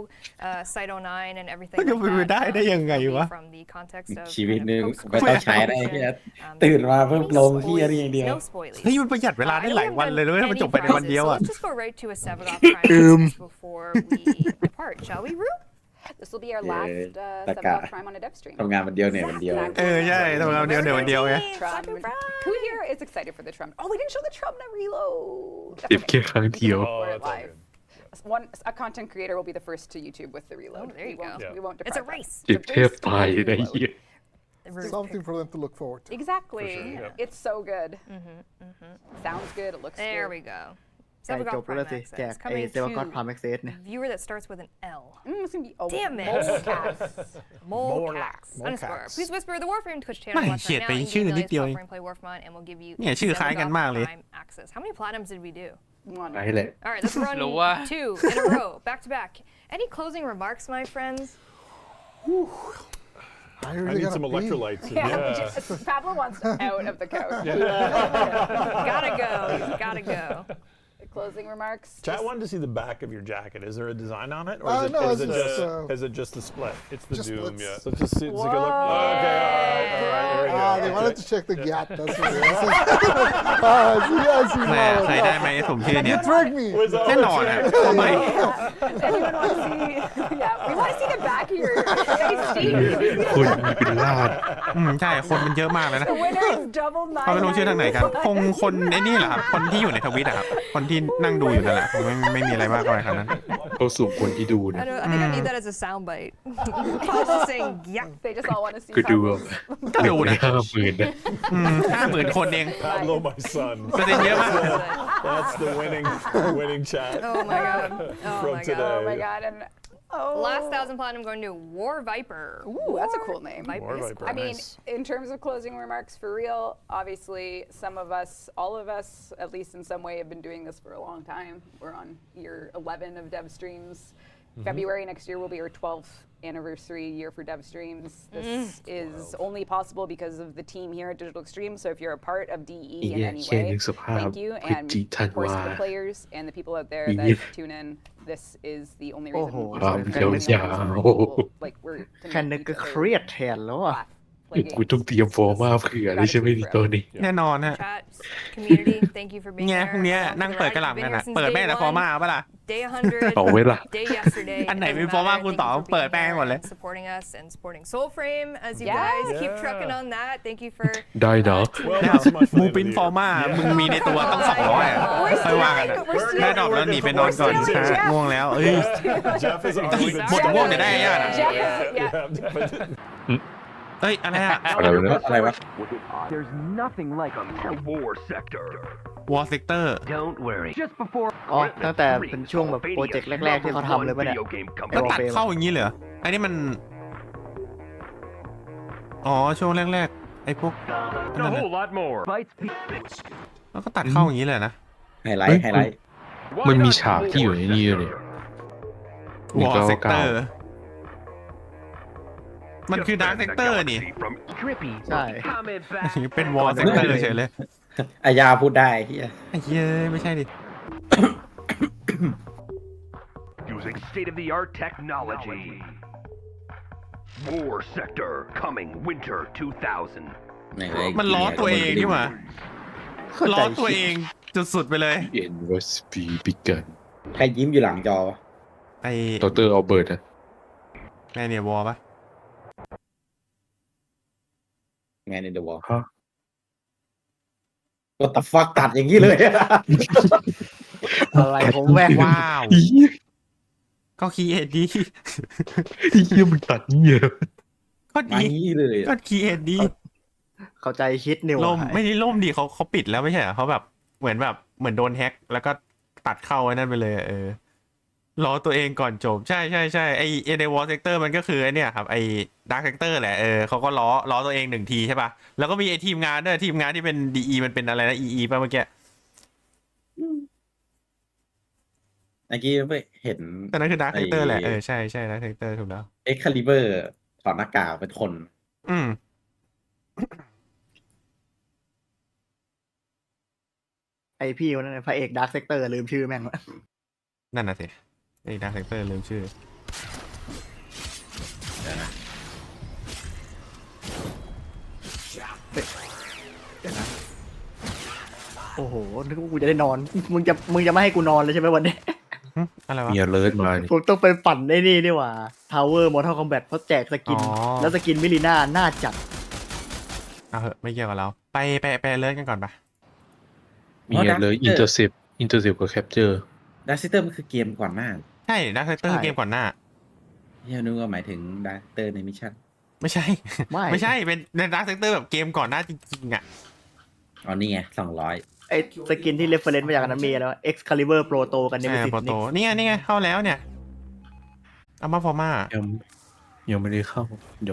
Site 09 and everything มันจะเป็นไปได้ได้ยังไงวะ from the context of ชีวิต kind นึ of ง post-quest ไม่ต้องใช้ได้ที่ information. ตื่นมาเพิ่มลงที่ No อะไรอย่างเดียว spoilies, no spoilies. เฮ้ยมันประหยัดเวลาได้หลายวันเลยนะเว้ยมันจบไปในวันเดียวอ่ะ So let's just go right to a XakuPrime before we depart, shall we, Rue? This will be our last Taka. Prime on a DEVSTREAM. ทำงานวันเดียวเนี่ยวันเดียว เออใช่ทำงานวันเดียวเดี๋ยววันเดียวไง Trump. Who here is excited for the Trump? Oh, we didn't show the Trump reload. เก็บแค่ครั้งเดียว Oh, We're that's all live. good. A content creator will be the first to YouTube with the reload. Oh, there you we won't, go. We won't It's a deprive that. race. เจ็บแทบตายนะไอ้เหี้ย Something for them to look forward to. Exactly. For sure, yeah. It's so good. Sounds good. It looks There good. we go. ใกล้จบแล้วสิแจกไอ้เซวากอตพาร์มแอ็กเซสเนี่ย viewer that starts with an L. It's gonna be Damn it. Molcax underscore. Please whisper the Warframe Twitch channel. ไม่ Watch เฉียด right ไป now and ชื่อ give นิด Nice เดียวเอง Warframe play Warframe and we'll give you เนี่ยชื่อคล้ายกันมากเลย Prime access. How many platinums did we do? One. ไหนแหละ All right, let's run รู้ว่า 2 in a row, back to back. Any closing remarks, my friends? I I really need gotta some pee. electrolytes. Yeah. Pablo wants out of the couch. Gotta go. He's gotta go. Closing remarks. Chat wanted to see the back of your jacket. Is there a design on it, or No, is it just a split? It's the Just Doom, let's- yeah. So just see, it's like a look. Okay, all right, there we go. They Okay. wanted to check the gap. That's what it is. I see แหม่ now. เคยได้ไหมสมชื่อเนี่ย Trick me. Was all แน่นอนอ่ะ the ทำไม Anyone want to see? Yeah, we want to see the back of your face. คุณมีเป็นล้าน ใช่คนมันเยอะมากเลยนะ The winner is double เขาไม่รู้ชื่อทางไหนกัน คงคนไอ้นี่แหละครับ คนที่อยู่ในทวิตอะครับ คนที่นั่งดูอยู่นั่นแหละคงไม่มีอะไรมากมายขนาดนั้น เขาสุ่มคนที่ดูนะ I think I need that as a soundbite. Just saying, yeah. They just all want to see. ก็ดู Pablo's ก็ดูนะ 50,000นะ 50,000 คนเอง Pablo, my son. เปอร์เซ็นต์เยอะมาก That's the winning chat Oh my god. Oh from my god. today. Oh my god! And Last 1,000 platinum going to War Viper. Ooh, that's a cool name. Viper. War Viper. I mean, Nice. in terms of closing remarks, for real, obviously, some of us, all of us, at least in some way, have been doing this for a long time. We're on year 11 of DevStreams. February next year will be our 12th anniversary year for DevStreams. This is only possible because of the team here at Digital Extreme. So if you're a part of DE in Yeah, any yeah, way, it's a part thank you. of And the of course, to the Tanwa. players and the people out there Yeah. that tune in, this is the only reason Oh, we're wow, doing yeah. this. Like we're แค่นึกก็เครียดแทนแล้วอ่ะ กูต้องเตรียมฟอร์มาเผื่อเลยใช่ไหมนี่ตอนนี้ แน่นอนฮะ Chat, community, thank you for being เนี่ย here. พรุ่งนี้ along นั่ง for the เปิด ride. กระหล่ำ You've กัน been อ่ะ here since เปิด day แม่แต่ one, ฟอร์มาปะล่ะ Day 100. เอาไว้ล่ะ Day yesterday. อันไหน doesn't เป็นฟอร์มา matter. คุณ Thank ต่อ you for เปิด being แป้ง here หมดเลย and supporting us and supporting Soulframe as you Yes. guys keep Yeah. trucking on that. Thank you for ได้เนาะ Well, แล้ว not so much for มู the end ปิน of the ฟอ year. ร์มามึงมีในตัวตั้ง200อ่ะค่อยว่ากันอะได้ดอกแล้วหนีไปนอนก่อนฮะง่วงแล้วเอ้ย Jeff is already been หมดง่วงเดี๋ยวได้ยากอะ Jeff is, Yeah, yeah. but เอ้ยอะไรอะ อะไรวะเนี่ย อะไรวะ There's nothing like a war sector. War Sector Don't worry. Just before อ๋อตั้งแต่เป็นช่วงแบบโปรเจกต์แรกๆที่เขาทำเลยป่ะเนี่ย video game ก็ company. ตัดเข้าอย่างนี้เหรอไอ้นี่มัน อ๋อช่วงแรกๆไอ้พวก A whole lot more. Bites แล้วก็ตัดเข้าอย่างนี้เลยนะ ไฮไลท์ไฮไลท์ มันมีฉากที่อยู่ในนี้เลย War Sector มันคือ Dark Sector นี่ from Trippy. ใช่ Comment อัน back. นี้เป็น War Sector เฉยเลย อายาพูดได้เฮีย ไอ้เหี้ยไม่ใช่ดิ Using state-of-the-art technology. War sector coming winter 2000. มันล้อตัวเองนี่หว่าล้อตัวเองสุดๆไปเลย เอ็นวัสปีปิกัน ใครยิ้มอยู่หลังจอวะ ไอ้ ดรอัลเบิร์ตนะ แม่เนี่ยวอลปะ ไงในเดอะวอล ฮะ ก็ตัดฟักตัดอย่างนี้เลย อะไรผมแวกว่า ว้าว อี ก็คีเอทดี เหี้ยมึงตัดนี่เหรอ ก็ มา ดี งี้เลย ก็คีเอทดี เข้าใจคิดนิว ล่มไม่ได้ล่มดิเขาปิดแล้วไม่ใช่เหรอเขาแบบเหมือนโดนแฮ็กแล้วก็ตัดเข้าไว้นั่นไปเลยล้อตัวเองก่อนจบใช่ไอในวอลเซกเตอร์มันก็คือไอเนี่ยครับไอดาร์คเซกเตอร์แหละเขาก็ล้อตัวเอง1 ทีใช่ป่ะแล้วก็มีไอทีมงานด้วยทีมงานที่เป็นดีมันเป็นอะไรนะอีป่ะเมื่อกี้ เมื่อกี้ไม่เห็น แต่นั่นคือดาร์คเซกเตอร์แหละใช่ดาร์คเซกเตอร์ถูกแล้ว เอ็กคาลิเบอร์ถอดหน้ากากเป็นคน ไอพี่คนนั้นพระเอกดาร์คเซกเตอร์ลืมชื่อแม่งละ นั่นน่ะสิไอ้ดาร์คเซกเตอร์ลืมชื่อ โอ้โหนึกว่ากูจะได้นอน มึงจะไม่ให้กูนอนเลยใช่ไหมวันนี้ อะไรวะ มีอเลิร์ตมานี่ ผมต้องไปปั่นได้นี่ดีกว่า Tower Mortal Kombat เพราะแจกสกิน อ๋อ แล้วสกินมิลิน่าน่าจัด เอาเหอะไม่เกี่ยวกับเราไปเลิศกันก่อนปะ มีอเลิร์ตอินเตอร์เซปกับแคปเจอร์ ดาร์ซิเตอร์มันคือเกมก่อนหน้า ใช่ดาร์คเซกเตอร์ ใช่ เกมก่อนหน้า เฮียนึกว่าหมายถึงดาร์เตอร์ในมิชชั่น ไม่ใช่ ไม่ใช่เป็นในดาร์คเซกเตอร์แบบเกมก่อนหน้าจริงๆอ่ะ อ๋อนี่ไง200ไอ้สกินที่เรฟเฟอเรนซ์มาจากนั้นมีแล้ว Excalibur Proto กันเนี่ย โปรโตนี่ไงเข้าแล้วเนี่ยเอามาฟอร์มา ยังไม่ได้เข้าเดี๋ยว